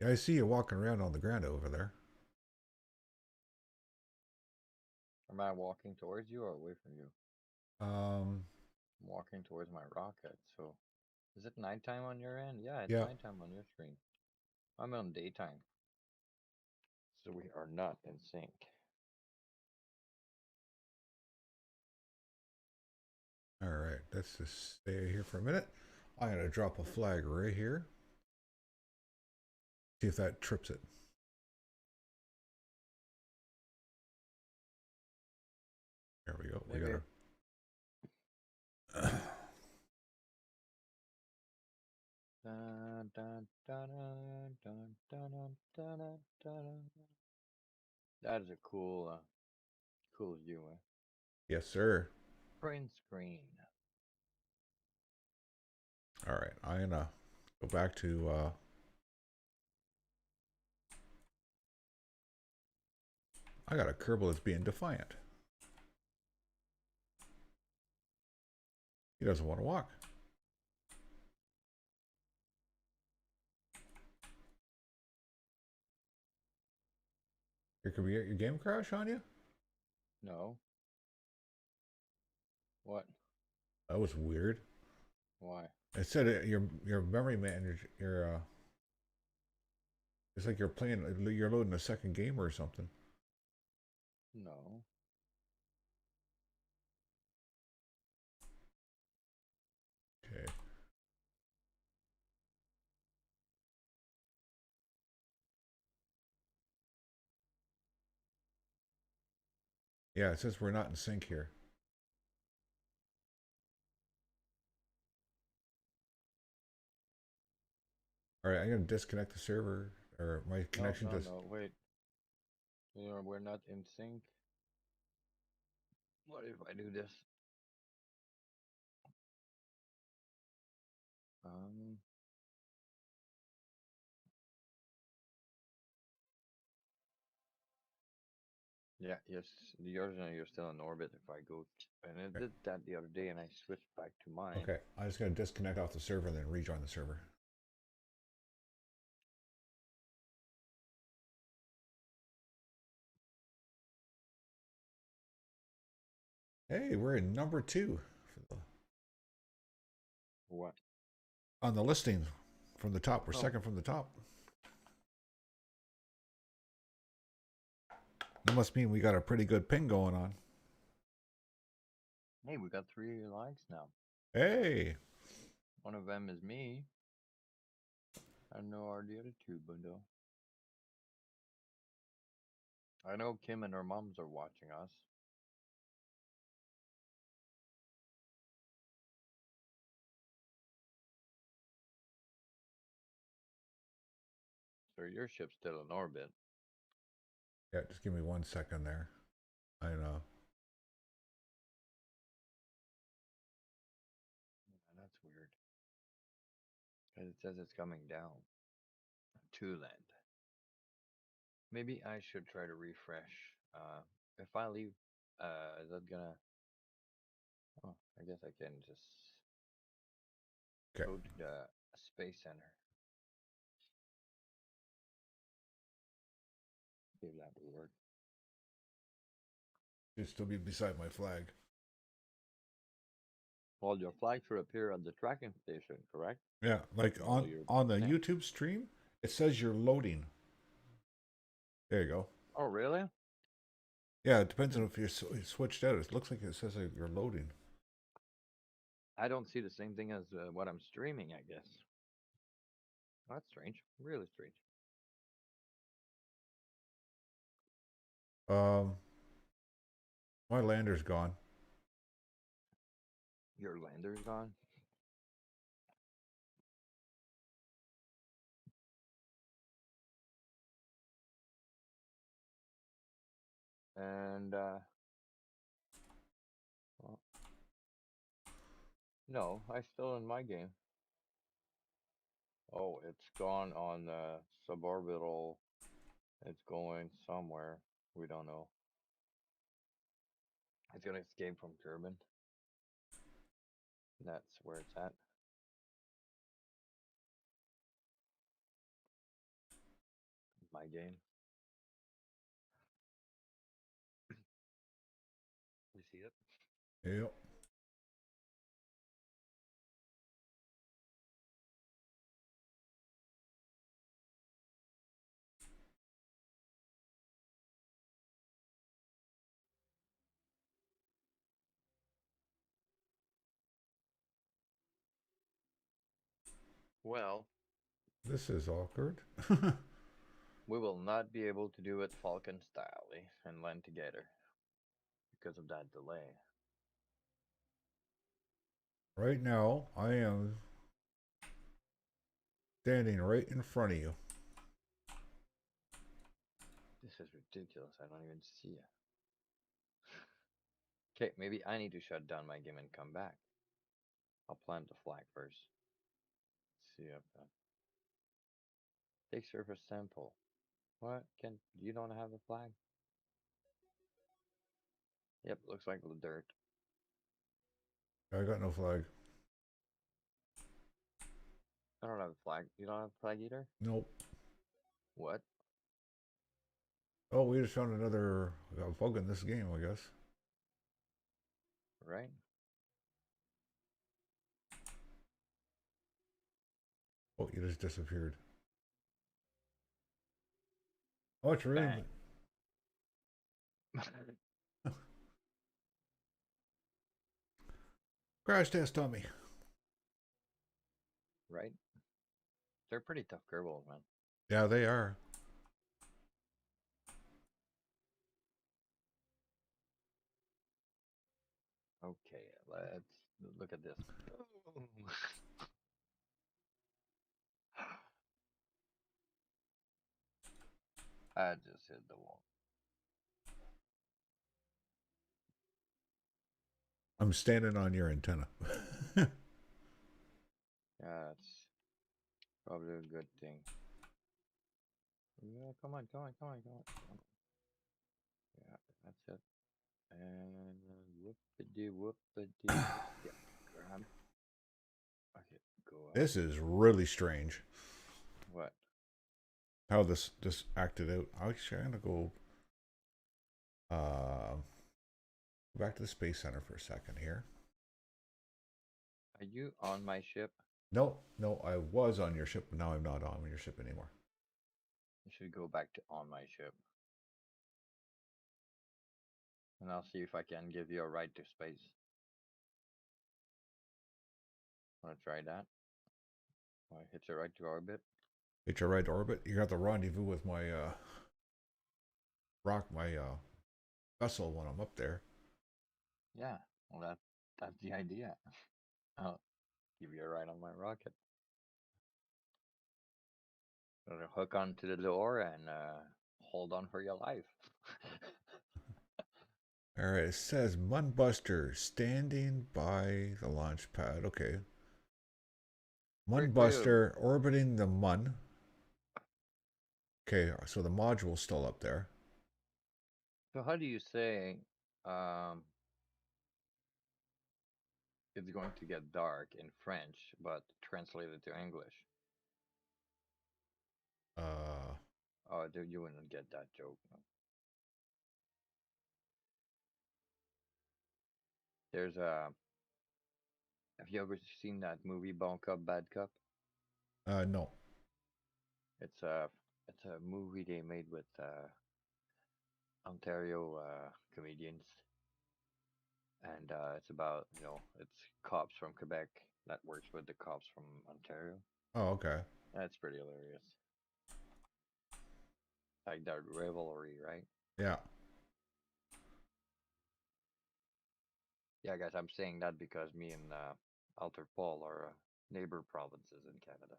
[SPEAKER 1] yeah, I see you walking around on the ground over there.
[SPEAKER 2] Am I walking towards you or away from you?
[SPEAKER 1] Um,
[SPEAKER 2] I'm walking towards my rocket, so is it nighttime on your end? Yeah, it's
[SPEAKER 1] yeah.
[SPEAKER 2] nighttime on your screen. I'm on daytime. So we are not in sync.
[SPEAKER 1] All right, let's just stay here for a minute. I'm gonna drop a flag right here. See if that trips it. There we go. We
[SPEAKER 2] Maybe.
[SPEAKER 1] gotta.
[SPEAKER 2] Dun, dun, dun, dun, dun, dun, dun, dun, dun. That is a cool view. Eh?
[SPEAKER 1] Yes, sir.
[SPEAKER 2] Print screen.
[SPEAKER 1] All right, I'm gonna go back to. I got a Kerbal that's being defiant. He doesn't want to walk. Here could be your game crash on you.
[SPEAKER 2] No. What?
[SPEAKER 1] That was weird.
[SPEAKER 2] Why?
[SPEAKER 1] It said your memory manager. Your it's like you're playing. You're loading a second game or something.
[SPEAKER 2] No.
[SPEAKER 1] Okay. Yeah, it says we're not in sync here. All right, I'm gonna disconnect the server or my
[SPEAKER 2] No,
[SPEAKER 1] connection
[SPEAKER 2] no,
[SPEAKER 1] just.
[SPEAKER 2] no. Wait. You know, we're not in sync. What if I do this? Um. Yeah. Yes. Yours and you're still in orbit. If I go, and it
[SPEAKER 1] Okay.
[SPEAKER 2] did that the other day, and I switched back to mine.
[SPEAKER 1] Okay, I'm just gonna disconnect off the server and then rejoin the server. Hey, we're in number 2
[SPEAKER 2] What?
[SPEAKER 1] on the listing from the top. We're
[SPEAKER 2] Oh,
[SPEAKER 1] second from the top. That must mean we got a pretty good ping going on.
[SPEAKER 2] hey, we got 3 likes now.
[SPEAKER 1] Hey,
[SPEAKER 2] One of them is me. I know are the other two, but no. I know Kim and her moms are watching us. So your ship's still in orbit.
[SPEAKER 1] yeah, just give me 1 second there. I know.
[SPEAKER 2] weird. 'Cause it says it's coming down to land. Maybe I should try to refresh. If I leave, is that gonna? Oh, I guess I can just
[SPEAKER 1] Okay.
[SPEAKER 2] go to the space center. See if that will work.
[SPEAKER 1] Should still be beside my flag.
[SPEAKER 2] Well, your flag should appear at the tracking station, correct?
[SPEAKER 1] Yeah, like
[SPEAKER 2] Well, you're
[SPEAKER 1] on the
[SPEAKER 2] yeah.
[SPEAKER 1] YouTube stream, it says you're loading. There you go.
[SPEAKER 2] Oh, really?
[SPEAKER 1] Yeah, it depends on
[SPEAKER 2] Hmm.
[SPEAKER 1] if you switched out. It looks like it says that you're loading.
[SPEAKER 2] I don't see the same thing as what I'm streaming, I guess. That's strange. Really strange.
[SPEAKER 1] Um, my lander's gone.
[SPEAKER 2] Your lander's gone. And, well, no, I still in my game. Oh, it's gone on the suborbital. It's going somewhere. We don't know. It's gonna escape from Kerbin. That's where it's at. My game. You see it?
[SPEAKER 1] Yep.
[SPEAKER 2] Well,
[SPEAKER 1] This is awkward.
[SPEAKER 2] we will not be able to do it Falcon style and land together because of that delay.
[SPEAKER 1] Right now, I am standing right in front of you.
[SPEAKER 2] This is ridiculous. I don't even see it. Okay, maybe I need to shut down my game and come back. I'll plant the flag first. See if take surface sample. What? Can you don't have a flag? Yep, looks like the dirt.
[SPEAKER 1] I got no flag.
[SPEAKER 2] I don't have a flag. You don't have a flag either?
[SPEAKER 1] Nope.
[SPEAKER 2] What?
[SPEAKER 1] Oh, we just found another bug in this game, I guess.
[SPEAKER 2] Right?
[SPEAKER 1] Oh, you just disappeared. Oh, it's really
[SPEAKER 2] Bang.
[SPEAKER 1] crash test on me.
[SPEAKER 2] Right? They're pretty tough Kerbals, man.
[SPEAKER 1] Yeah, they are.
[SPEAKER 2] Okay, let's look at this. I just hit the wall.
[SPEAKER 1] I'm standing on your antenna.
[SPEAKER 2] Yeah, that's probably a good thing. Yeah, come on, come on, come on, come on. Come on. Yeah, that's it. And whoopity whoopity whoop. Yeah, grab. Okay, go up.
[SPEAKER 1] This is really strange
[SPEAKER 2] What?
[SPEAKER 1] how this acted out. Actually, I'm gonna go back to the space center for a second here.
[SPEAKER 2] Are you on my ship?
[SPEAKER 1] No, no, I was on your ship, but now I'm not on your ship anymore.
[SPEAKER 2] I should go back to on my ship. And I'll see if I can give you a ride to space. Wanna try that? Wanna hit you right to orbit?
[SPEAKER 1] Hit your right orbit. You got the rendezvous with my my vessel when I'm up there.
[SPEAKER 2] Yeah. Well, that's the idea. I'll give you a ride on my rocket. Gonna hook onto the door and hold on for your life.
[SPEAKER 1] All right, it says Munbuster standing by the launch pad. Okay,
[SPEAKER 2] Great for you.
[SPEAKER 1] Munbuster orbiting the Mun. Okay, so the module's still up there.
[SPEAKER 2] So how do you say um, it's going to get dark in French, but translated to English?
[SPEAKER 1] Uh,
[SPEAKER 2] Oh, dude, you wouldn't get that joke. No. There's a. Have you ever seen that movie Bon Cop Bad Cop?
[SPEAKER 1] no.
[SPEAKER 2] It's a it's a movie they made with Ontario comedians, and it's about it's cops from Quebec that works with the cops from Ontario.
[SPEAKER 1] Oh, okay.
[SPEAKER 2] That's pretty hilarious. Like that rivalry, right?
[SPEAKER 1] Yeah.
[SPEAKER 2] Yeah, guys, I'm saying that because me and Alter Paul are neighbor provinces in Canada.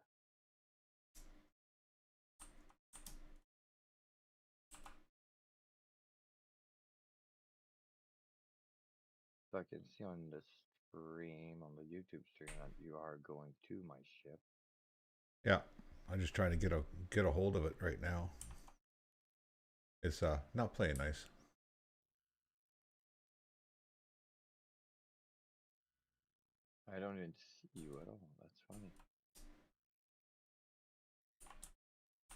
[SPEAKER 2] So I can see on the stream, on the YouTube stream, that you are going to my ship.
[SPEAKER 1] Yeah. I'm just trying to get a hold of it right now. It's not playing nice.
[SPEAKER 2] I don't even see you at all. That's funny.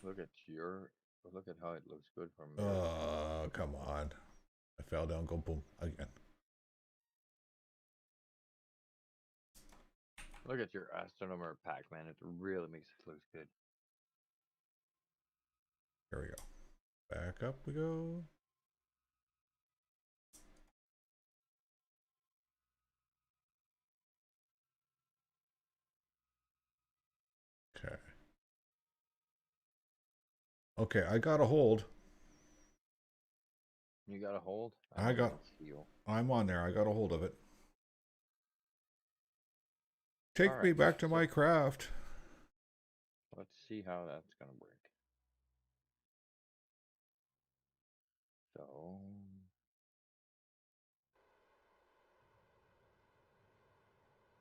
[SPEAKER 2] Look at your, look at how it looks good from your screen.
[SPEAKER 1] Come on. I fell down, go boom again.
[SPEAKER 2] Look at your astronomer pack, man. It really makes it look good.
[SPEAKER 1] Here we go. Back up we go. Okay. Okay, I got a hold.
[SPEAKER 2] You got a hold? I
[SPEAKER 1] I
[SPEAKER 2] don't
[SPEAKER 1] got
[SPEAKER 2] even see you.
[SPEAKER 1] I'm on there. I got a hold of it.
[SPEAKER 2] All
[SPEAKER 1] Take me
[SPEAKER 2] right,
[SPEAKER 1] back to
[SPEAKER 2] so
[SPEAKER 1] my craft.
[SPEAKER 2] let's see how that's gonna work. So,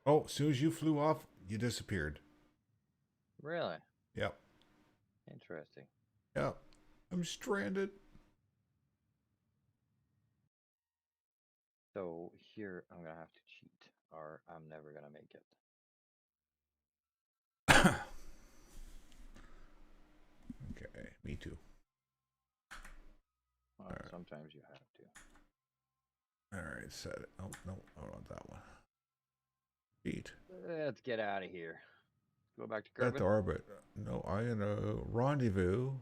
[SPEAKER 1] Oh, as soon as you flew off, you disappeared.
[SPEAKER 2] really
[SPEAKER 1] Yep.
[SPEAKER 2] interesting.
[SPEAKER 1] Yep. I'm stranded.
[SPEAKER 2] So here I'm gonna have to cheat, or I'm never gonna make it.
[SPEAKER 1] Okay, me too.
[SPEAKER 2] Well, sometimes you have to.
[SPEAKER 1] All right, set it. Oh, no, I want that one. Eat.
[SPEAKER 2] Let's get out of here. Go back to
[SPEAKER 1] Set the
[SPEAKER 2] Kerbin.
[SPEAKER 1] orbit. No, I in a rendezvous.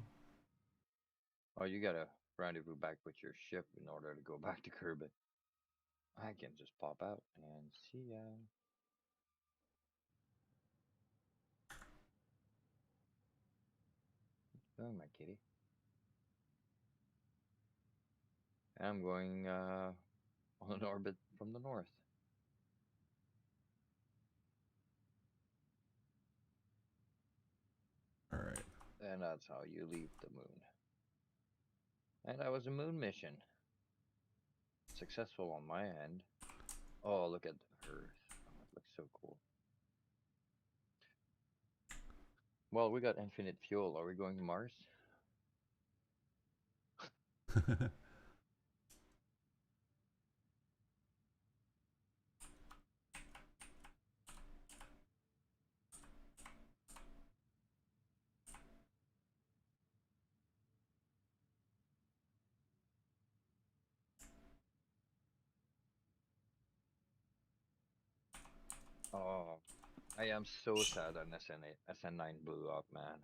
[SPEAKER 2] Oh, you gotta rendezvous back with your ship in order to go back to Kerbin. I can just pop out and see ya. Oh, my kitty. I'm going on an orbit from the north.
[SPEAKER 1] All right.
[SPEAKER 2] And that's how you leave the moon. And that was a moon mission. Successful on my end. Oh, look at the Earth. Oh, it looks so cool. Well, we got infinite fuel. Are we going to Mars? Oh, I am so sad that SN9 blew up, man.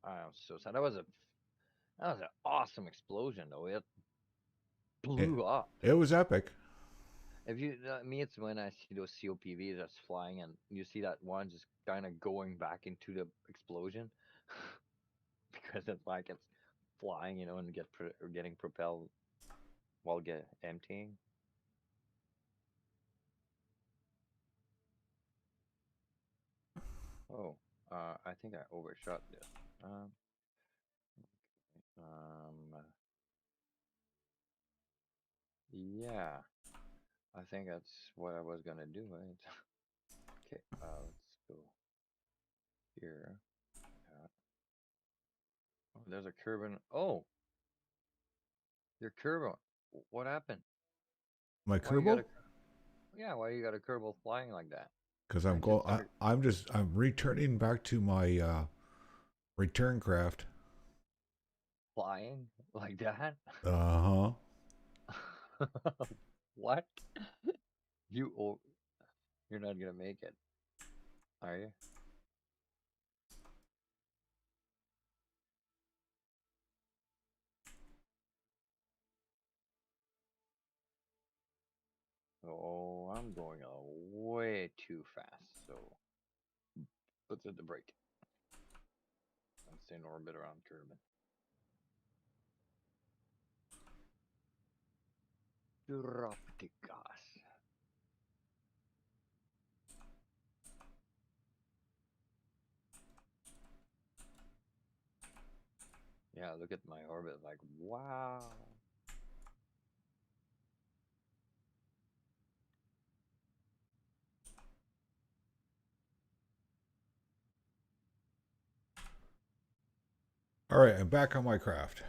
[SPEAKER 2] I am so sad. That was an awesome explosion, though. It
[SPEAKER 1] it,
[SPEAKER 2] blew up.
[SPEAKER 1] it was epic.
[SPEAKER 2] If you me, it's when I see those COPVs that's flying, and you see that one just kind of going back into the explosion because it's like it's flying, and getting propelled while get emptying. Oh, I think I overshot this. Um, yeah, I think that's what I was gonna do, right? Okay, let's go here. Uh, oh, there's a curve in. Oh, your curve. What happened?
[SPEAKER 1] My
[SPEAKER 2] Why you got
[SPEAKER 1] Kerbal?
[SPEAKER 2] a? Yeah, why you got a Kerbal flying like that?
[SPEAKER 1] Because
[SPEAKER 2] I just started
[SPEAKER 1] I'm returning back to my return craft.
[SPEAKER 2] flying like that.
[SPEAKER 1] Uh huh.
[SPEAKER 2] What? You? Oh, you're not gonna make it, are you? Oh, I'm going way too fast. So let's hit the brake and stay in orbit around Kerbin. Drop the gas. Yeah, look at my orbit. Like, wow.
[SPEAKER 1] All right, I'm back on my craft.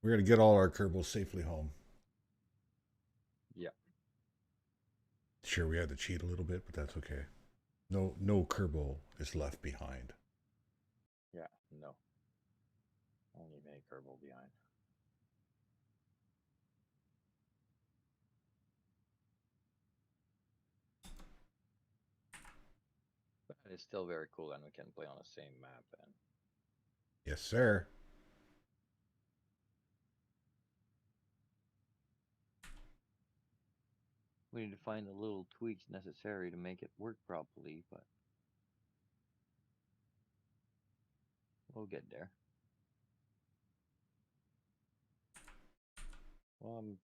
[SPEAKER 1] We're gonna get all our Kerbals safely home.
[SPEAKER 2] Yeah,
[SPEAKER 1] Sure, we had to cheat a little bit, but that's okay. No Kerbal is left behind.
[SPEAKER 2] yeah, no. Only make Kerbal behind. But it's still very cool, and we can play on the same map. And
[SPEAKER 1] Yes, sir.
[SPEAKER 2] we need to find the little tweaks necessary to make it work properly, but we'll get there. Well, I'm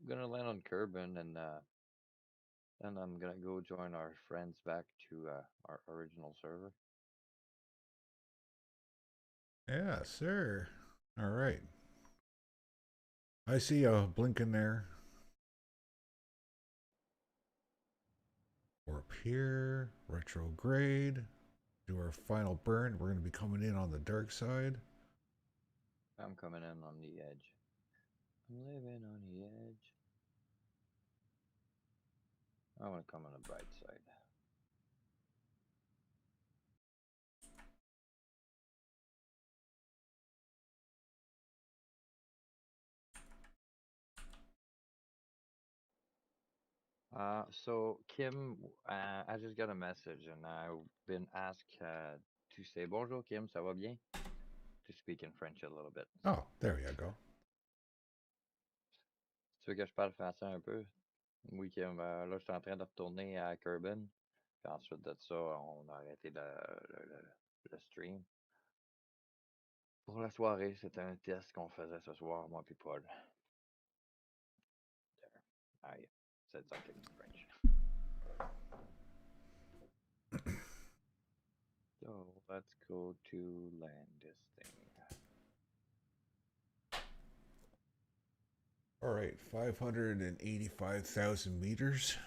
[SPEAKER 2] gonna land on Kerbin, and then I'm gonna go join our friends back to our original server.
[SPEAKER 1] Yeah, sir. All right. I see a blinking there. Warp here. Retrograde. Do our final burn. We're gonna be coming in on the dark side.
[SPEAKER 2] I'm coming in on the edge. I'm living on the edge. I want to come on the bright side. So Kim, I just got a message and I've been asked to say bonjour Kim, ça va bien? To speak in French a little bit.
[SPEAKER 1] Oh,
[SPEAKER 2] So,
[SPEAKER 1] there you go.
[SPEAKER 2] tu veux que je parle français un peu? Oui, Kim, là, je suis en train de retourner à Kerbin. Puis ensuite de ça, on a arrêté le stream. Pour la soirée, c'était un test qu'on faisait ce soir, moi puis Paul. There. I said something in French. So let's go to land this thing.
[SPEAKER 1] All right, 585,000 meters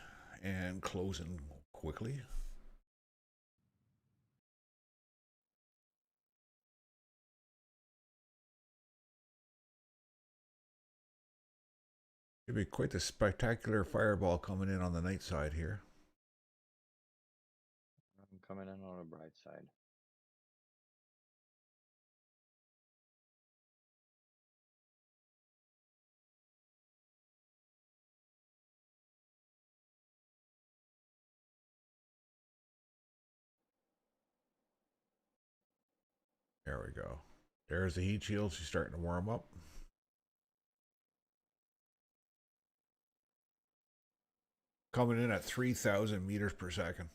[SPEAKER 1] and closing quickly. It'd be quite the spectacular fireball coming in on the night side here.
[SPEAKER 2] I'm coming in on the bright side.
[SPEAKER 1] There we go. There's the heat shield. She's starting to warm up. Coming in at 3,000 meters per second.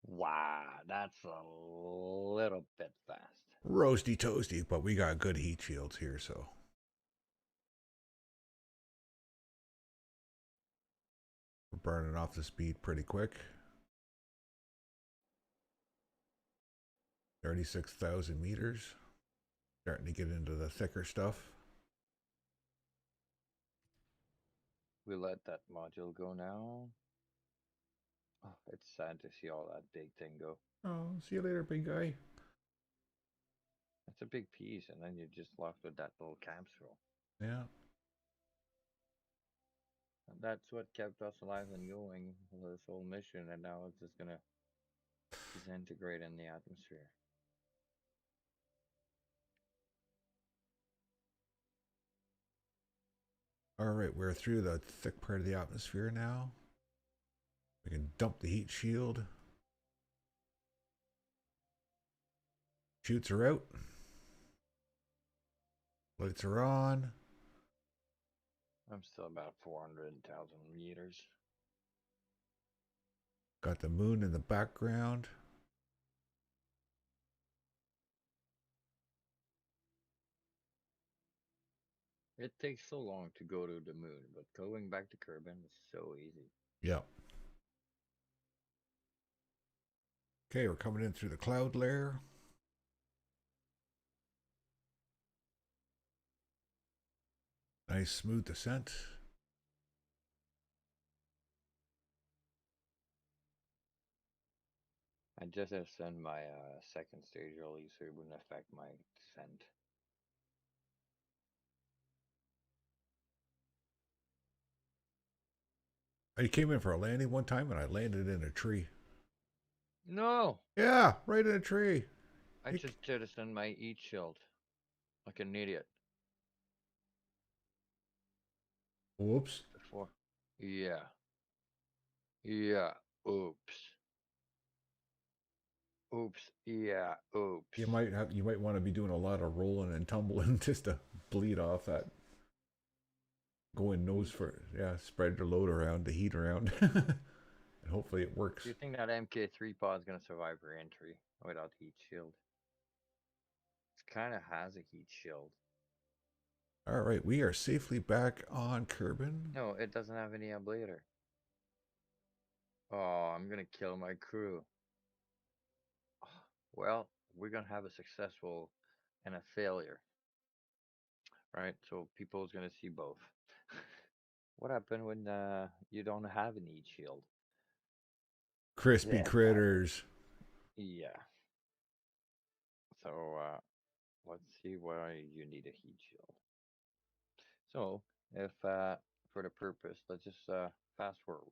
[SPEAKER 2] Wow, that's a little bit fast.
[SPEAKER 1] Roasty toasty, but we got good heat shields here, so we're burning off the speed pretty quick. 36,000 meters. Starting to get into the thicker stuff.
[SPEAKER 2] We let that module go now. Oh, it's sad to see all that big thing go.
[SPEAKER 1] Oh, see you later, big guy.
[SPEAKER 2] It's a big piece, and then you're just left with that little capsule.
[SPEAKER 1] Yeah.
[SPEAKER 2] And that's what kept us alive and going for this whole mission, and now it's just gonna disintegrate in the atmosphere.
[SPEAKER 1] All right, we're through the thick part of the atmosphere now. We can dump the heat shield. Chutes are out. Lights are on.
[SPEAKER 2] I'm still about 400,000 meters.
[SPEAKER 1] Got the moon in the background.
[SPEAKER 2] It takes so long to go to the moon, but going back to Kerbin is so easy.
[SPEAKER 1] Yep. Okay, we're coming in through the cloud layer. Nice smooth descent.
[SPEAKER 2] I just have sent my second stage early so it wouldn't affect my descent.
[SPEAKER 1] I came in for a landing one time and I landed in a tree.
[SPEAKER 2] No!
[SPEAKER 1] Yeah, right in a tree.
[SPEAKER 2] I just jettisoned my heat shield like an idiot
[SPEAKER 1] Whoops.
[SPEAKER 2] before. Yeah. Yeah. Oops. Oops. Yeah. Oops.
[SPEAKER 1] You might want to be doing a lot of rolling and tumbling just to bleed off that going nose for spread the load around, the heat around. And hopefully it works.
[SPEAKER 2] Do you think that MK3 pod is gonna survive re-entry without heat shield? It kind of has a heat shield.
[SPEAKER 1] All right, we are safely back on Kerbin.
[SPEAKER 2] No, it doesn't have any ablator. Oh, I'm gonna kill my crew. Well, we're gonna have a successful and a failure, right? So people's gonna see both. What happened when you don't have an heat shield?
[SPEAKER 1] Crispy
[SPEAKER 2] Then what?
[SPEAKER 1] critters.
[SPEAKER 2] Yeah. So let's see why you need a heat shield. So if for the purpose, let's just fast forward,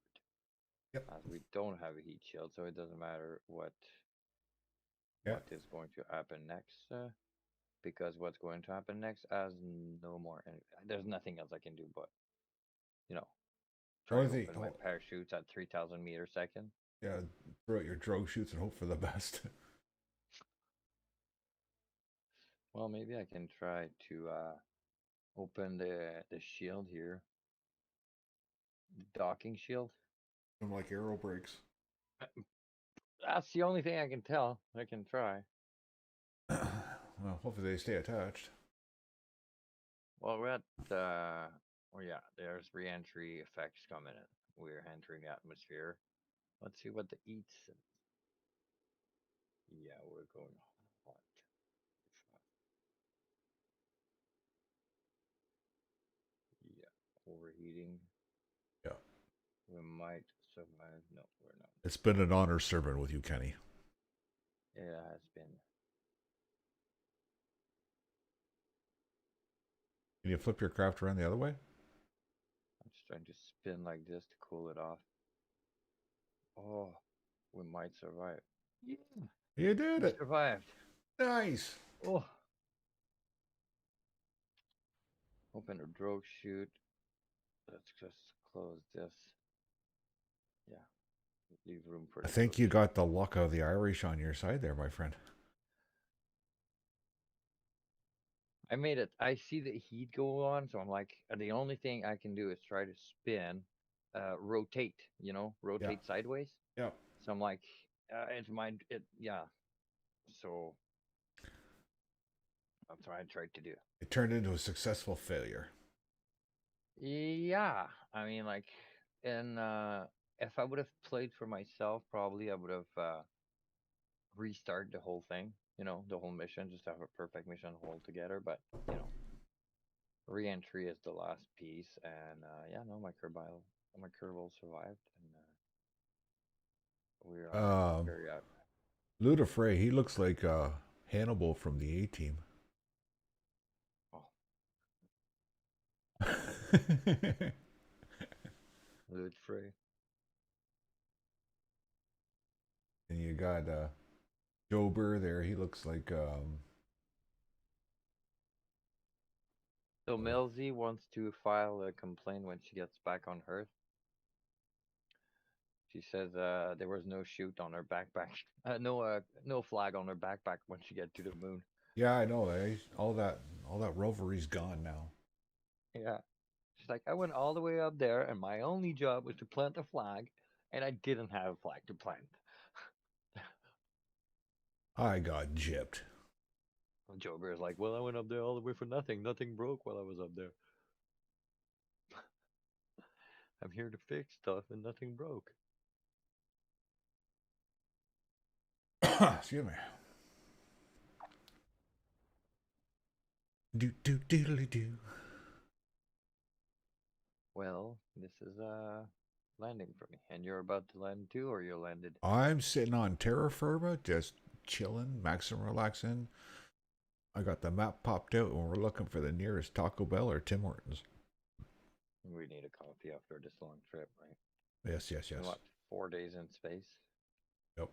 [SPEAKER 1] Yep.
[SPEAKER 2] as we don't have a heat shield, so it doesn't matter
[SPEAKER 1] Yeah.
[SPEAKER 2] what is going to happen next. Because what's going to happen next has no more. And there's nothing else I can do but you know try
[SPEAKER 1] Only
[SPEAKER 2] to
[SPEAKER 1] thing,
[SPEAKER 2] open my parachutes at 3,000 meters second.
[SPEAKER 1] yeah, throw out your drogue shoots and hope for the best.
[SPEAKER 2] Well, maybe I can try to open the shield here, the docking shield.
[SPEAKER 1] I'm like aero brakes.
[SPEAKER 2] That's the only thing I can tell. I can try.
[SPEAKER 1] Well, hopefully they stay attached.
[SPEAKER 2] Well, we're at oh yeah, there's re-entry effects coming in. We're entering the atmosphere. Let's see what the eats. Yeah, we're going hot. Yeah, overheating.
[SPEAKER 1] Yeah.
[SPEAKER 2] We might survive. No, we're not.
[SPEAKER 1] It's been an honor serving with you, Kenny.
[SPEAKER 2] It has been.
[SPEAKER 1] Can you flip your craft around the other way?
[SPEAKER 2] I'm just trying to spin like this to cool it off. Oh, we might survive. Yeah,
[SPEAKER 1] You did
[SPEAKER 2] we
[SPEAKER 1] it.
[SPEAKER 2] survived.
[SPEAKER 1] Nice.
[SPEAKER 2] Oh, open a drogue chute. Let's just close this. Yeah, leave room for
[SPEAKER 1] I
[SPEAKER 2] the
[SPEAKER 1] think
[SPEAKER 2] drogue
[SPEAKER 1] you
[SPEAKER 2] chute.
[SPEAKER 1] got the luck of the Irish on your side there, my friend.
[SPEAKER 2] I made it. I see the heat go on, so I'm like, the only thing I can do is try to spin, rotate.
[SPEAKER 1] Yeah.
[SPEAKER 2] Rotate sideways.
[SPEAKER 1] Yeah.
[SPEAKER 2] So I'm like, it's my it. Yeah. So that's what I tried to do.
[SPEAKER 1] It turned into a successful failure.
[SPEAKER 2] Yeah, I mean, like, and if I would have played for myself, probably I would have. restart the whole thing. The whole mission, just have a perfect mission altogether. But re-entry is the last piece, and yeah, no, my Kerbal survived, and we are
[SPEAKER 1] Um,
[SPEAKER 2] very
[SPEAKER 1] Ludafray, he looks like Hannibal from the A Team.
[SPEAKER 2] oh,
[SPEAKER 1] And
[SPEAKER 2] loot free.
[SPEAKER 1] you got Joe Burr there. He looks like
[SPEAKER 2] So
[SPEAKER 1] uh,
[SPEAKER 2] Milsey wants to file a complaint when she gets back on Earth. She says there was no shoot on her backpack, no flag on her backpack when she get to the moon.
[SPEAKER 1] yeah, I know. All that rovery's gone now.
[SPEAKER 2] Yeah, she's like, I went all the way up there, and my only job was to plant a flag, and I didn't have a flag to plant.
[SPEAKER 1] I got gypped.
[SPEAKER 2] Joe Bear's like, well, I went up there all the way for nothing. Nothing broke while I was up there. I'm here to fix stuff, and nothing broke.
[SPEAKER 1] Excuse me. Do do doodly do.
[SPEAKER 2] Well, this is landing for me, and you're about to land too, or you landed?
[SPEAKER 1] I'm sitting on terra firma, just chilling, maximum relaxing. I got the map popped out, and we're looking for the nearest Taco Bell or Tim Hortons.
[SPEAKER 2] We need a coffee after this long trip, right?
[SPEAKER 1] Yes, yes,
[SPEAKER 2] And
[SPEAKER 1] yes.
[SPEAKER 2] what? 4 days in space.
[SPEAKER 1] Yep.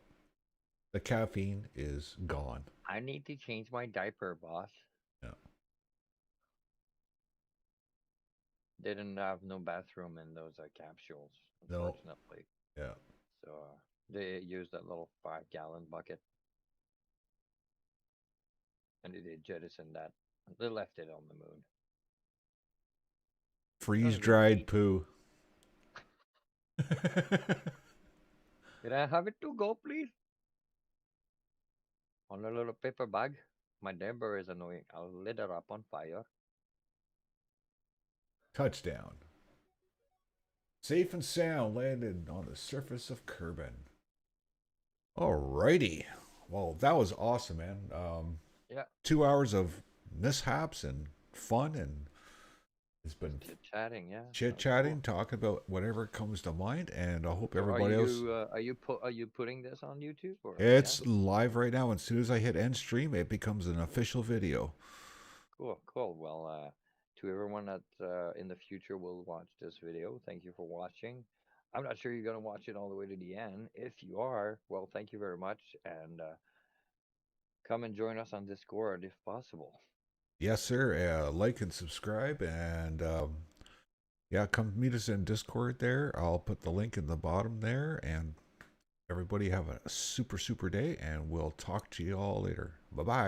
[SPEAKER 1] The caffeine is gone.
[SPEAKER 2] I need to change my diaper, boss.
[SPEAKER 1] Yeah.
[SPEAKER 2] They didn't have no bathroom in those capsules,
[SPEAKER 1] No.
[SPEAKER 2] unfortunately.
[SPEAKER 1] Yeah.
[SPEAKER 2] So they used that little 5-gallon bucket, and they jettisoned that. They left it on the moon.
[SPEAKER 1] Freeze
[SPEAKER 2] Doesn't get
[SPEAKER 1] dried
[SPEAKER 2] heat.
[SPEAKER 1] poo.
[SPEAKER 2] Can I have it to go, please? On a little paper bag. My neighbor is annoying. I'll lit it up on fire.
[SPEAKER 1] Touchdown. Safe and sound landed on the surface of Kerbin. Alrighty. Well, that was awesome, man.
[SPEAKER 2] Yeah,
[SPEAKER 1] 2 hours of mishaps and fun, and it's been
[SPEAKER 2] chit chatting. Yeah,
[SPEAKER 1] chit
[SPEAKER 2] that was cool.
[SPEAKER 1] chatting, talking about whatever comes to mind, and I hope
[SPEAKER 2] So
[SPEAKER 1] everybody else.
[SPEAKER 2] are you putting this on YouTube or yeah?
[SPEAKER 1] It's live right now. As soon as I hit end stream, it becomes an official video.
[SPEAKER 2] Cool, cool. Well, to everyone that in the future will watch this video, thank you for watching. I'm not sure you're gonna watch it all the way to the end. If you are, well, thank you very much, and come and join us on Discord if possible.
[SPEAKER 1] Yes, sir. Like and subscribe, and yeah, come meet us in Discord there. I'll put the link in the bottom there, and everybody have a super, super day, and we'll talk to you all later. Bye bye.